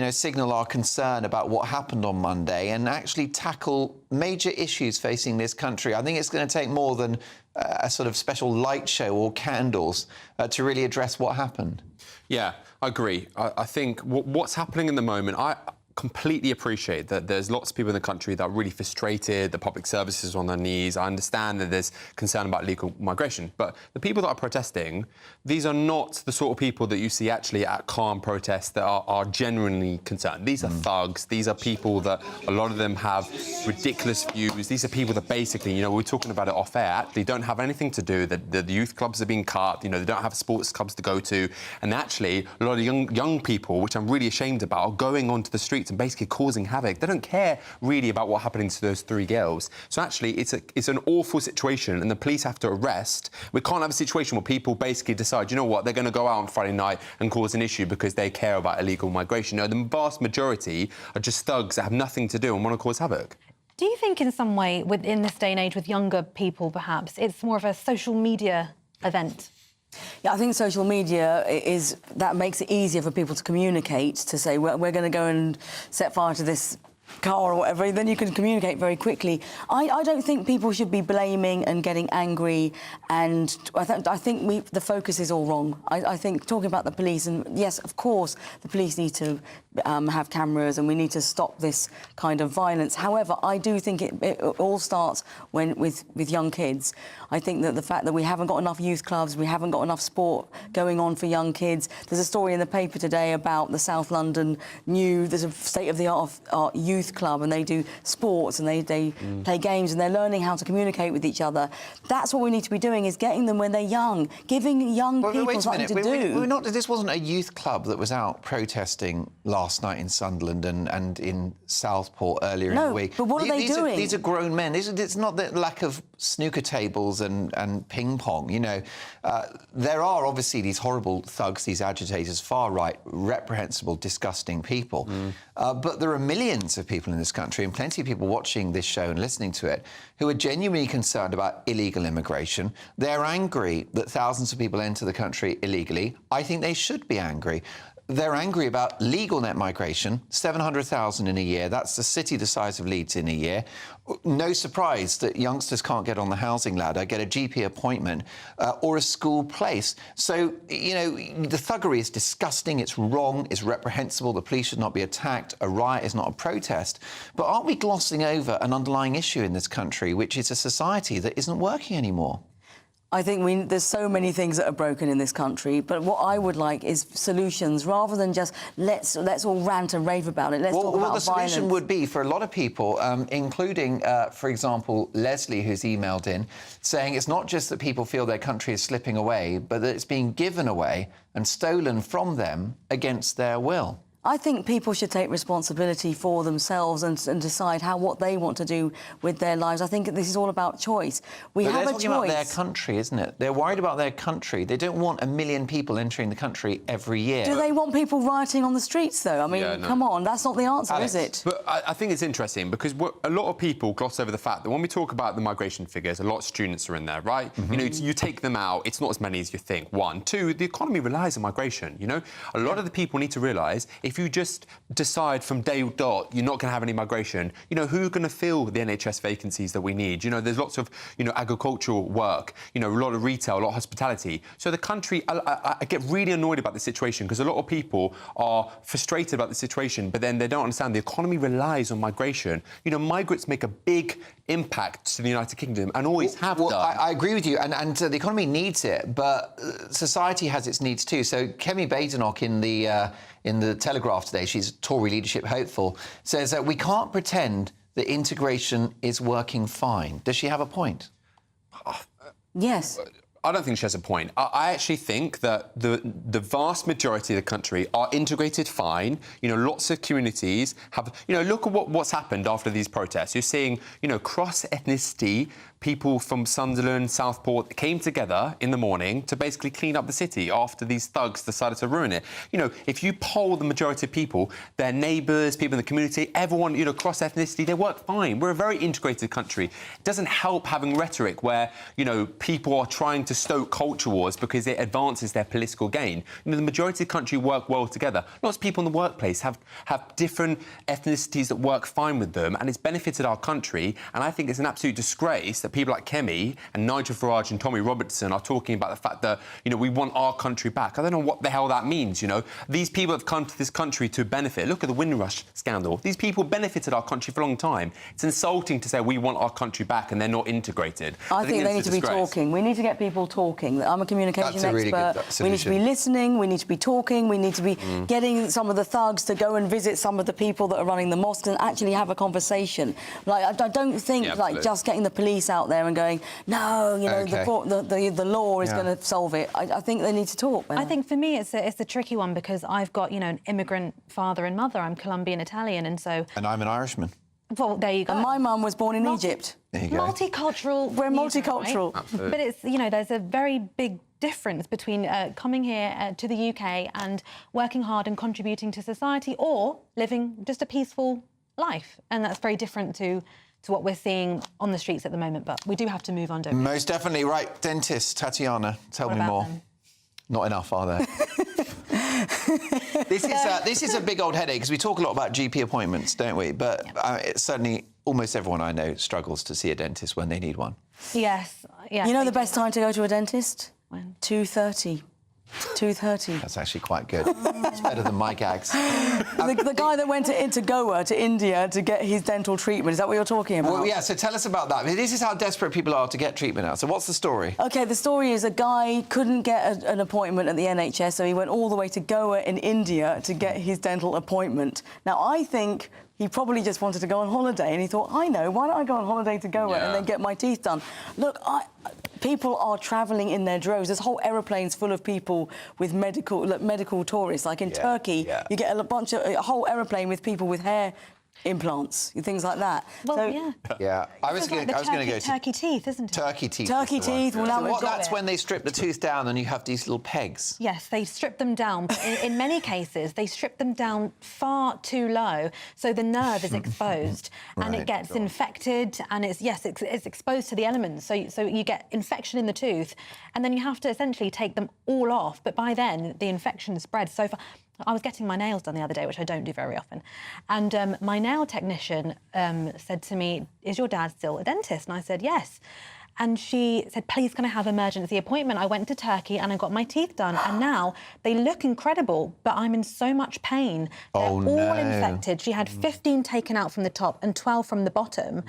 signal our concern about what happened on Monday and actually tackle major issues facing this country. I think it's going to take more than a sort of special light show or candles to really address what happened. Yeah, I agree. I think what's happening in the moment, I completely appreciate that there's lots of people in the country that are really frustrated, the public services are on their knees. I understand that there's concern about illegal migration, but the people that are protesting, these are not the sort of people that you see actually at calm protests that are genuinely concerned. These are thugs. These are people that a lot of them have ridiculous views. These are people that basically, we're talking about it off air, actually don't have anything to do. The youth clubs are being cut, they don't have sports clubs to go to, and actually a lot of young people, which I'm really ashamed about, are going onto the streets and basically causing havoc. They don't care really about what happened to those three girls. So actually, it's an awful situation, and the police have to arrest. We can't have a situation where people basically decide, you know what, they're going to go out on Friday night and cause an issue because they care about illegal migration. The vast majority are just thugs that have nothing to do and want to cause havoc. Do you think in some way, within this day and age with younger people perhaps, it's more of a social media event? Yeah, I think social media that makes it easier for people to communicate, to say we're going to go and set fire to this car or whatever, then you can communicate very quickly. I don't think people should be blaming and getting angry, and I think the focus is all wrong. I think talking about the police, and yes, of course, the police need to have cameras and we need to stop this kind of violence. However, I do think it all starts with young kids. I think that the fact that we haven't got enough youth clubs, we haven't got enough sport going on for young kids. There's a story in the paper today about the South London there's a state-of-the-art youth club, and they do sports and they play games and they're learning how to communicate with each other. That's what we need to be doing, is getting them when they're young, giving young people something to do. This wasn't a youth club that was out protesting last night in Sunderland and in Southport earlier in the week. But what are they doing? These are grown men. It's not the lack of snooker tables and ping pong, you know. There are obviously these horrible thugs, these agitators, far-right, reprehensible, disgusting people. But there are millions of people in this country, and plenty of people watching this show and listening to it, who are genuinely concerned about illegal immigration. They're angry that thousands of people enter the country illegally. I think they should be angry. They're angry about legal net migration, 700,000 in a year. That's the city the size of Leeds in a year. No surprise that youngsters can't get on the housing ladder, get a GP appointment or a school place. So, you know, the thuggery is disgusting, it's wrong, it's reprehensible, the police should not be attacked, a riot is not a protest. But aren't we glossing over an underlying issue in this country, which is a society that isn't working anymore? I think there's so many things that are broken in this country, but what I would like is solutions rather than just let's all rant and rave about it. Let's talk about the violence. solution would be for a lot of people, including, for example, Leslie, who's emailed in, saying it's not just that people feel their country is slipping away, but that it's being given away and stolen from them against their will. I think people should take responsibility for themselves and decide what they want to do with their lives. I think this is all about choice. We have a choice. They're talking about their country, isn't it? They're worried about their country. They don't want 1 million people entering the country every year. Do they want people rioting on the streets, though? I mean, come on, that's not the answer, Alex, is it? But I think it's interesting because a lot of people gloss over the fact that when we talk about the migration figures, a lot of students are in there, right? You know, you take them out, it's not as many as you think. 1. 2, the economy relies on migration, you know? A lot of the people need to realise if you just decide from day dot you're not going to have any migration, you know, who's going to fill the NHS vacancies that we need? You know, there's lots of, you know, agricultural work, you know, a lot of retail, a lot of hospitality. So the country, I get really annoyed about the situation because a lot of people are frustrated about the situation, but then they don't understand the economy relies on migration. You know, migrants make a big impact to the United Kingdom and always have done. I agree with you, and the economy needs it, but society has its needs too. So Kemi Badenoch in the Telegraph today, she's Tory leadership hopeful, says that we can't pretend that integration is working fine. Does she have a point? Yes. I don't think she has a point. I actually think that the vast majority of the country are integrated fine. You know, lots of communities have... You know, look at what's happened after these protests. You're seeing, you know, cross-ethnicity, people from Sunderland, Southport came together in the morning to basically clean up the city after these thugs decided to ruin it. You know, if you poll the majority of people, their neighbours, people in the community, everyone, you know, cross-ethnicity, they work fine. We're a very integrated country. It doesn't help having rhetoric where, you know, people are trying to stoke culture wars because it advances their political gain. You know, the majority of the country work well together. Lots of people in the workplace have different ethnicities that work fine with them, and it's benefited our country, and I think it's an absolute disgrace that people like Kemi and Nigel Farage and Tommy Robertson are talking about the fact that, you know, we want our country back. I don't know what the hell that means, you know. These people have come to this country to benefit. Look at the Windrush scandal. These people benefited our country for a long time. It's insulting to say we want our country back and they're not integrated. I think they need to be talking. We need to get people talking. I'm a communication expert. We need to be listening, we need to be talking, we need to be getting some of the thugs to go and visit some of the people that are running the mosques and actually have a conversation. Like, I don't think, like, just getting the police out there and going, no, you know, the law is going to solve it. I think they need to talk. I think for me it's a tricky one because I've got, you know, an immigrant father and mother. I'm Colombian Italian, and so... And I'm an Irishman. Well, there you go. And my mum was born in Egypt. There you go. Multicultural. We're multicultural. Right? But it's, you know, there's a very big difference between coming here to the UK and working hard and contributing to society, or living just a peaceful life, and that's very different to what we're seeing on the streets at the moment. But we do have to move on, don't we? Most definitely. Right, dentist, Tatiana, tell me more. Them? Not enough, are there? This is a big old headache because we talk a lot about GP appointments, don't we? But certainly almost everyone I know struggles to see a dentist when they need one. Yes. Yeah. You know the best time to go to a dentist? When? 2:30. 2:30. That's actually quite good. It's better than my gags. The guy that went to Goa, to India, to get his dental treatment, is that what you're talking about? Well, yeah, so tell us about that. This is how desperate people are to get treatment now. So what's the story? OK, the story is a guy couldn't get an appointment at the NHS, so he went all the way to Goa in India to get his dental appointment. Now, I think he probably just wanted to go on holiday, and he thought, I know, why don't I go on holiday to Goa and then get my teeth done? Look, people are travelling in their droves. There's whole aeroplanes full of people with medical tourists. Like in Turkey, you get a whole aeroplane with people with hair implants, things like that. Well, yeah. I was going to go to turkey teeth, isn't it? Turkey teeth. Turkey teeth. Well, now we've got that's when they strip the tooth down and you have these little pegs. Yes, they strip them down. But in many cases, they strip them down far too low, so the nerve is exposed and it gets infected, and it's exposed to the elements. So you get infection in the tooth, and then you have to essentially take them all off. But by then, the infection spreads so far. I was getting my nails done the other day, which I don't do very often, and my nail technician said to me, "Is your dad still a dentist?" And I said, "Yes." And she said, "Please, can I have an emergency appointment? I went to Turkey and I got my teeth done, and now they look incredible, but I'm in so much pain. They're all infected." She had 15 taken out from the top and 12 from the bottom,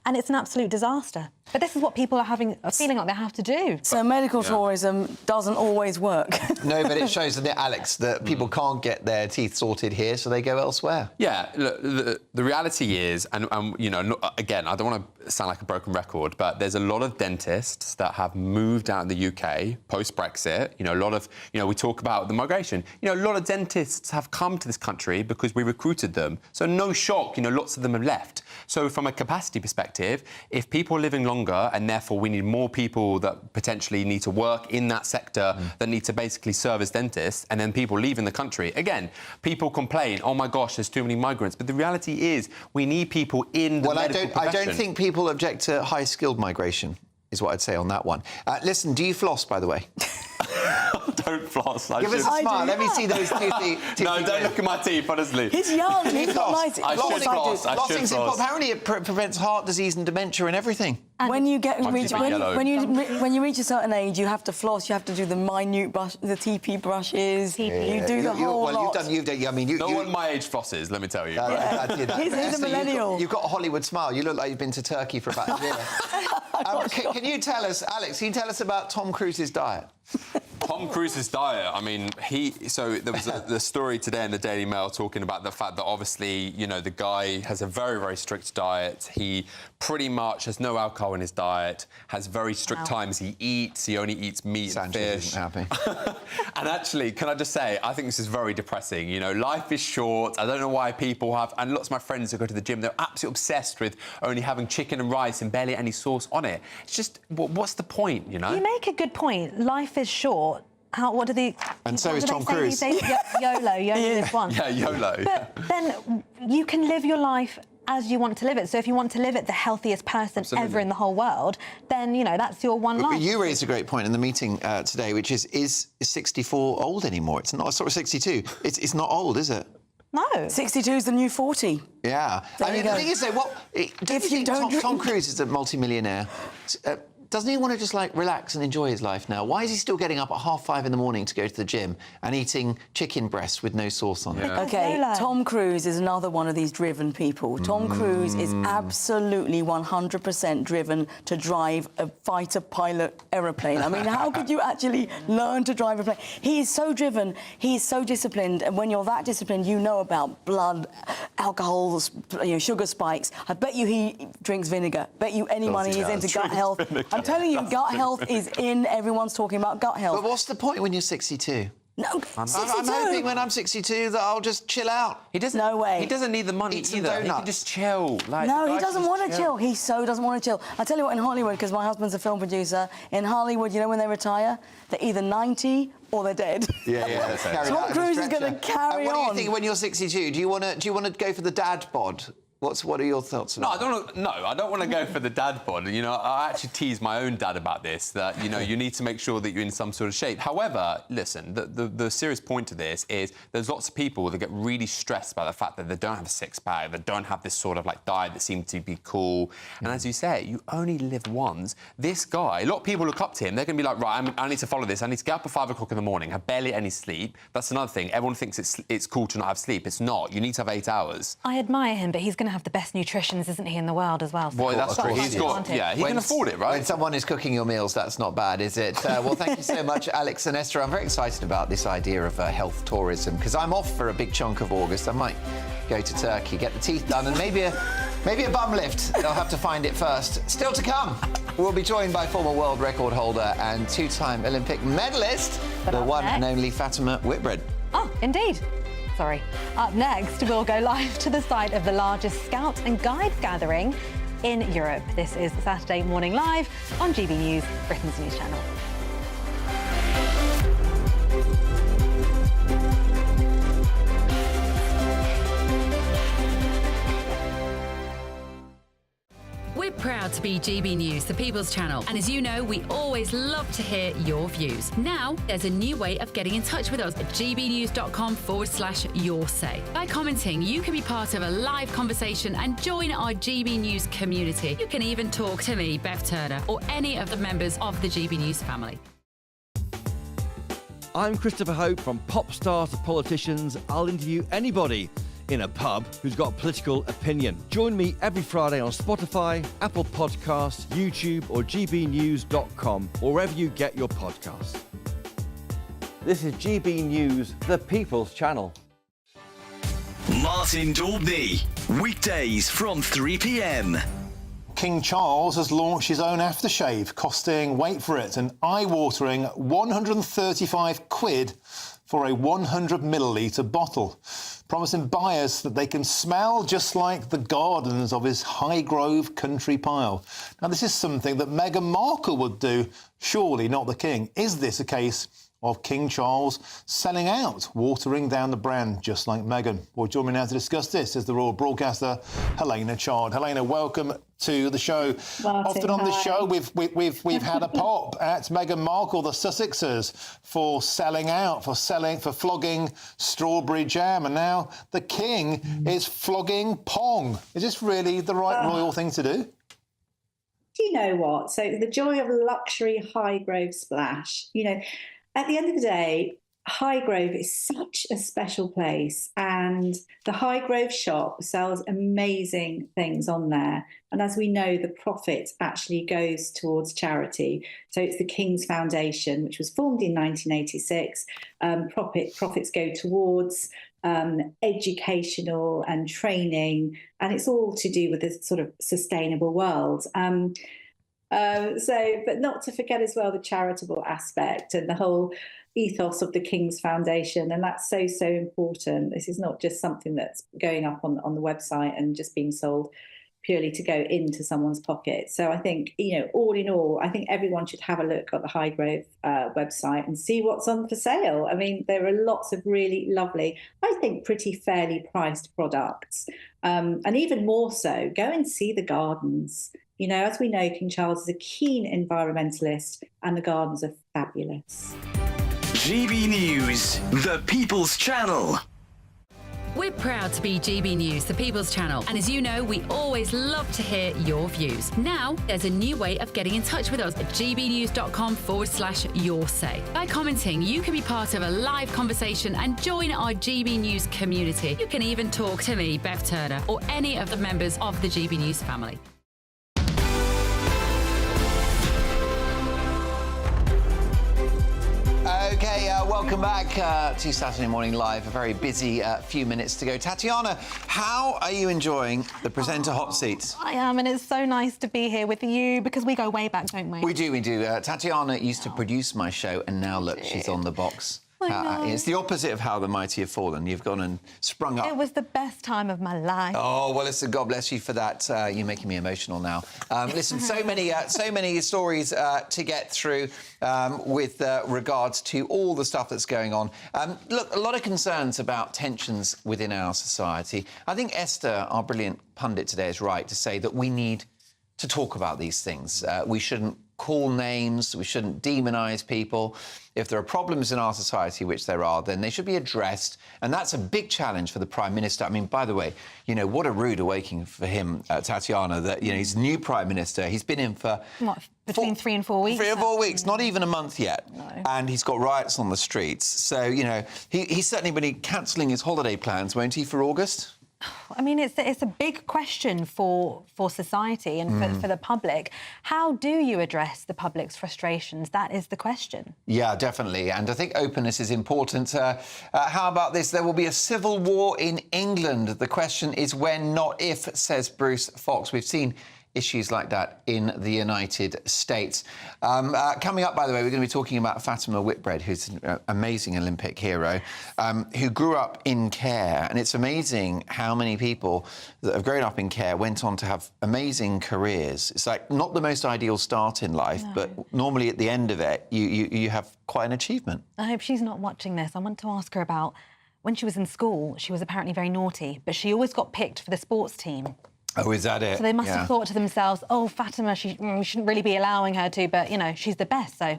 and it's an absolute disaster. But this is what people are feeling like they have to do. So medical tourism doesn't always work. No, but it shows, doesn't it, Alex, that people can't get their teeth sorted here, so they go elsewhere. Yeah, look, the reality is, and you know, again, I don't want to sound like a broken record, but there's a lot of dentists that have moved out of the UK post-Brexit. You know, a lot of, you know, we talk about the migration. You know, a lot of dentists have come to this country because we recruited them. So no shock, you know, lots of them have left. So from a capacity perspective, if people are living longer, and therefore we need more people that potentially need to work in that sector that need to basically serve as dentists, and then people leaving the country. Again, people complain, oh my gosh, there's too many migrants. But the reality is we need people in the medical profession. I don't think people object to high-skilled migration, is what I'd say on that one. Listen, do you floss, by the way? Don't floss. Give us a smile. Let me see those two No, don't look at my teeth, honestly. He's young. He's got nice... I should floss. Apparently it prevents heart disease and dementia and everything. When you reach a certain age, you have to floss. You have to do the minute brush, the TP brushes. You do the whole lot. You've done. I mean, no one my age flosses. Let me tell you. He's a millennial. You've got a Hollywood smile. You look like you've been to Turkey for about a year. Can you tell us, Alex? Can you tell us about Tom Cruise's diet? Tom Cruise's diet, I mean, so there was the story today in the Daily Mail talking about the fact that obviously, you know, the guy has a very, very strict diet. He pretty much has no alcohol in his diet, has very strict times he eats. He only eats meat and fish. Isn't happy. And actually, can I just say, I think this is very depressing. You know, life is short. I don't know why people have, and lots of my friends who go to the gym, they're absolutely obsessed with only having chicken and rice and barely any sauce on it. It's just, what's the point, you know? You make a good point. Life is short. What do they... And so is Tom Cruise. YOLO is one. Yeah, YOLO. But then you can live your life as you want to live it. So if you want to live it the healthiest person ever in the whole world, then, you know, that's your one life. You raised a great point in the meeting today, which is 64 old anymore? It's not, sort of 62. It's not old, is it? No. 62 is the new 40. Yeah. I mean, the thing is, though, Tom Cruise is a multi-millionaire. Doesn't he want to just, like, relax and enjoy his life now? Why is he still getting up at 5:30 in the morning to go to the gym and eating chicken breasts with no sauce on it? Yeah. OK, Tom Cruise is another one of these driven people. Tom Cruise is absolutely 100% driven to drive a fighter pilot aeroplane. I mean, how could you actually learn to drive a plane? He is so driven, he is so disciplined, and when you're that disciplined, you know about blood, alcohol, you know, sugar spikes. I bet you he drinks vinegar. Bet you any money he's into gut health. I'm telling you, gut health is in. Everyone's talking about gut health. But what's the point when you're 62? No, I'm hoping when I'm 62 that I'll just chill out. He doesn't. No way. He doesn't need the money either. He can just chill. Like, no, he doesn't want to chill. He so doesn't want to chill. I tell you what, in Hollywood, because my husband's a film producer, in Hollywood, you know, when they retire, they're either 90 or they're dead. Yeah. Tom Cruise is going to carry on. What do you think when you're 62? Do you want to go for the dad bod? What are your thoughts on that? I don't want to go for the dad bod. You know, I actually tease my own dad about this, that, you know, you need to make sure that you're in some sort of shape. However, listen, the serious point to this is there's lots of people that get really stressed by the fact that they don't have a six-pack, they don't have this sort of, like, diet that seems to be cool. And as you say, you only live once. This guy, a lot of people look up to him. They're going to be like, right, I need to follow this. I need to get up at 5 o'clock in the morning, have barely any sleep. That's another thing. Everyone thinks it's cool to not have sleep. It's not. You need to have 8 hours. I admire him, but he's going to have the best nutrition, isn't he, in the world as well? So Boy, that's true. He can afford it, right? When someone is cooking your meals, that's not bad, is it? Well, thank you so much, Alex and Esther. I'm very excited about this idea of health tourism, because I'm off for a big chunk of August. I might go to Turkey, get the teeth done, and maybe a bum lift. They'll have to find it first. Still to come, we'll be joined by former world record holder and two-time Olympic medalist, the one and only Fatima Whitbread. Oh, indeed. Sorry. Up next, we'll go live to the site of the largest Scout and Guide gathering in Europe. This is Saturday Morning Live on GB News, Britain's news channel. We're proud to be GB News, the People's Channel, and as you know, we always love to hear your views. Now, there's a new way of getting in touch with us at gbnews.com/yoursay. By commenting, you can be part of a live conversation and join our GB News community. You can even talk to me, Bev Turner, or any of the members of the GB News family. I'm Christopher Hope. From pop stars to politicians, I'll interview anybody in a pub who's got a political opinion. Join me every Friday on Spotify, Apple Podcasts, YouTube or gbnews.com, or wherever you get your podcasts. This is GB News, the People's Channel. Martin Daubney, weekdays from 3 p.m. King Charles has launched his own aftershave, costing, wait for it, an eye-watering 135 quid for a 100 millilitre bottle, promising buyers that they can smell just like the gardens of his Highgrove country pile. Now, this is something that Meghan Markle would do, surely not the King. Is this a case of King Charles selling out, watering down the brand just like Meghan? Well, join me now to discuss this is the royal broadcaster Helena Chard. Helena, welcome to the show. Martin, often on the hi. show, we've had a pop at Meghan Markle, the Sussexers, for selling out, for flogging strawberry jam, and now the King is flogging Pong. Is this really the right royal thing to do? Do you know what? So the joy of a luxury Highgrove splash, you know, at the end of the day, Highgrove is such a special place, and the Highgrove shop sells amazing things on there. And as we know, the profit actually goes towards charity. So it's the King's Foundation, which was formed in 1986. Profits go towards educational and training, and it's all to do with this sort of sustainable world. But not to forget as well the charitable aspect and the whole ethos of the King's Foundation, and that's so important. This is not just something that's going up on the website and just being sold purely to go into someone's pocket. So I think, you know, all in all, I think everyone should have a look at the Highgrove website and see what's on for sale. I mean, there are lots of really lovely, I think pretty fairly priced products, and even more so, go and see the gardens. You know, as we know, King Charles is a keen environmentalist, and the gardens are fabulous. GB News, the People's Channel. We're proud to be GB News, the People's Channel, and as you know, we always love to hear your views. Now, there's a new way of getting in touch with us at gbnews.com/yoursay. By commenting, you can be part of a live conversation and join our GB News community. You can even talk to me, Bev Turner, or any of the members of the GB News family. OK, welcome back to Saturday Morning Live. A very busy few minutes to go. Tatiana, how are you enjoying the presenter hot seat? I am, and it's so nice to be here with you because we go way back, don't we? We do. Tatiana used to produce my show, and now, look, she's on the box. It's the opposite of how the mighty have fallen. You've gone and sprung up. It was the best time of my life. Oh, well, listen, God bless you for that. You're making me emotional now. Listen, so many stories to get through with regards to all the stuff that's going on. Look, a lot of concerns about tensions within our society. I think Esther, our brilliant pundit today, is right to say that we need to talk about these things. We shouldn't call names, we shouldn't demonise people. If there are problems in our society, which there are, then they should be addressed. And that's a big challenge for the Prime Minister. I mean, by the way, you know, what a rude awakening for him, Tatiana, that, you know, he's new Prime Minister. He's been in for... What, between 3 and 4 weeks? 3 or 4 weeks, not even a month yet. No. And he's got riots on the streets. So, you know, he's certainly going to be cancelling his holiday plans, won't he, for August? I mean, it's a big question for society and for the public. How do you address the public's frustrations? That is the question. Yeah, definitely. And I think openness is important. How about this? There will be a civil war in England. The question is when, not if, says Bruce Fox. We've seen issues like that in the United States. Coming up, by the way, we're going to be talking about Fatima Whitbread, who's an amazing Olympic hero, who grew up in care. And it's amazing how many people that have grown up in care went on to have amazing careers. It's like not the most ideal start in life, but normally at the end of it, you have quite an achievement. I hope she's not watching this. I want to ask her about when she was in school. She was apparently very naughty, but she always got picked for the sports team. Oh, is that it? So they must have thought to themselves, oh, Fatima, we shouldn't really be allowing her to, but, you know, she's the best, so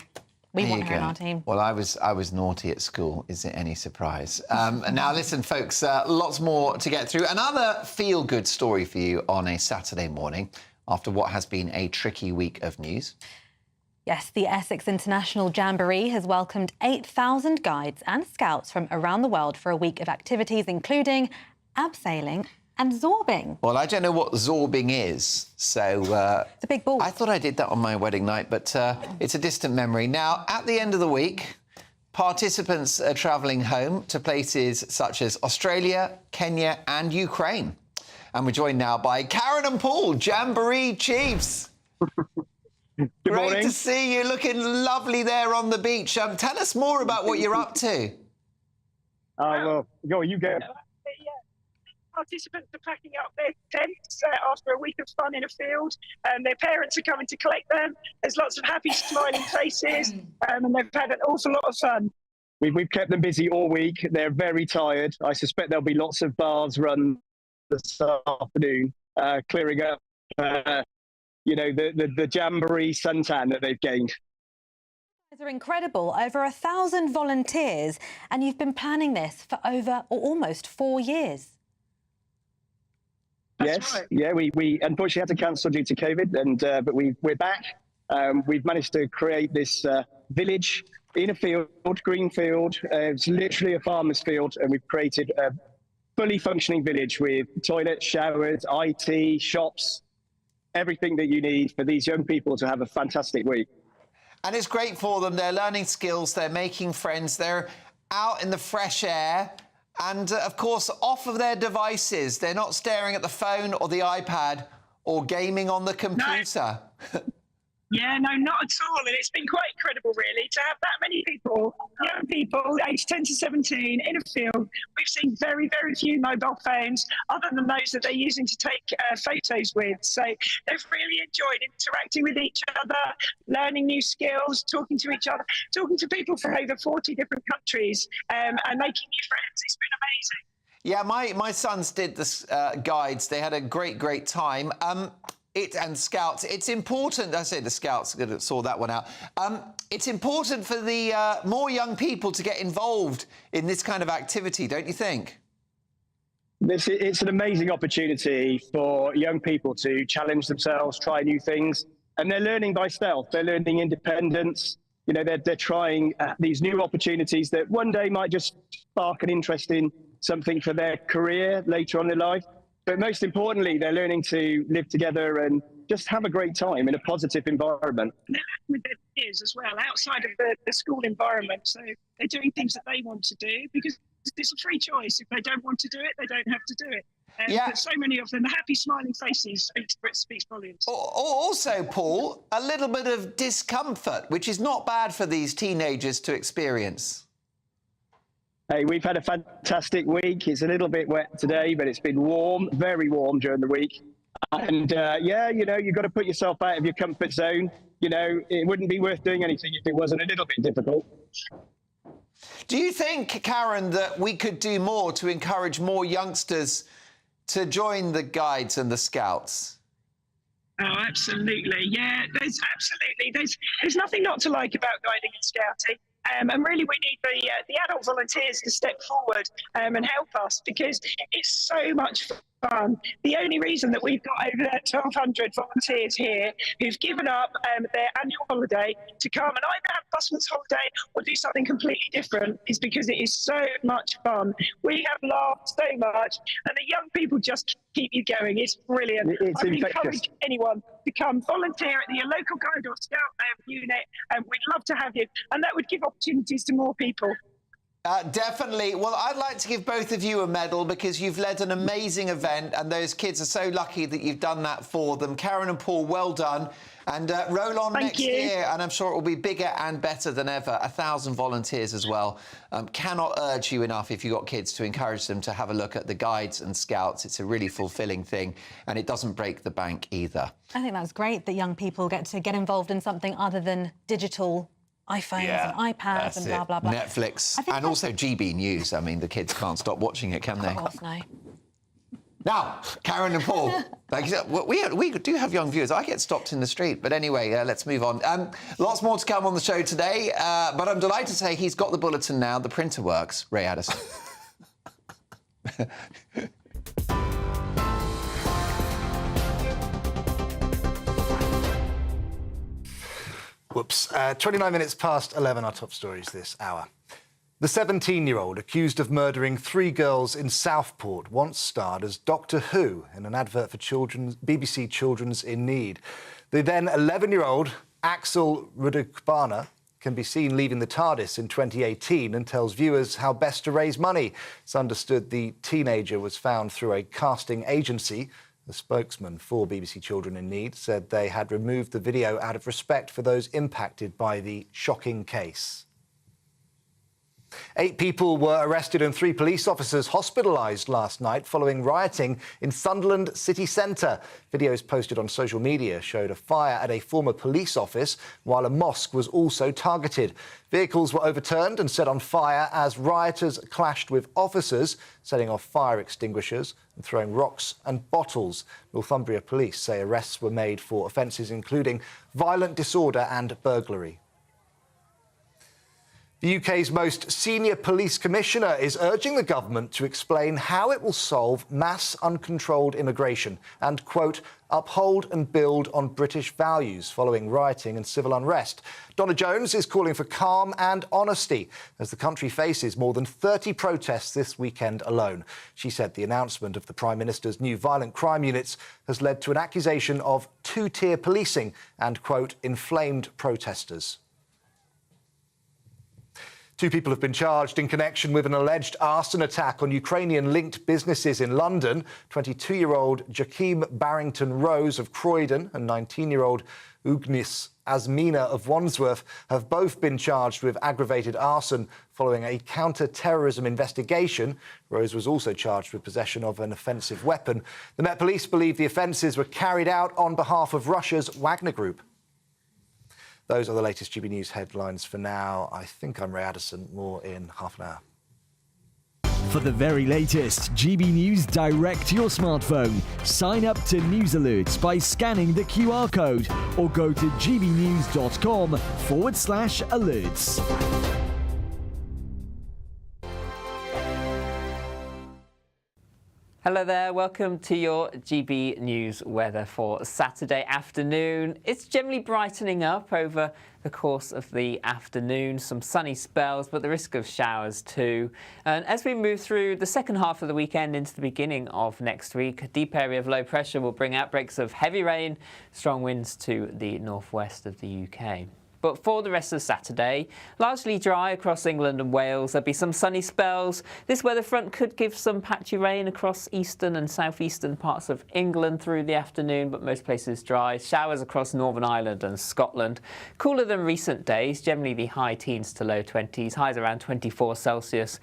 we want her in our team. Well, I was naughty at school. Is it any surprise? Now, listen, folks, lots more to get through. Another feel-good story for you on a Saturday morning after what has been a tricky week of news. Yes, the Essex International Jamboree has welcomed 8,000 guides and scouts from around the world for a week of activities, including abseiling and zorbing. Well, I don't know what zorbing is, so... it's a big ball. I thought I did that on my wedding night, but it's a distant memory. Now, at the end of the week, participants are travelling home to places such as Australia, Kenya and Ukraine. And we're joined now by Karen and Paul, Jamboree Chiefs. Good Great morning. to see you, looking lovely there on the beach. Tell us more about what you're up to. Well, go, you go. Participants are packing up their tents after a week of fun in a field, and their parents are coming to collect them. There's lots of happy, smiling faces, and they've had an awful lot of fun. We've kept them busy all week. They're very tired. I suspect there'll be lots of baths run this afternoon, clearing up, you know, the Jamboree suntan that they've gained. These are incredible. Over 1,000 volunteers, and you've been planning this for over or almost 4 years. Yes, right. Yeah, we unfortunately had to cancel due to COVID, and but we're back. We've managed to create this village in a field, green field. It's literally a farmer's field, and we've created a fully functioning village with toilets, showers, IT, shops, everything that you need for these young people to have a fantastic week. And it's great for them. They're learning skills, they're making friends, they're out in the fresh air. And, of course, off of their devices. They're not staring at the phone or the iPad or gaming on the computer. No. Yeah, no, not at all. And it's been quite incredible, really, to have that many people, young people, aged 10 to 17, in a field. We've seen very, very few mobile phones, other than those that they're using to take photos with. So they've really enjoyed interacting with each other, learning new skills, talking to each other, talking to people from over 40 different countries, and making new friends. It's been amazing. Yeah, my sons did the guides. They had a great time. And Scouts, it's important, I say the Scouts saw that one out. It's important for the more young people to get involved in this kind of activity, don't you think? It's an amazing opportunity for young people to challenge themselves, try new things, and they're learning by stealth. They're learning independence. You know, they're trying these new opportunities that one day might just spark an interest in something for their career later on in life. But most importantly, they're learning to live together and just have a great time in a positive environment. They're with their peers as well, outside of the school environment. So they're doing things that they want to do because it's a free choice. If they don't want to do it, they don't have to do it. But so many of them, the happy, smiling faces speaks volumes. Also, Paul, a little bit of discomfort, which is not bad for these teenagers to experience. Hey, we've had a fantastic week. It's a little bit wet today, but it's been warm, very warm during the week. And yeah, you know, you've got to put yourself out of your comfort zone. You know, it wouldn't be worth doing anything if it wasn't a little bit difficult. Do you think, Karen, that we could do more to encourage more youngsters to join the Guides and the Scouts? Oh, absolutely. Yeah, there's nothing not to like about guiding and scouting. And really, we need the adult volunteers to step forward and help us, because it's so much fun. The only reason that we've got over 1,200 volunteers here who've given up their annual holiday to come and either have busman's holiday or do something completely different is because it is so much fun. We have laughed so much, and the young people just keep you going. It's brilliant. It's I would infectious. encourage anyone to come volunteer at your local guide or scout unit, and we'd love to have you. And that would give opportunities to more people. Definitely. Well, I'd like to give both of you a medal because you've led an amazing event, and those kids are so lucky that you've done that for them. Karen and Paul, well done. And roll on next year, and I'm sure it will be bigger and better than ever. 1,000 volunteers as well. Cannot urge you enough, if you've got kids, to encourage them to have a look at the Guides and Scouts. It's a really fulfilling thing, and it doesn't break the bank either. I think that's great that young people get to get involved in something other than digital iPhones and iPads and blah, blah, blah. Netflix and also GBNews. I mean, the kids can't stop watching it, can they? Of course, no. Now, Karen and Paul, like you said, we do have young viewers. I get stopped in the street. But anyway, let's move on. Lots more to come on the show today. But I'm delighted to say he's got the bulletin now. The printer works. Ray Addison. Whoops. 29 minutes past 11, our top stories this hour. The 17-year-old accused of murdering 3 girls in Southport once starred as Doctor Who in an advert for BBC Children's in Need. The then 11-year-old Axel Rudukbana can be seen leaving the TARDIS in 2018 and tells viewers how best to raise money. It's understood the teenager was found through a casting agency. The spokesman for BBC Children in Need said they had removed the video out of respect for those impacted by the shocking case. 8 people were arrested and 3 police officers hospitalised last night following rioting in Sunderland city centre. Videos posted on social media showed a fire at a former police office, while a mosque was also targeted. Vehicles were overturned and set on fire as rioters clashed with officers, setting off fire extinguishers and throwing rocks and bottles. Northumbria police say arrests were made for offences including violent disorder and burglary. The UK's most senior police commissioner is urging the government to explain how it will solve mass uncontrolled immigration and, quote, uphold and build on British values following rioting and civil unrest. Donna Jones is calling for calm and honesty as the country faces more than 30 protests this weekend alone. She said the announcement of the Prime Minister's new violent crime units has led to an accusation of two-tier policing and, quote, inflamed protesters. 2 people have been charged in connection with an alleged arson attack on Ukrainian-linked businesses in London. 22-year-old Joachim Barrington-Rose of Croydon and 19-year-old Ugnis Asmina of Wandsworth have both been charged with aggravated arson following a counter-terrorism investigation. Rose was also charged with possession of an offensive weapon. The Met Police believe the offences were carried out on behalf of Russia's Wagner Group. Those are the latest GB News headlines for now. I think I'm Ray Addison. More in half an hour. For the very latest GB News direct to your smartphone, sign up to News Alerts by scanning the QR code or go to gbnews.com/alerts. Hello there, welcome to your GB News weather for Saturday afternoon. It's generally brightening up over the course of the afternoon, some sunny spells, but the risk of showers too. And as we move through the second half of the weekend into the beginning of next week, a deep area of low pressure will bring outbreaks of heavy rain, strong winds to the northwest of the UK. But for the rest of Saturday, largely dry across England and Wales. There'll be some sunny spells. This weather front could give some patchy rain across eastern and southeastern parts of England through the afternoon, but most places dry. Showers across Northern Ireland and Scotland. Cooler than recent days, generally the high teens to low 20s, highs around 24 Celsius.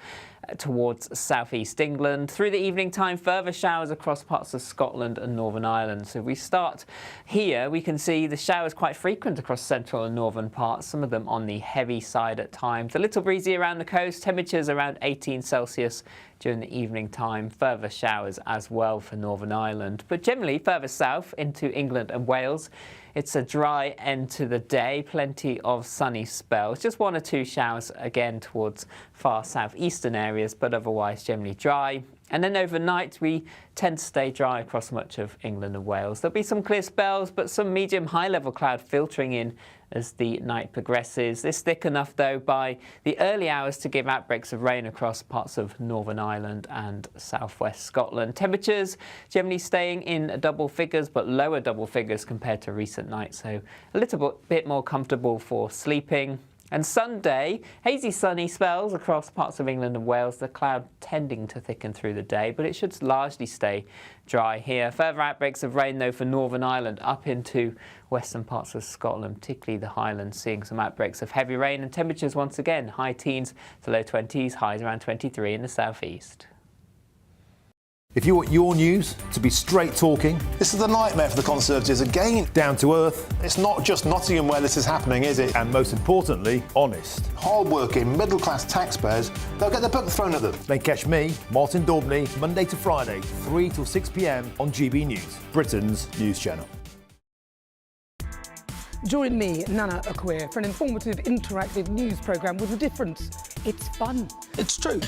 towards southeast England. Through the evening time, further showers across parts of Scotland and Northern Ireland. So if we start here, we can see the showers quite frequent across central and northern parts, some of them on the heavy side at times. A little breezy around the coast, temperatures around 18 Celsius during the evening time. Further showers as well for Northern Ireland. But generally further south into England and Wales, it's a dry end to the day, plenty of sunny spells. Just 1 or 2 showers again towards far southeastern areas, but otherwise generally dry. And then overnight, we tend to stay dry across much of England and Wales. There'll be some clear spells, but some medium high-level cloud filtering in as the night progresses. This thick enough, though, by the early hours to give outbreaks of rain across parts of Northern Ireland and southwest Scotland. Temperatures generally staying in double figures, but lower double figures compared to recent nights, so a little bit more comfortable for sleeping. And Sunday, hazy sunny spells across parts of England and Wales, the cloud tending to thicken through the day, but it should largely stay dry here. Further outbreaks of rain, though, for Northern Ireland up into western parts of Scotland, particularly the Highlands, seeing some outbreaks of heavy rain, and temperatures once again high teens to low 20s, highs around 23 in the southeast. If you want your news to be straight talking, this is a nightmare for the Conservatives again. Down to earth. It's not just Nottingham where this is happening, is it? And most importantly, honest. Hard-working, middle-class taxpayers, they'll get their book thrown at them. Then catch me, Martin Daubney, Monday to Friday, 3 till 6 p.m. on GB News, Britain's news channel. Join me, Nana Akweer, for an informative, interactive news programme with a difference. It's fun. It's true.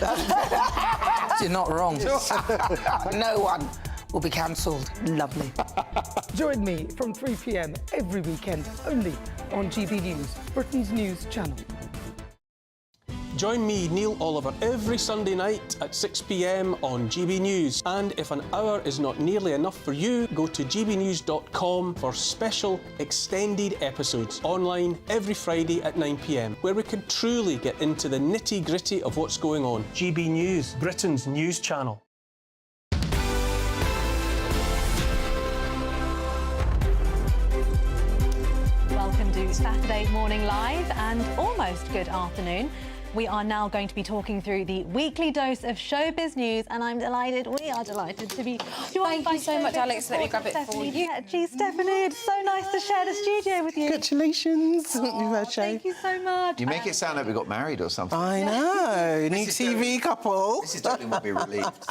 You're not wrong. No one will be cancelled. Lovely. Join me from 3 p.m. every weekend, only on GB News, Britain's news channel. Join me, Neil Oliver, every Sunday night at 6 p.m. on GB News. And if an hour is not nearly enough for you, go to gbnews.com for special extended episodes online every Friday at 9 p.m, where we can truly get into the nitty-gritty of what's going on. GB News, Britain's news channel. Welcome to Saturday Morning Live and almost good afternoon. We are now going to be talking through the weekly dose of showbiz news, and I'm delighted, we are delighted to be joined by Thank you so much, Alex. Let me grab it for you. Gee, Stephanie, it's so nice to share the studio with you. Congratulations. Thank you so much. You make it sound like we got married or something. I know. New TV couple. This is totally what we relieved.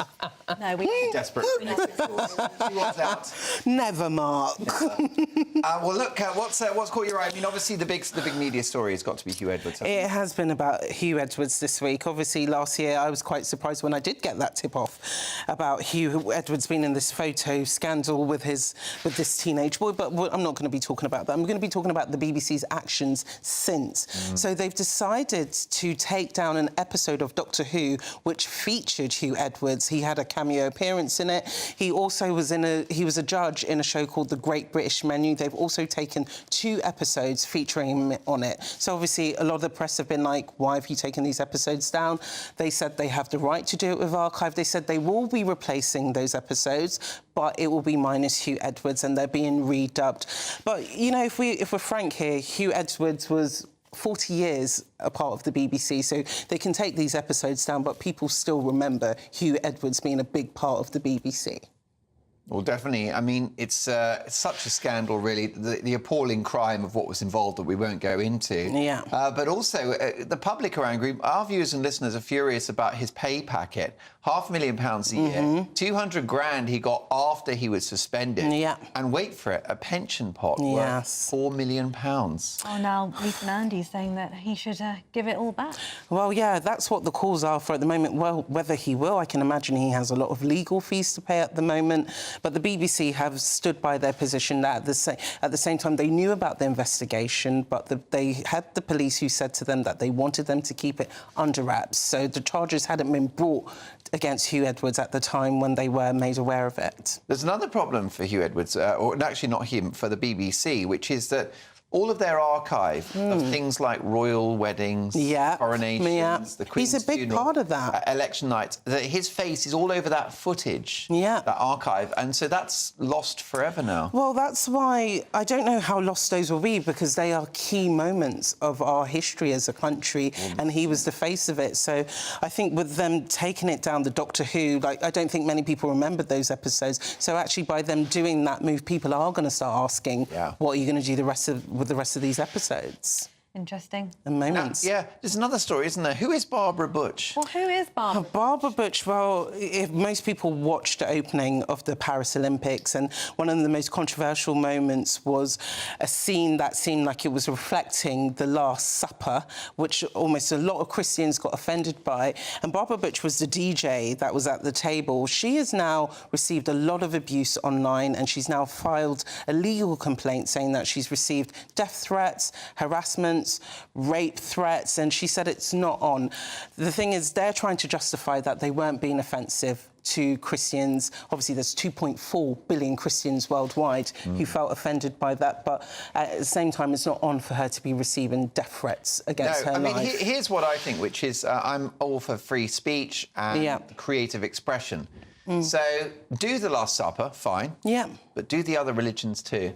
No, we desperate. She wants out. Never, Mark. Well, look, what's caught your eye? I mean, obviously the big media story has got to be Hugh Edwards. It has been about Hugh Edwards this week. Obviously, last year I was quite surprised when I did get that tip-off about Hugh Edwards being in this photo scandal with this teenage boy, but I'm not going to be talking about that. I'm going to be talking about the BBC's actions since. So they've decided to take down an episode of Doctor Who which featured Hugh Edwards. He had a cameo appearance in it. He also was he was a judge in a show called The Great British Menu. They've also taken 2 episodes featuring him on it. So obviously a lot of the press have been like, why have you taken these episodes down? They said they have the right to do it with archive. They said they will be replacing those episodes, but it will be minus Hugh Edwards, and they're being redubbed. But you know, if we're frank here, Hugh Edwards was 40 years a part of the BBC, so they can take these episodes down, but people still remember Hugh Edwards being a big part of the BBC. Well, definitely. I mean, it's such a scandal, really, the appalling crime of what was involved that we won't go into. Yeah. But also, the public are angry. Our viewers and listeners are furious about his pay packet. £500,000 a year, 200 grand he got after he was suspended. Yeah. And wait for it, a pension pot worth £4 million. Oh, now Lisa and Andy's saying that he should give it all back. Well, yeah, that's what the calls are for at the moment. Well, whether he will, I can imagine he has a lot of legal fees to pay at the moment. But the BBC have stood by their position that at the same time they knew about the investigation, but they had the police who said to them that they wanted them to keep it under wraps. So the charges hadn't been brought against Hugh Edwards at the time when they were made aware of it. There's another problem for Hugh Edwards, or actually not him, for the BBC, which is that all of their archive of things like royal weddings, coronations, the Queen's He's a big funeral, part of that. Election nights. His face is all over that footage, that archive, and so that's lost forever now. Well, that's why I don't know how lost those will be, because they are key moments of our history as a country, and he was the face of it. So I think with them taking it down, the Doctor Who, like, I don't think many people remembered those episodes. So actually, by them doing that move, people are going to start asking, what are you going to do with the rest of these episodes? Interesting. And moments. There's another story, isn't there? Who is Barbara Butch? Well, who is Barbara? Barbara Butch, well, if most people watched the opening of the Paris Olympics, and one of the most controversial moments was a scene that seemed like it was reflecting the Last Supper, which almost a lot of Christians got offended by. And Barbara Butch was the DJ that was at the table. She has now received a lot of abuse online, and she's now filed a legal complaint saying that she's received death threats, harassment, rape threats, and she said it's not on. The thing is, they're trying to justify that they weren't being offensive to Christians. Obviously, there's 2.4 billion Christians worldwide who felt offended by that, but at the same time, it's not on for her to be receiving death threats against her life. I mean, here's what I think, which is I'm all for free speech and creative expression. So do the Last Supper, fine. But do the other religions too.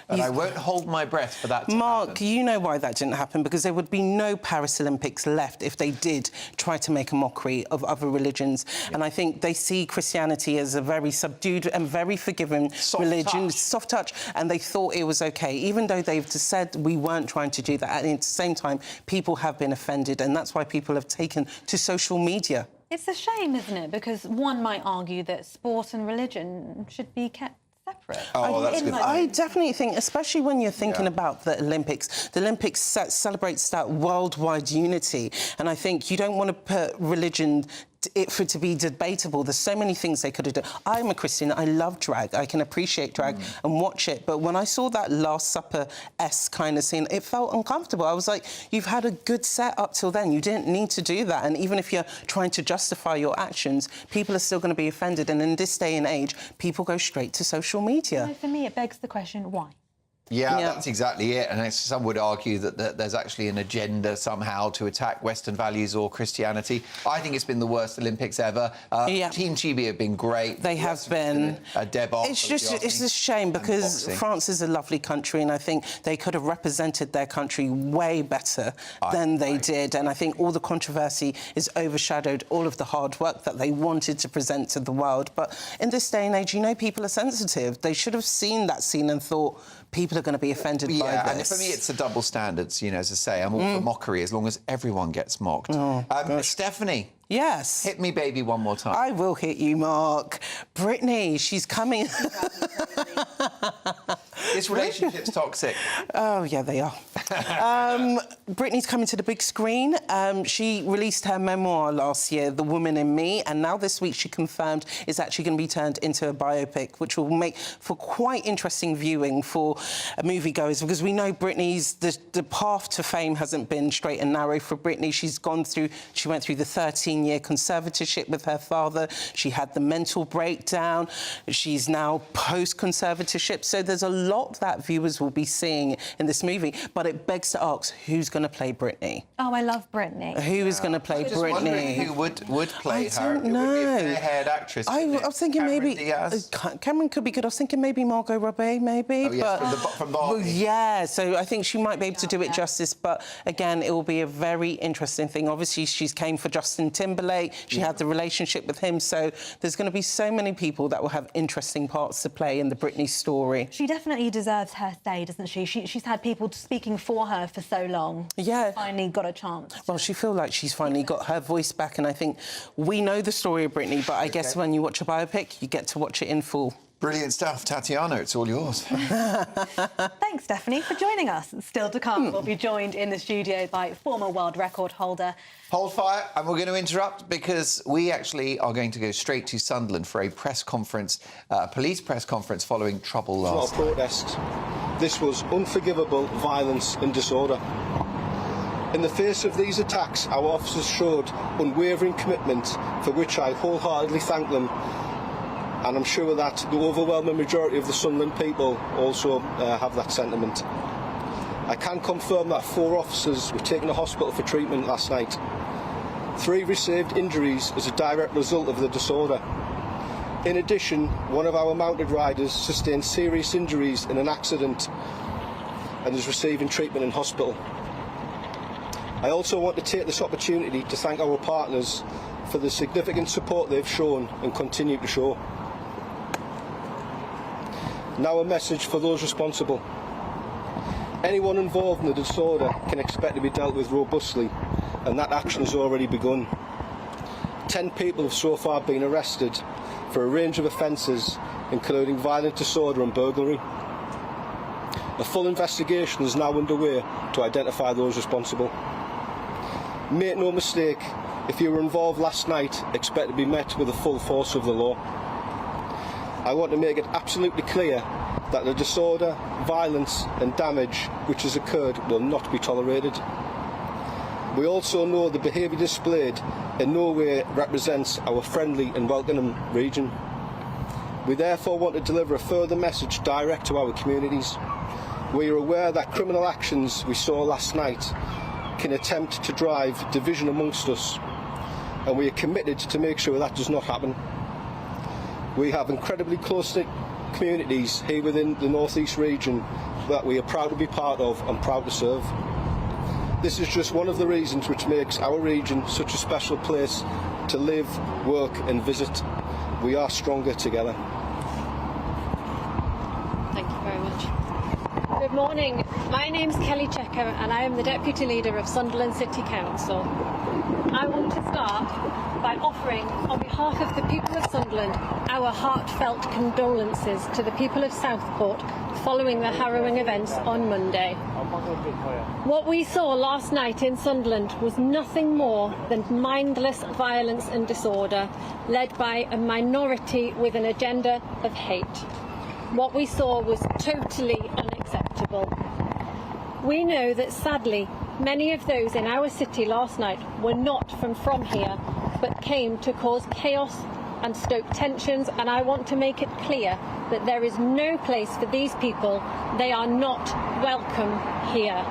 And I won't hold my breath for that to happen. You know why that didn't happen, because there would be no Paris Olympics left if they did try to make a mockery of other religions. And I think they see Christianity as a very subdued and very forgiving religion, soft touch, and they thought it was OK, even though they've said we weren't trying to do that. And at the same time, people have been offended, and that's why people have taken to social media. It's a shame, isn't it? Because one might argue that sport and religion should be kept separate. I definitely think, especially when you're thinking about the Olympics celebrates that worldwide unity, and I think you don't want to put religion for it to be debatable. There's so many things they could have done. I'm a Christian. I love drag. I can appreciate drag and watch it. But when I saw that Last Supper-esque kind of scene, it felt uncomfortable. I was like, you've had a good set up till then. You didn't need to do that. And even if you're trying to justify your actions, people are still going to be offended. And in this day and age, people go straight to social media. So for me, it begs the question, why? Yeah, that's exactly it. And some would argue that there's actually an agenda somehow to attack Western values or Christianity. I think it's been the worst Olympics ever. Team GB have been great. They have been. It's a shame, because France is a lovely country, and I think they could have represented their country way better than they did. And I think all the controversy is overshadowed all of the hard work that they wanted to present to the world. But in this day and age, you know, people are sensitive. They should have seen that scene and thought, people are going to be offended by this. And for me, it's a double standards, you know, as I say. I'm all for mockery as long as everyone gets mocked. Stephanie. Yes. Hit me, baby, one more time. I will hit you, Mark. Brittany, she's coming. This relationship's toxic. Oh, yeah, they are. Brittany's coming to the big screen. She released her memoir last year, The Woman in Me, and now this week she confirmed it's actually going to be turned into a biopic, which will make for quite interesting viewing for moviegoers, because we know Brittany's the path to fame hasn't been straight and narrow for Brittany. She went through the 13-year conservatorship with her father. She had the mental breakdown. She's now post-conservatorship. So there's a lot that viewers will be seeing in this movie, but it begs to ask, who's going to play Brittany? Oh, I love Brittany. Who is going to play Brittany? Who would play her? I don't know. It would be a fair-haired actress. I was thinking maybe Cameron could be good. I was thinking maybe Margot Robbie, maybe. Oh, yes, from Barbie. Well, yeah, so I think she might be able to do it justice, but again, it will be a very interesting thing. Obviously, she's came for Justin Timberlake. She had the relationship with him, so there's going to be so many people that will have interesting parts to play in the Britney story. She definitely deserves her say, doesn't she? She's had people speaking for her for so long. Yeah. Finally got a chance. Well, she feels like she's finally got her voice back, and I think we know the story of Britney, but I guess when you watch a biopic, you get to watch it in full. Brilliant stuff. Tatiana, it's all yours. Thanks, Stephanie, for joining us. Still to come, we'll be joined in the studio by former world record holder... Hold fire, and we're going to interrupt because we actually are going to go straight to Sunderland for a press conference, police press conference following trouble last night. Protests. This was unforgivable violence and disorder. In the face of these attacks, our officers showed unwavering commitment, for which I wholeheartedly thank them. And I'm sure that the overwhelming majority of the Sunderland people also have that sentiment. I can confirm that 4 officers were taken to hospital for treatment last night. 3 received injuries as a direct result of the disorder. In addition, one of our mounted riders sustained serious injuries in an accident and is receiving treatment in hospital. I also want to take this opportunity to thank our partners for the significant support they've shown and continue to show. Now a message for those responsible. Anyone involved in the disorder can expect to be dealt with robustly, and that action has already begun. 10 people have so far been arrested for a range of offences, including violent disorder and burglary. A full investigation is now underway to identify those responsible. Make no mistake, if you were involved last night, expect to be met with the full force of the law. I want to make it absolutely clear that the disorder, violence and damage which has occurred will not be tolerated. We also know the behaviour displayed in no way represents our friendly and welcoming region. We therefore want to deliver a further message direct to our communities. We are aware that criminal actions we saw last night can attempt to drive division amongst us, and we are committed to make sure that does not happen. We have incredibly close-knit communities here within the North East region that we are proud to be part of and proud to serve. This is just one of the reasons which makes our region such a special place to live, work and visit. We are stronger together. Thank you very much. Good morning. My name's Kelly Checker and I am the Deputy Leader of Sunderland City Council. I want to start by offering, on behalf of the people of Sunderland, our heartfelt condolences to the people of Southport following the harrowing events on Monday. What we saw last night in Sunderland was nothing more than mindless violence and disorder, led by a minority with an agenda of hate. What we saw was totally unacceptable. We know that sadly, many of those in our city last night were not from here, but came to cause chaos and stoke tensions, and I want to make it clear that there is no place for these people. They are not welcome here.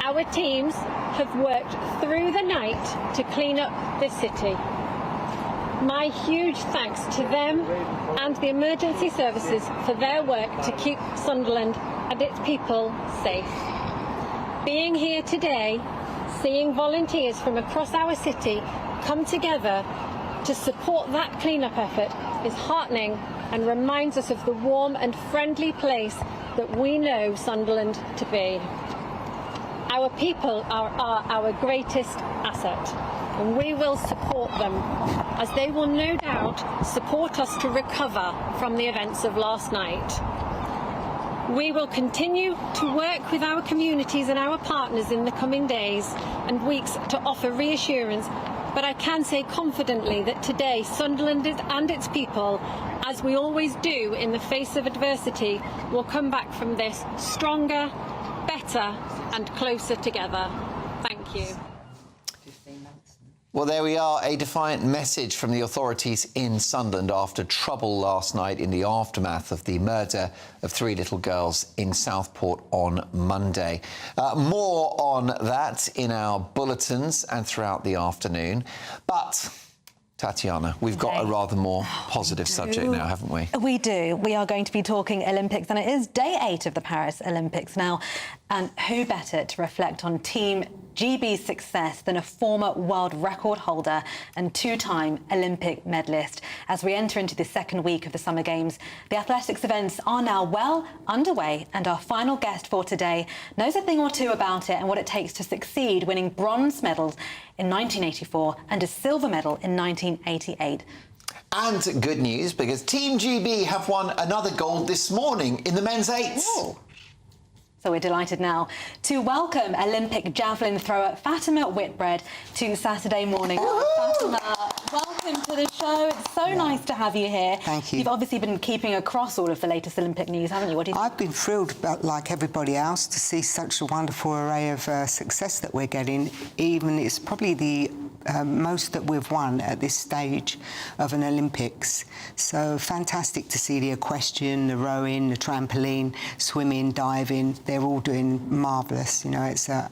Our teams have worked through the night to clean up this city. My huge thanks to them and the emergency services for their work to keep Sunderland and its people safe. Being here today, seeing volunteers from across our city come together to support that clean-up effort is heartening and reminds us of the warm and friendly place that we know Sunderland to be. Our people are our greatest asset, and we will support them, as they will no doubt support us to recover from the events of last night. We will continue to work with our communities and our partners in the coming days and weeks to offer reassurance, but I can say confidently that today Sunderland and its people, as we always do in the face of adversity, will come back from this stronger, better and closer together. Thank you. Well, there we are, a defiant message from the authorities in Sunderland after trouble last night in the aftermath of the murder of 3 little girls in Southport on Monday. More on that in our bulletins and throughout the afternoon. But, Tatiana, we've got a rather more positive subject now, haven't we? We do. We are going to be talking Olympics, and it is day 8 of the Paris Olympics now. And who better to reflect on Team GB's success than a former world record holder and 2-time Olympic medalist? As we enter into the second week of the Summer Games, the athletics events are now well underway, and our final guest for today knows a thing or two about it and what it takes to succeed, winning bronze medals in 1984 and a silver medal in 1988. And good news, because Team GB have won another gold this morning in the men's 8s. Ooh. So we're delighted now to welcome Olympic javelin thrower Fatima Whitbread to Saturday morning. Fatima, welcome to the show. It's so nice to have you here. Thank you. You've obviously been keeping across all of the latest Olympic news, haven't you? What do you think? I've been thrilled, like everybody else, to see such a wonderful array of success that we're getting. Even it's probably the most that we've won at this stage of an Olympics. So fantastic to see the equestrian, the rowing, the trampoline, swimming, diving. They're all doing marvellous. You know, it's a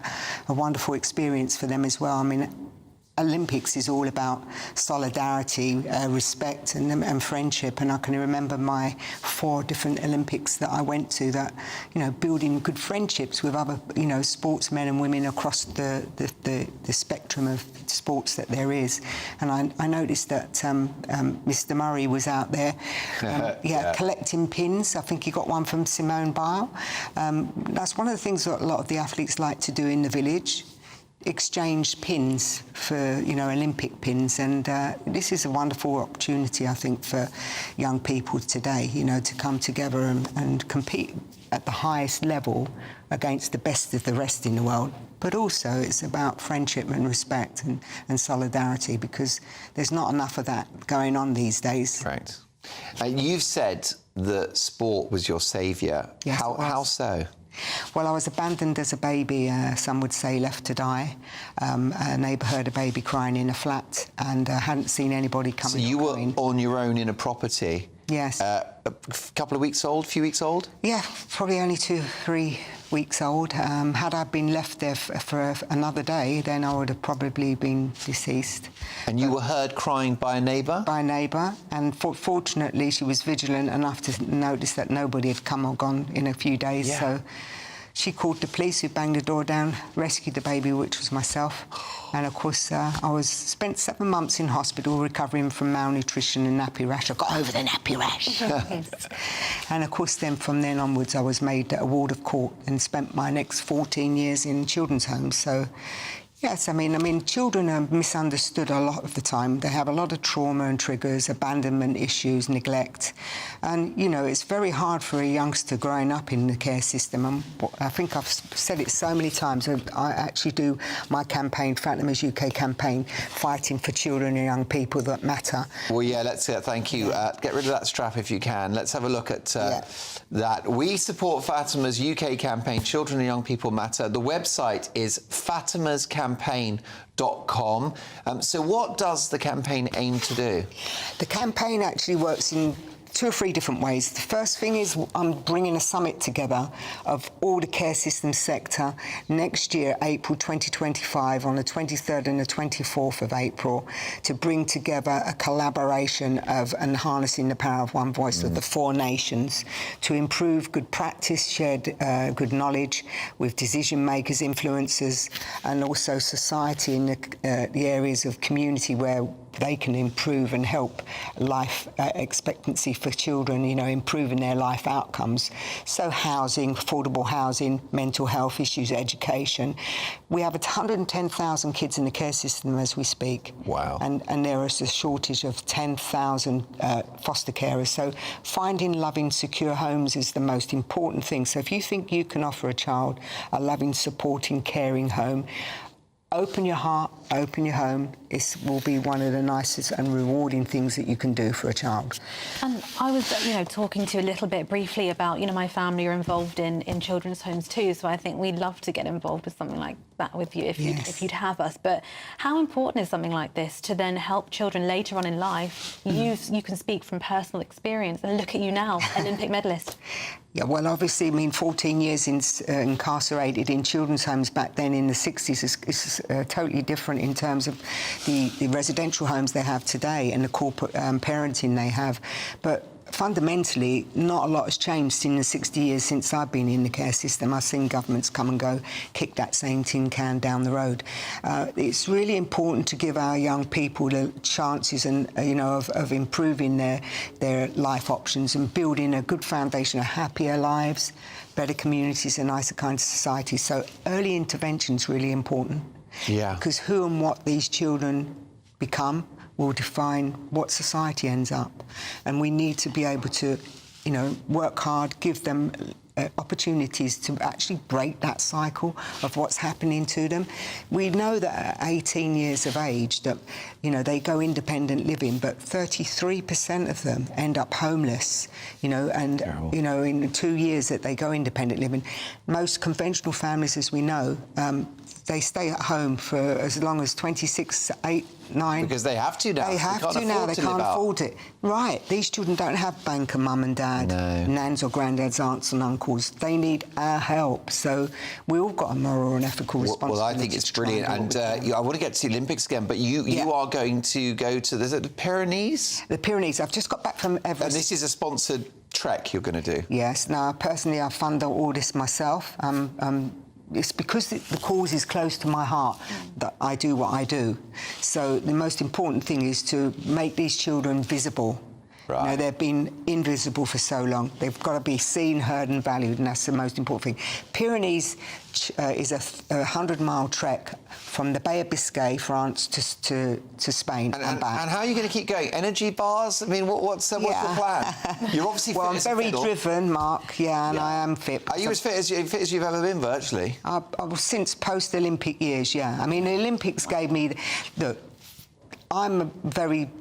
wonderful experience for them as well. I mean, Olympics is all about solidarity, respect and friendship, and I can remember my 4 different Olympics that I went to, that, you know, building good friendships with other, you know, sportsmen and women across the spectrum of sports that there is. And I noticed that Mr. Murray was out there collecting pins. I think he got one from Simone Biles. That's one of the things that a lot of the athletes like to do in the village, exchange pins for, you know, Olympic pins, and this is a wonderful opportunity, I think, for young people today, you know, to come together and compete at the highest level against the best of the rest in the world. But also it's about friendship and respect and solidarity, because there's not enough of that going on these days. Right. You've said that sport was your saviour. Yes, how so? Well, I was abandoned as a baby, some would say left to die. A neighbour heard a baby crying in a flat and hadn't seen anybody coming. So you were on your own in a property? Yes. A couple of weeks old, few weeks old? Yeah, probably only 2-3 weeks old. Had I been left there for another day, then I would have probably been deceased. And you were heard crying by a neighbour? By a neighbour, and fortunately she was vigilant enough to notice that nobody had come or gone in a few days, so she called the police, who banged the door down, rescued the baby, which was myself. And of course, I spent 7 months in hospital recovering from malnutrition and nappy rash. I got over the nappy rash. And of course, then from then onwards, I was made a ward of court and spent my next 14 years in children's homes. So, yes, I mean, children are misunderstood a lot of the time. They have a lot of trauma and triggers, abandonment issues, neglect. And, you know, it's very hard for a youngster growing up in the care system. And I think I've said it so many times. I actually do my campaign, Fatima's UK campaign, fighting for children and young people that matter. Well, yeah, let's thank you. Get rid of that strap if you can. Let's have a look at that. We support Fatima's UK campaign, Children and Young People Matter. The website is fatimascampaign.com. So what does the campaign aim to do? The campaign actually works in 2 or 3 different ways. The first thing is I'm bringing a summit together of all the care system sector next year, April 2025, on the 23rd and the 24th of April, to bring together a collaboration of and harnessing the power of one voice of the 4 nations to improve good practice, shared good knowledge with decision makers, influencers, and also society in the areas of community where they can improve and help life expectancy for children, you know, improving their life outcomes. So housing, affordable housing, mental health issues, education. We have 110,000 kids in the care system as we speak. Wow. And there is a shortage of 10,000 foster carers. So finding loving, secure homes is the most important thing. So if you think you can offer a child a loving, supporting, caring home, open your heart, open your home. It will be one of the nicest and rewarding things that you can do for a child. And I was, you know, talking to you a little bit briefly about, you know, my family are involved in children's homes too, so I think we'd love to get involved with something like that with you if you'd have us. But how important is something like this to then help children later on in life? You can speak from personal experience, and look at you now, Olympic medalist. Yeah, well, obviously, I mean, 14 years incarcerated in children's homes back then in the 60s is totally different in terms of the residential homes they have today and the corporate parenting they have. But fundamentally, not a lot has changed in the 60 years since I've been in the care system. I've seen governments come and go, kick that same tin can down the road. It's really important to give our young people the chances and, you know, of improving their life options and building a good foundation of happier lives, better communities, a nicer kind of society. So early intervention is really important. Yeah. Because who and what these children become will define what society ends up. And we need to be able to, you know, work hard, give them opportunities to actually break that cycle of what's happening to them. We know that at 18 years of age that, you know, they go independent living, but 33% of them end up homeless, you know, and, you know, in the 2 years that they go independent living. Most conventional families, as we know, they stay at home for as long as 26, 8, 9. Because they have to now. They have to now. They can't afford it. Right. These children don't have banker mum and dad, nans or granddads, aunts and uncles. They need our help. So we all got a moral and ethical responsibility. Well, I think it's brilliant. And I want to get to the Olympics again, but you are going to go to the Pyrenees? The Pyrenees. I've just got back from Everest. And this is a sponsored trek you're going to do? Yes. Now, personally, I fund all this myself. It's because the cause is close to my heart that I do what I do. So the most important thing is to make these children visible. Right. You know, they've been invisible for so long. They've got to be seen, heard and valued, and that's the most important thing. Pyrenees is a 100-mile trek from the Bay of Biscay, France, to Spain and back. And how are you going to keep going? Energy bars? I mean, what's the plan? You're obviously fit as a I'm very fiddle. driven, Mark, and I am fit. Are you as fit as you've ever been, virtually? Since post-Olympic years, yeah. I mean, the Olympics gave me... Look, I'm very...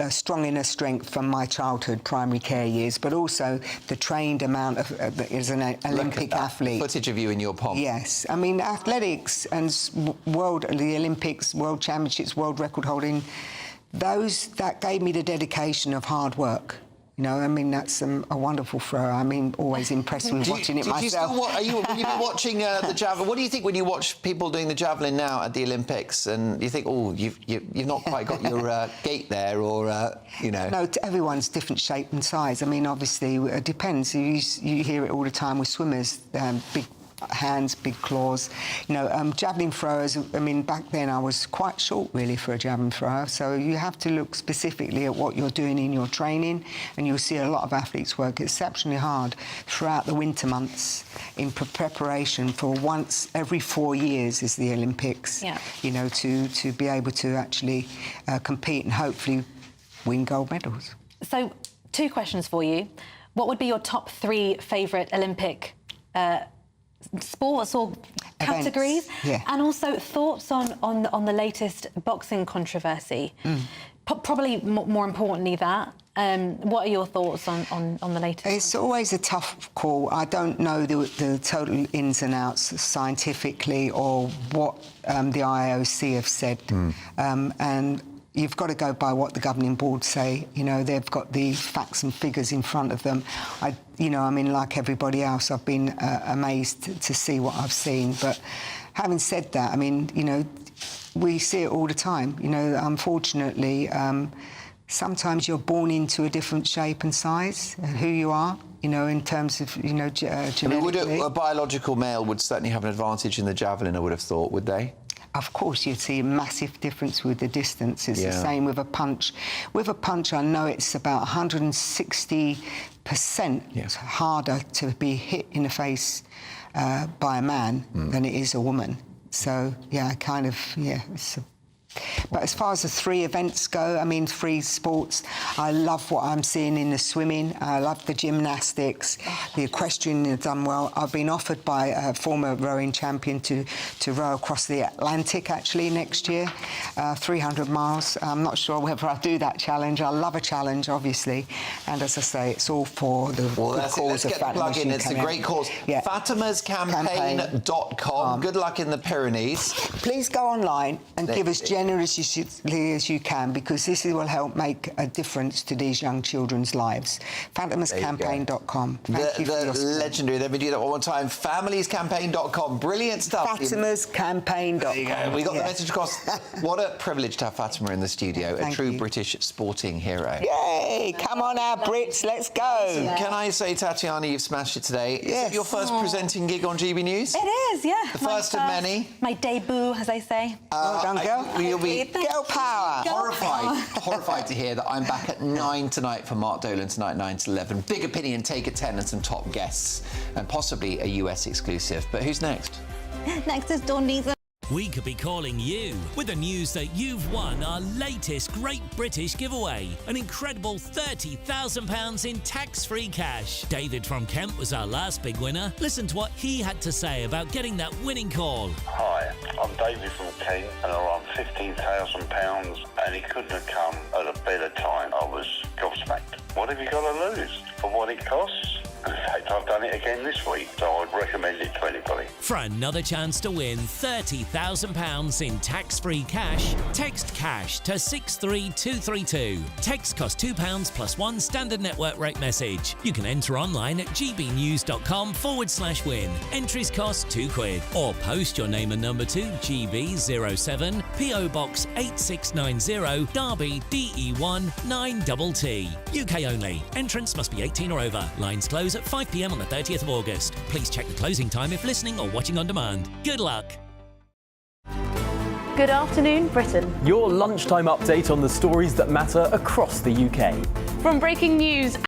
strong inner strength from my childhood, primary care years, but also the trained amount of as an Olympic athlete. Footage of you in your pomp. Yes, I mean athletics and the Olympics, World Championships, world record holding, that gave me the dedication of hard work. You know, I mean, that's a wonderful throw. I mean, always impressed with watching it myself. When you've been watching the javelin, what do you think when you watch people doing the javelin now at the Olympics and you think, oh, you've not quite got your gait there, or, you know? No, everyone's different shape and size. I mean, obviously, it depends. You hear it all the time with swimmers, big hands, big claws. You know, javelin throwers, I mean, back then I was quite short, really, for a javelin thrower. So you have to look specifically at what you're doing in your training, and you'll see a lot of athletes work exceptionally hard throughout the winter months in preparation for once every 4 years is the Olympics, you know, to be able to actually compete and hopefully win gold medals. So, 2 questions for you. What would be your top 3 favourite Olympic sports or categories? And also thoughts on the latest boxing controversy. Probably more importantly that. What are your thoughts on the latest? It's always a tough call. I don't know the total ins and outs scientifically or what the IOC have said. And you've got to go by what the governing board say. You know, they've got the facts and figures in front of them. You know, I mean, like everybody else, I've been amazed to see what I've seen. But having said that, I mean, you know, we see it all the time. You know, unfortunately, sometimes you're born into a different shape and size, who you are. You know, in terms of, you know, genetically. I mean, a biological male would certainly have an advantage in the javelin, I would have thought, would they? Of course, you'd see a massive difference with the distance. It's the same with a punch. With a punch, I know it's about 160% harder to be hit in the face by a man than it is a woman. So, yeah, it's But as far as the 3 events go, I mean, 3 sports, I love what I'm seeing in the swimming. I love the gymnastics. The equestrian has done well. I've been offered by a former rowing champion to row across the Atlantic, actually, next year, 300 miles. I'm not sure whether I'll do that challenge. I love a challenge, obviously. And as I say, it's all for the good cause of Fatima. Let's get the plug in. It's a great cause. Yeah. FatimasCampaign.com. Good luck in the Pyrenees. Please go online and give us generously as you can, because this will help make a difference to these young children's lives. FatimasCampaign.com. Thank you for your support. Legendary. Let me do that one more time. FamiliesCampaign.com. Brilliant stuff. FatimasCampaign.com. There you go. We got the message across. What a privilege to have Fatima in the studio. Thank a true you. British sporting hero. Yay! Come on, our Brits. Let's go. Can I say, Tatiana, you've smashed it today. Yes. Is it your first presenting gig on GB News? It is, yeah. The first of many. My debut, as I say. Well done, girl. You'll be girl power. Horrified to hear that I'm back at 9 tonight for Mark Dolan tonight, 9 to 11. Big opinion, take at 10 and some top guests. And possibly a US exclusive. But who's next? Next is Dawn Neeson. We could be calling you with the news that you've won our latest Great British giveaway. An incredible £30,000 in tax-free cash. David from Kent was our last big winner. Listen to what he had to say about getting that winning call. Hi, I'm David from Kent and I won £15,000 and it couldn't have come at a better time. I was gobsmacked. What have you got to lose? For what it costs? In fact, fact, I've done it again this week, so I'd recommend it to anybody. For another chance to win £30,000 in tax-free cash, text cash to 63232. Text costs £2 plus one standard network rate message. You can enter online at gbnews.com/win. Entries cost £2. Or post your name and number to GB07 PO Box 8690 Derby DE1 9TT. UK only. Entrance must be 18 or over. Lines close at 5 p.m. on the 30th of August. Please check the closing time if listening or watching on demand. Good luck. Good afternoon, Britain. Your lunchtime update on the stories that matter across the UK. From breaking news